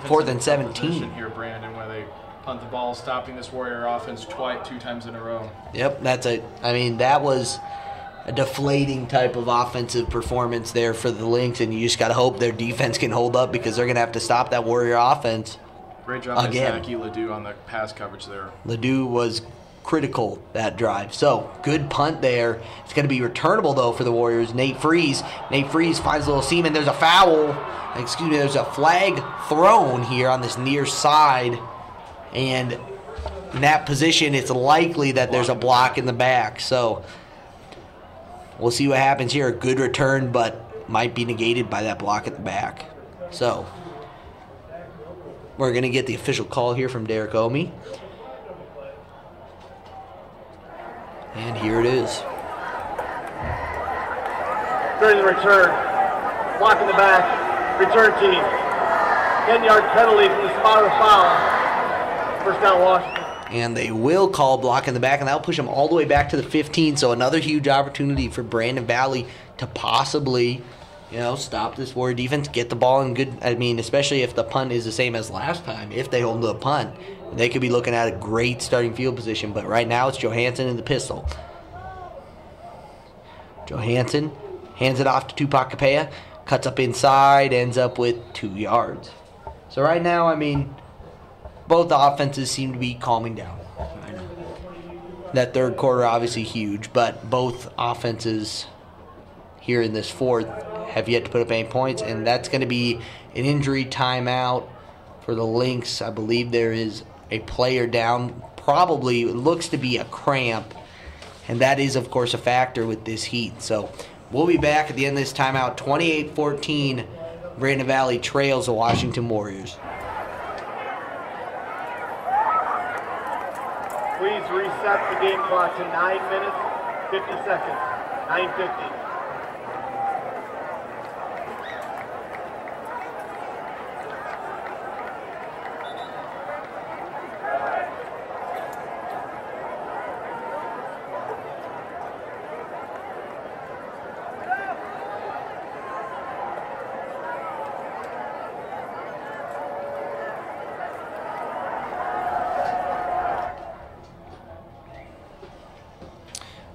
4th and 17. Here, Brandon, where they punt the ball, stopping this Warrior offense 2 times in a row. Yep, that was a deflating type of offensive performance there for the Lynx, and you just got to hope their defense can hold up because they're going to have to stop that Warrior offense. Great job by Zachy Ledoux on the pass coverage there. Ledoux was critical that drive. So, good punt there. It's going to be returnable, though, for the Warriors. Nate Freeze finds a little seam, and there's a foul. There's a flag thrown here on this near side, and in that position, it's likely that there's a block in the back. So, we'll see what happens here. A good return, but might be negated by that block at the back. So, we're going to get the official call here from Derek Omi. And here it is. During the return, block in the back, return team. 10-yard penalty from the spot of the foul. First down, Washington. And they will call block in the back, and that'll push them all the way back to the 15. So another huge opportunity for Brandon Valley to possibly, stop this Warrior defense, get the ball in good. Especially if the punt is the same as last time. If they hold the punt, they could be looking at a great starting field position. But right now, it's Johansson in the pistol. Johansson hands it off to Tupac Capella, cuts up inside, ends up with 2 yards. So right now, both the offenses seem to be calming down. I know that third quarter obviously huge, but both offenses here in this fourth have yet to put up any points, and that's going to be an injury timeout for the Lynx. I believe there is a player down, probably looks to be a cramp, and that is, of course, a factor with this heat. So we'll be back at the end of this timeout. 28-14, Brandon Valley trails the Washington Warriors. Please reset the game clock to 9 minutes, 50 seconds. 9:50.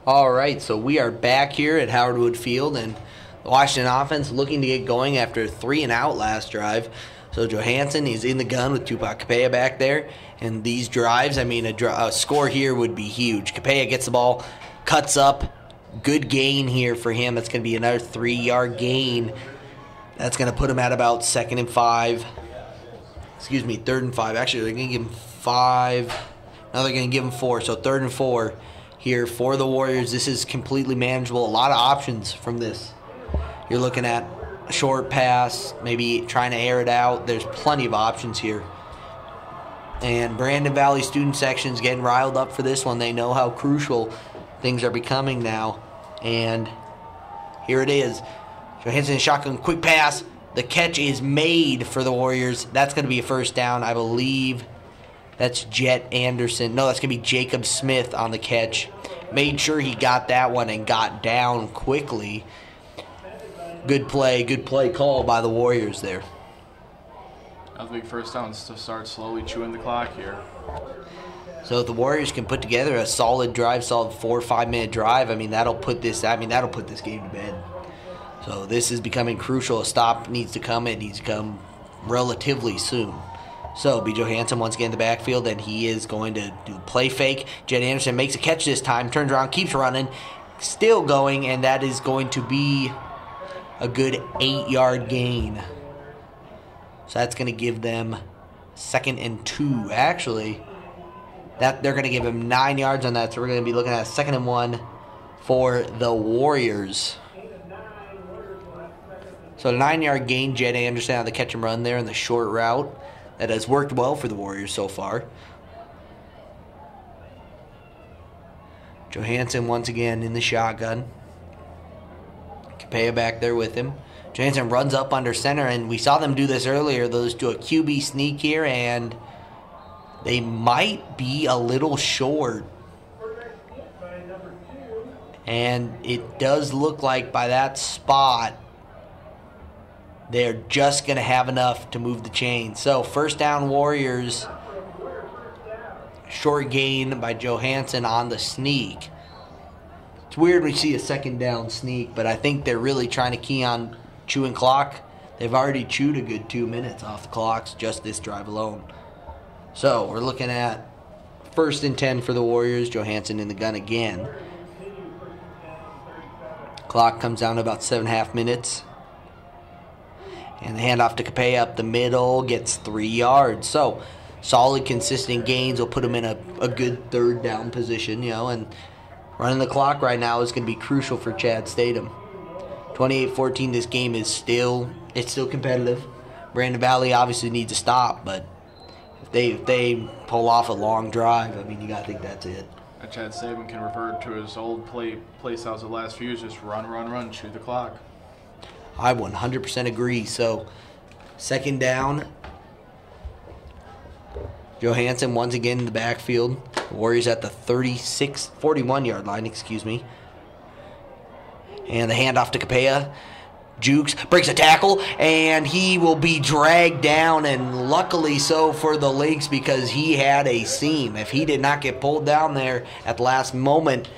All right, so we are back here at Howard Wood Field, and the Washington offense looking to get going after a 3-and-out last drive. So Johansson is in the gun with Tupac Capella back there, and these drives, a score here would be huge. Capella gets the ball, cuts up, good gain here for him. It's going to be another 3-yard gain. That's going to put him at about 3rd and 5. Actually, they're going to give him 5. Now they're going to give him 4, so 3rd and 4. Here for the Warriors. This is completely manageable. A lot of options from this. You're looking at a short pass, maybe trying to air it out. There's plenty of options here. And Brandon Valley student section's getting riled up for this one. They know how crucial things are becoming now. And here it is. Johansson shotgun, quick pass. The catch is made for the Warriors. That's going to be a first down, I believe. That's Jet Anderson. No, that's going to be Jacob Smith on the catch. Made sure he got that one and got down quickly. Good play call by the Warriors there. That was a big first down to start slowly chewing the clock here. So if the Warriors can put together a solid drive, solid 4 or 5 minute drive, that'll put this game to bed. So this is becoming crucial. A stop needs to come. It needs to come relatively soon. So, B. Johansson once again in the backfield, and he is going to do play fake. Jet Anderson makes a catch this time, turns around, keeps running, still going, and that is going to be a good 8-yard gain. So that's going to give them 2nd and 2. Actually, that they're going to give him 9 yards on that, so we're going to be looking at 2nd and 1 for the Warriors. So the 9-yard gain, Jet Anderson on the catch and run there in the short route. That has worked well for the Warriors so far. Johansson once again in the shotgun. Capella back there with him. Johansson runs up under center, and we saw them do this earlier. Those do a QB sneak here, and they might be a little short. And it does look like by that spot, they're just going to have enough to move the chain. So first down Warriors. Short gain by Johansson on the sneak. It's weird when you see a second down sneak, but I think they're really trying to key on chewing clock. They've already chewed a good 2 minutes off the clocks just this drive alone. So we're looking at 1st and 10 for the Warriors. Johansson in the gun again. Clock comes down to about 7.5 minutes. And the handoff to Capella up the middle gets 3 yards. So solid, consistent gains will put them in a good third down position, and running the clock right now is going to be crucial for Chad Statham. 28-14, this game is still competitive. Brandon Valley obviously needs to stop, but if they pull off a long drive, I mean, you got to think that's it. Chad Statham can revert to his old play styles of the last few years, just run, shoot the clock. I 100% agree. So, second down. Johansson once again in the backfield. The Warriors at the 41-yard line, And the handoff to Capella. Jukes breaks a tackle, and he will be dragged down, and luckily so for the Lynx because he had a seam. If he did not get pulled down there at the last moment,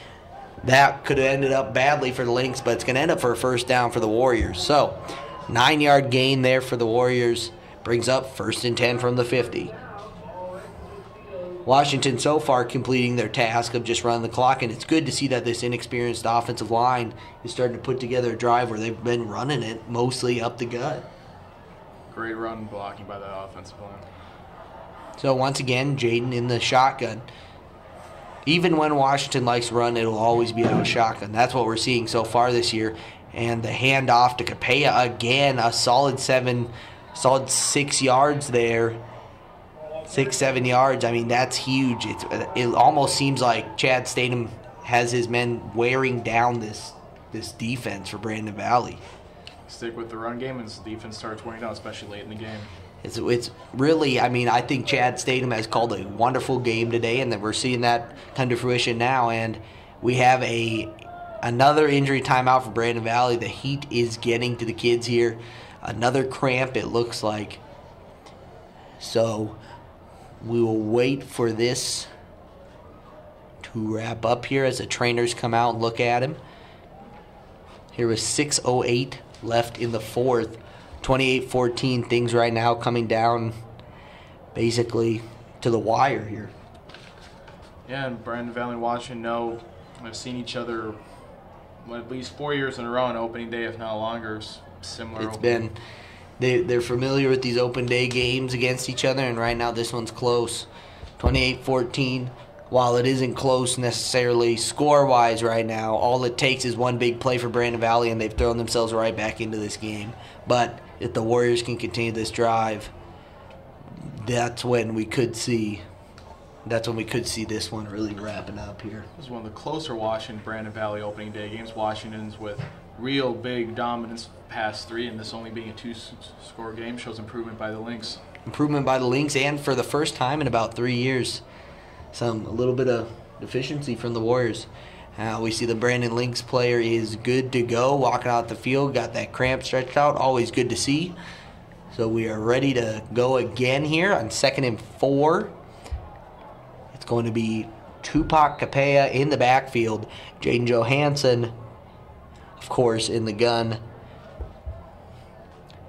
that could have ended up badly for the Lynx, but it's going to end up for a first down for the Warriors. So, 9-yard gain there for the Warriors brings up 1st and 10 from the 50. Washington so far completing their task of just running the clock, and it's good to see that this inexperienced offensive line is starting to put together a drive where they've been running it mostly up the gut. Great run blocking by that offensive line. So once again, Jaden in the shotgun. Even when Washington likes to run, it'll always be out of shotgun. That's what we're seeing so far this year. And the handoff to Capella again, a solid 6 yards there. 6-7 yards. I mean, that's huge. It almost seems like Chad Statham has his men wearing down this defense for Brandon Valley. Stick with the run game, and the defense starts wearing down, especially late in the game. It's really, I mean, I think Chad Statham has called a wonderful game today, and that we're seeing that come to fruition now. And we have another injury timeout for Brandon Valley. The heat is getting to the kids here. Another cramp, it looks like. So we will wait for this to wrap up here as the trainers come out and look at him. Here was 6:08 left in the fourth. 28-14, things right now coming down basically to the wire here. Yeah, and Brandon Valley and Washington have seen each other at least 4 years in a row on opening day, if not longer. Similar. They're familiar with these open day games against each other, and right now this one's close. 28-14. While it isn't close necessarily score-wise right now, all it takes is one big play for Brandon Valley, and they've thrown themselves right back into this game. But if the Warriors can continue this drive, that's when we could see this one really wrapping up here. This is one of the closer Washington-Brandon Valley opening day games. Washington's with real big dominance past three, and this only being a two-score game shows improvement by the Lynx. Improvement by the Lynx, and for the first time in about 3 years, a little bit of deficiency from the Warriors. We see the Brandon Lynx player is good to go, walking out the field, got that cramp stretched out, always good to see. So we are ready to go again here on 2nd and 4. It's going to be Tupac Capella in the backfield. Jaden Johansson, of course, in the gun.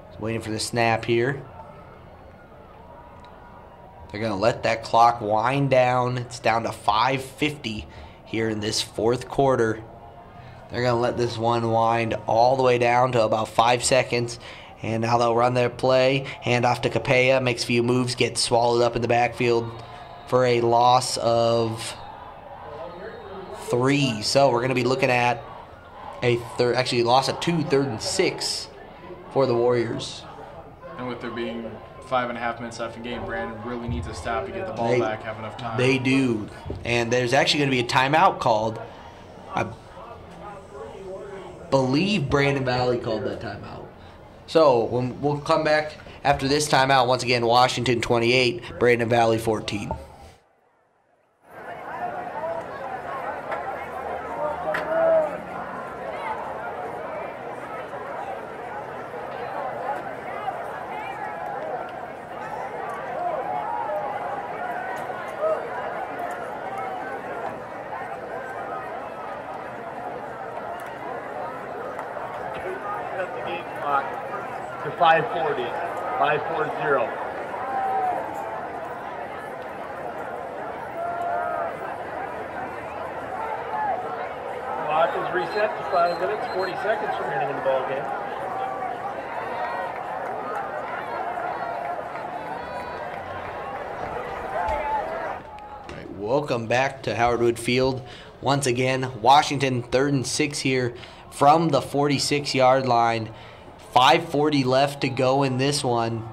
Just waiting for the snap here. They're going to let that clock wind down. It's down to 5:50 here in this fourth quarter. They're going to let this one wind all the way down to about 5 seconds. And now they'll run their play. Hand off to Capella. Makes a few moves. Gets swallowed up in the backfield for a loss of 3. So we're going to be looking at a loss of 2, 3rd and 6 for the Warriors. And with there being 5.5 minutes left in the game, Brandon really needs to stop to get the ball back, have enough time. They do. And there's actually going to be a timeout called I believe Brandon Valley called that timeout. So when we'll come back after this timeout, once again, Washington 28, Brandon Valley 14. Set the game clock to 5:40. 5:40. Clock is reset to 5 minutes, 40 seconds remaining in the ball game. Welcome back to Howard Wood Field. Once again, Washington 3rd and 6 here from the 46-yard line. 5:40 left to go in this one.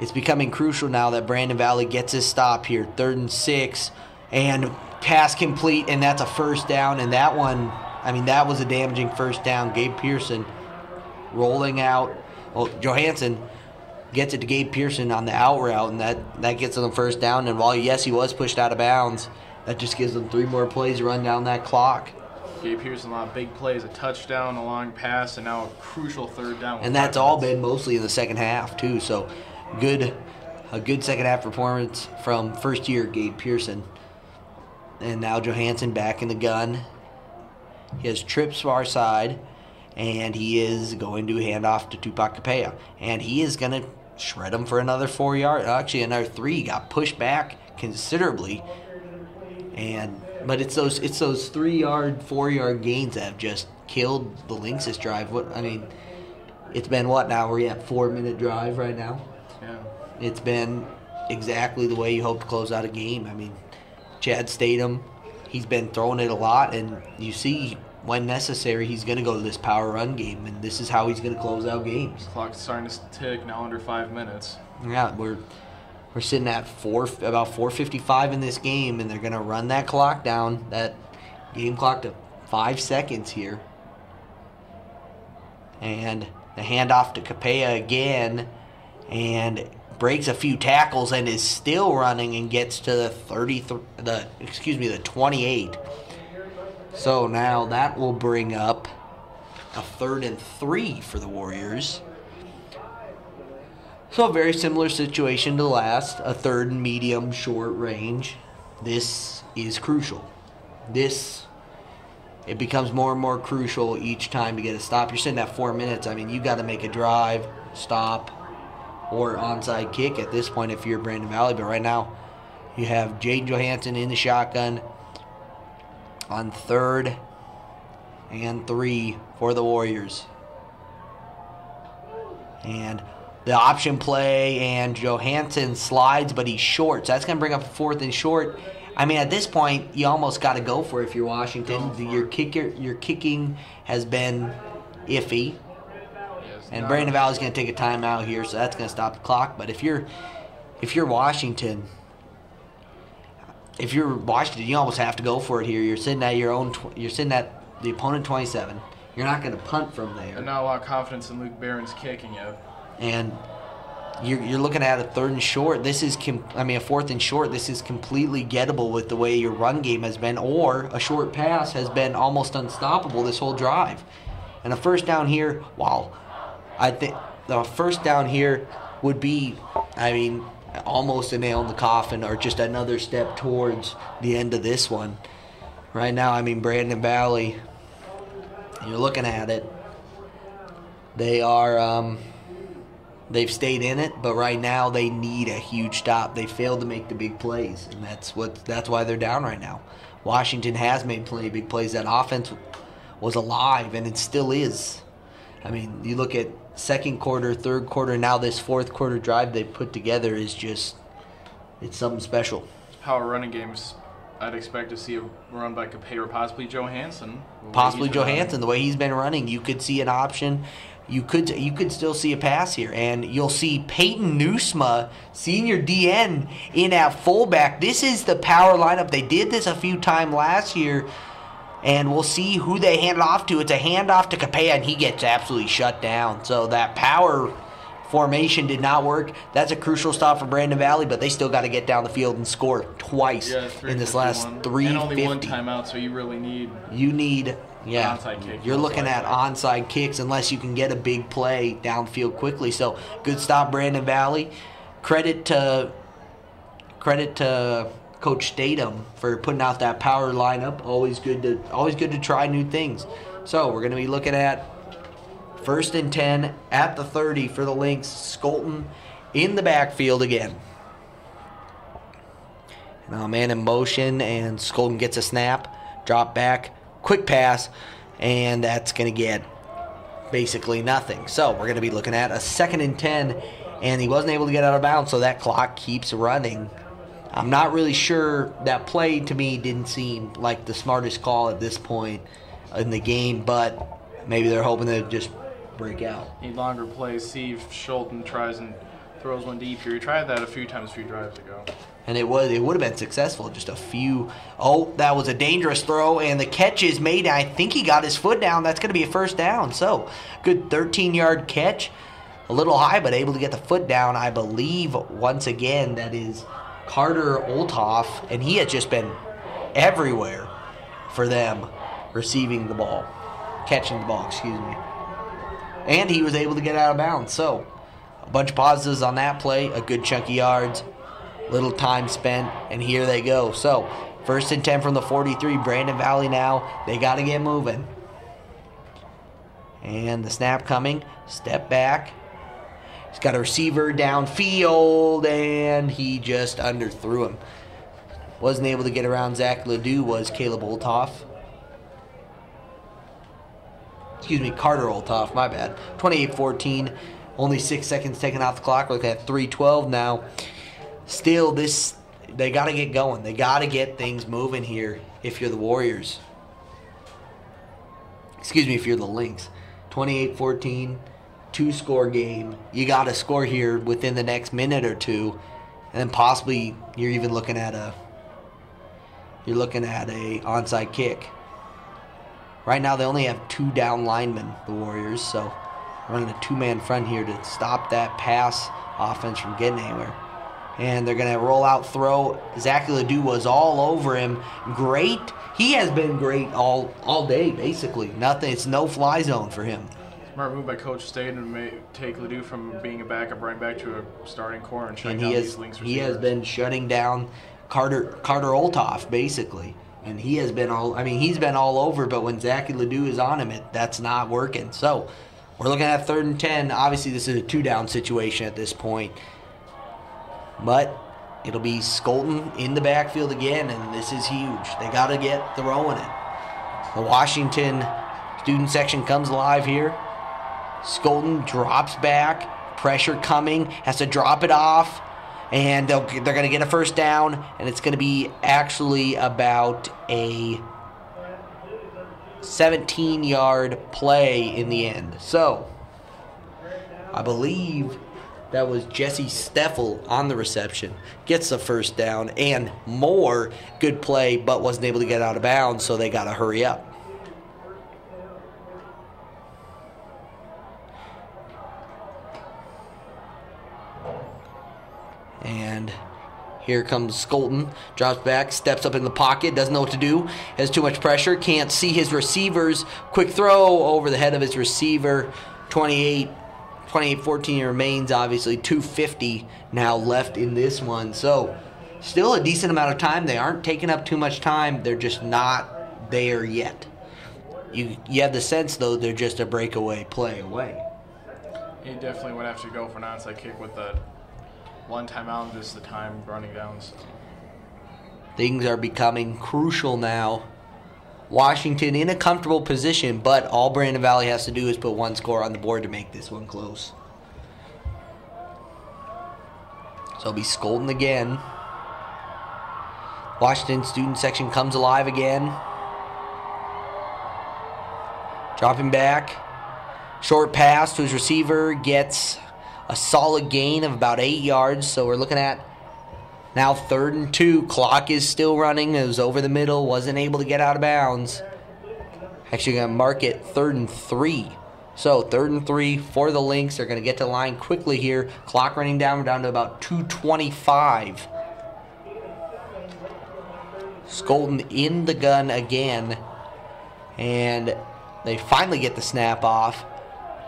It's becoming crucial now that Brandon Valley gets his stop here. 3rd and 6, and pass complete, and that's a first down. And that one, I mean, that was a damaging first down. Gabe Pearson rolling out. Well, Johansson gets it to Gabe Pearson on the out route, and that gets them first down. And while, yes, he was pushed out of bounds, that just gives them 3 more plays to run down that clock. Gabe Pearson, a lot of big plays, a touchdown, a long pass, and now a crucial third down. And that's all been mostly in the second half, too. So a good second half performance from first-year Gabe Pearson. And now Johansson back in the gun. He has trips far side, and he is going to hand off to Tupac Capella. And he is going to shred him for another 4 yards. Actually, another 3. He got pushed back considerably. But it's those 3-yard, 4-yard gains that have just killed the Lynx this drive. It's been what now? We're at 4-minute drive right now. Yeah. It's been exactly the way you hope to close out a game. I mean, Chad Statham, he's been throwing it a lot, and you see when necessary he's going to go to this power run game, and this is how he's going to close out games. Clock's starting to tick now, under 5 minutes. Yeah, we're sitting at about 4:55 in this game, and they're going to run that clock down, that game clock, to 5 seconds here. And the handoff to Capella again, and breaks a few tackles and is still running and gets to the 28. So now that will bring up a 3rd and 3 for the Warriors. So a very similar situation to last, a 3rd and medium short range. This is crucial. It becomes more and more crucial each time to get a stop. You're sitting at 4 minutes. I mean, you got to make a drive, stop, or onside kick at this point if you're Brandon Valley. But right now, you have Jaden Johansson in the shotgun on 3rd and 3 for the Warriors. And the option play, and Johansson slides, but he's short. So that's going to bring up a 4th and short. I mean, at this point, you almost got to go for it if you're Washington. Your kicking has been iffy. And Brandon Valley's going to take a timeout here, so that's going to stop the clock. But if you're Washington, you almost have to go for it here. You're sitting at the opponent 27. You're not going to punt from there. And not a lot of confidence in Luke Barron's kicking yet. And you're looking at a 3rd and short. A 4th and short. This is completely gettable with the way your run game has been, or a short pass has been almost unstoppable this whole drive. And a first down here, wow. I think the first down here would be, almost a nail in the coffin, or just another step towards the end of this one. Right now, Brandon Valley, you're looking at it, they've stayed in it, but right now they need a huge stop. They failed to make the big plays, and that's why they're down right now. Washington has made plenty of big plays. That offense was alive, and it still is. You look at second quarter, third quarter, now this fourth quarter drive they put together is just, it's something special. Power running games, I'd expect to see a run by Capella or possibly Johansson. The way he's been running, you could see an option. You could still see a pass here, and you'll see Peyton Newsma, senior DN, in at fullback. This is the power lineup. They did this a few times last year. And we'll see who they hand it off to. It's a handoff to Capea, and he gets absolutely shut down. So that power formation did not work. That's a crucial stop for Brandon Valley, but they still got to get down the field and score twice in this last 350. And only one timeout, so you really need... onside kick. You're looking at onside kicks unless you can get a big play downfield quickly. So good stop, Brandon Valley. Credit to Coach Statham for putting out that power lineup. Always good to try new things. So we're going to be looking at 1st and 10 at the 30 for the Lynx. Skolton in the backfield again. Now man in motion, and Skolton gets a snap, drop back, quick pass, and that's going to get basically nothing. So we're going to be looking at a 2nd and 10, and he wasn't able to get out of bounds, so that clock keeps running. I'm not really sure. That play to me didn't seem like the smartest call at this point in the game, but maybe they're hoping to just break out. Need longer plays. See if Skolton tries and throws one deep here. He tried that a few drives ago. And it would have been successful. Just a few. Oh, that was a dangerous throw, and the catch is made. I think he got his foot down. That's going to be a 1st down. So, good 13-yard catch. A little high, but able to get the foot down. I believe, once again, that is Carter Olthoff, and he has just been everywhere for them receiving the ball. Catching the ball, excuse me. And he was able to get out of bounds. So, a bunch of positives on that play. A good chunk of yards. Little time spent, and here they go. So, 1st and 10 from the 43. Brandon Valley now. They got to get moving. And the snap coming. Step back. He's got a receiver downfield, and he just underthrew him. Wasn't able to get around Zach Ledoux was Caleb Olthoff. Excuse me, Carter Olthoff, my bad. 28-14. Only 6 seconds taken off the clock. We're looking at 3:12 now. Still, they got to get going. They got to get things moving here if you're the Warriors. Excuse me, if you're the Lynx. 28-14, 2-score game. You got to score here within the next minute or two, and then possibly you're even looking at a onside kick. Right now, they only have 2 down linemen, the Warriors, so running a 2-man front here to stop that pass offense from getting anywhere. And they're going to roll out throw. Zach Ledoux was all over him. Great. He has been great all day, basically. Nothing. It's no fly zone for him. Smart move by Coach Statham to take Ledoux from being a backup right back to a starting corner and shutting down these Lynx receivers. He has been shutting down Carter Olthoff, basically. And he has been he's been all over, but when Zach Ledoux is on him, that's not working. So we're looking at 3rd and 10. Obviously, this is a 2-down situation at this point. But it'll be Skolton in the backfield again, and this is huge. They got to get throwing it. The Washington student section comes alive here. Skolton drops back. Pressure coming. Has to drop it off. And they're going to get a 1st down, and it's going to be actually about a 17-yard play in the end. So, I believe that was Jesse Steffel on the reception. Gets the 1st down and more. Good play, but wasn't able to get out of bounds, so they got to hurry up. And here comes Skolton. Drops back, steps up in the pocket, doesn't know what to do. Has too much pressure, can't see his receivers. Quick throw over the head of his receiver. 28-14 remains, obviously. 2:50 now left in this one. So, still a decent amount of time. They aren't taking up too much time. They're just not there yet. You have the sense, though, they're just a breakaway play away. He definitely would have to go for an onside kick with the one timeout and just the time running down. So. Things are becoming crucial now. Washington in a comfortable position, but all Brandon Valley has to do is put 1 score on the board to make this one close. So it'll be Skolton again. Washington student section comes alive again. Dropping back. Short pass to his receiver. Gets a solid gain of about 8 yards. So we're looking at now 3rd and 2. Clock is still running. It was over the middle. Wasn't able to get out of bounds. Actually going to mark it 3rd and 3. So 3rd and 3 for the Lynx. They're going to get to the line quickly here. Clock running down. We're down to about 2:25. Skolton in the gun again. And they finally get the snap off.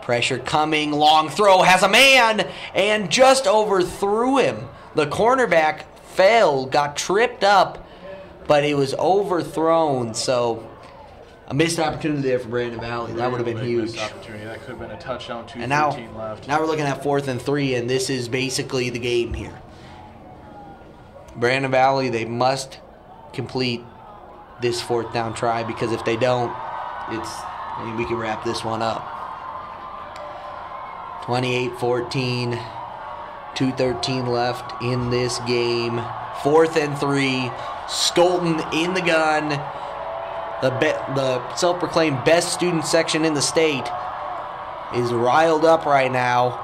Pressure coming. Long throw. Has a man. And just overthrew him. The cornerback fell. Got tripped up. But it was overthrown. So a missed opportunity there for Brandon Valley. That would have been huge. Missed opportunity. That could have been a touchdown. 2:13 left. Now we're looking at 4th and 3, and this is basically the game here. Brandon Valley, they must complete this 4th down try, because if they don't, we can wrap this one up. 28-14, 2:13 left in this game. 4th and 3, Skolton in the gun. The self-proclaimed best student section in the state is riled up right now.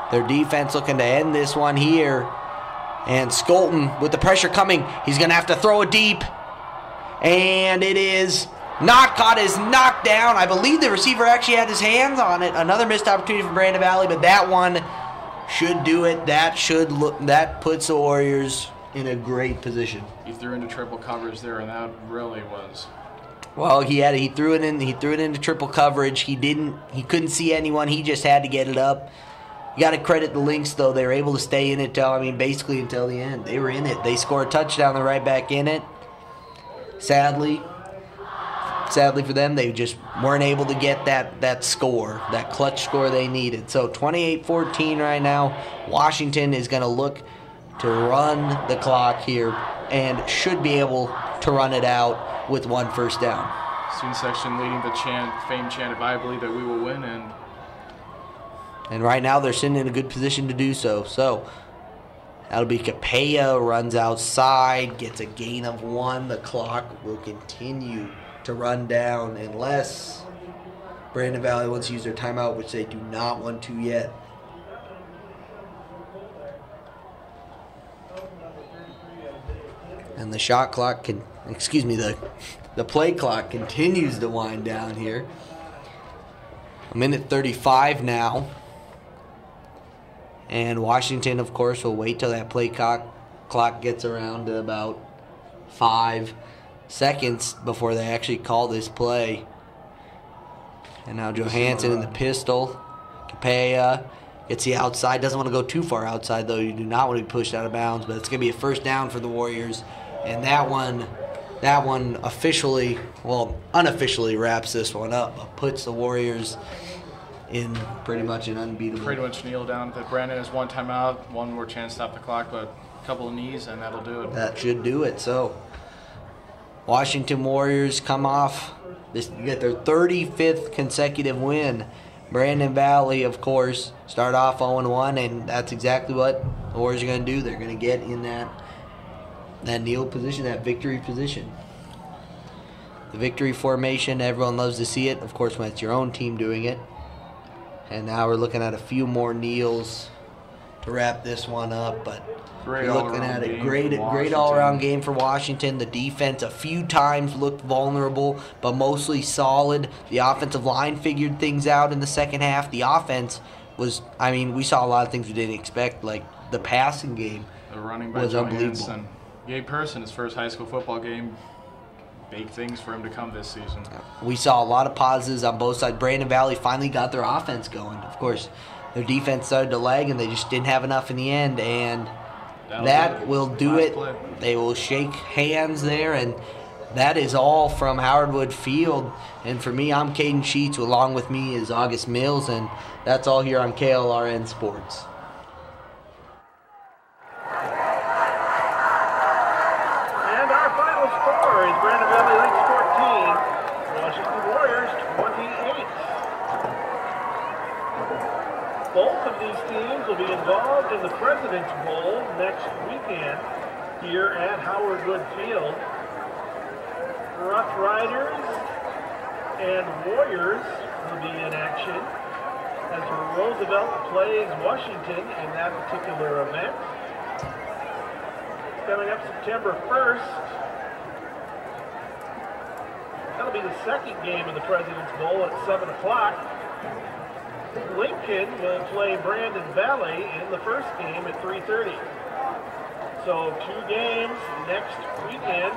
Their defense looking to end this one here. And Skolton, with the pressure coming, he's going to have to throw it deep. And it is not caught, is knocked down. I believe the receiver actually had his hands on it. Another missed opportunity for Brandon Valley, but that one should do it. That puts the Warriors in a great position. He threw into triple coverage there, and that really was. Well, he threw it into triple coverage. He couldn't see anyone. He just had to get it up. You got to credit the Lynx, though. They were able to stay in it basically until the end. They were in it. They scored a touchdown. They're right back in it. Sadly for them, they just weren't able to get that score, that clutch score they needed. So 28-14 right now. Washington is going to look to run the clock here and should be able to run it out with 1 first down. Student section leading the famed chant of "I believe that we will win," and right now they're sitting in a good position to do so. So that'll be Capella, runs outside, gets a gain of 1. The clock will continue to run down unless Brandon Valley wants to use their timeout, which they do not want to yet. And the shot clock the play clock continues to wind down here. 1:35 now. And Washington, of course, will wait till that play clock gets around to about 5 seconds before they actually call this play. And now Johansson in the pistol. Capella gets the outside. Doesn't want to go too far outside, though. You do not want to be pushed out of bounds. But it's going to be a first down for the Warriors. And that one unofficially wraps this one up. But puts the Warriors in pretty much an unbeatable. Pretty much kneel down. That Brandon has 1 timeout, 1 more chance to stop the clock, but a couple of knees, and that'll do it. That should do it. So Washington Warriors come off. You get their 35th consecutive win. Brandon Valley, of course, start off 0-1, and that's exactly what the Warriors are going to do. They're going to get in that kneel position, that victory position. The victory formation, everyone loves to see it, of course, when it's your own team doing it. And now we're looking at a few more kneels to wrap this one up, but we're looking at a great all-around game for Washington. The defense a few times looked vulnerable, but mostly solid. The offensive line figured things out in the second half. The offense was, we saw a lot of things we didn't expect, like the passing game. The running by was unbelievable. Hansen. Gabe Person, his first high school football game. Big things for him to come this season. We saw a lot of positives on both sides. Brandon Valley finally got their offense going. Of course, their defense started to lag, and they just didn't have enough in the end, and that will do it. They will shake hands there, and that is all from Howard Wood Field. And for me, I'm Caden Sheets. Along with me is August Mills, and that's all here on KLRN Sports. And our final score is Brandon Valley Lynx 14, Washington Warriors 28. Both of these teams will be involved in the President's Bowl next weekend here at Howard Wood Field. Rough Riders and Warriors will be in action as Roosevelt plays Washington in that particular event. Coming up September 1st, that'll be the second game of the President's Bowl at 7 o'clock. Lincoln will play Brandon Valley in the first game at 3:30. So 2 games next weekend.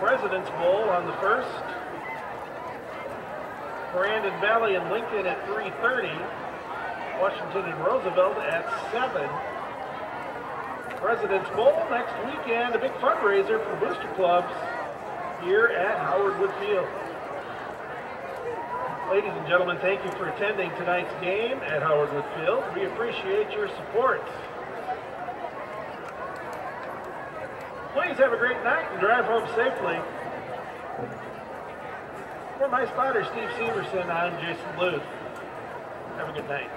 President's Bowl on the first. Brandon Valley and Lincoln at 3:30. Washington and Roosevelt at 7. President's Bowl next weekend, a big fundraiser for booster clubs here at Howard Wood Field. Ladies and gentlemen, thank you for attending tonight's game at Howard Wood Field. We appreciate your support. Please have a great night and drive home safely. For my spotter, Steve Severson, I'm Jason Bluth. Have a good night.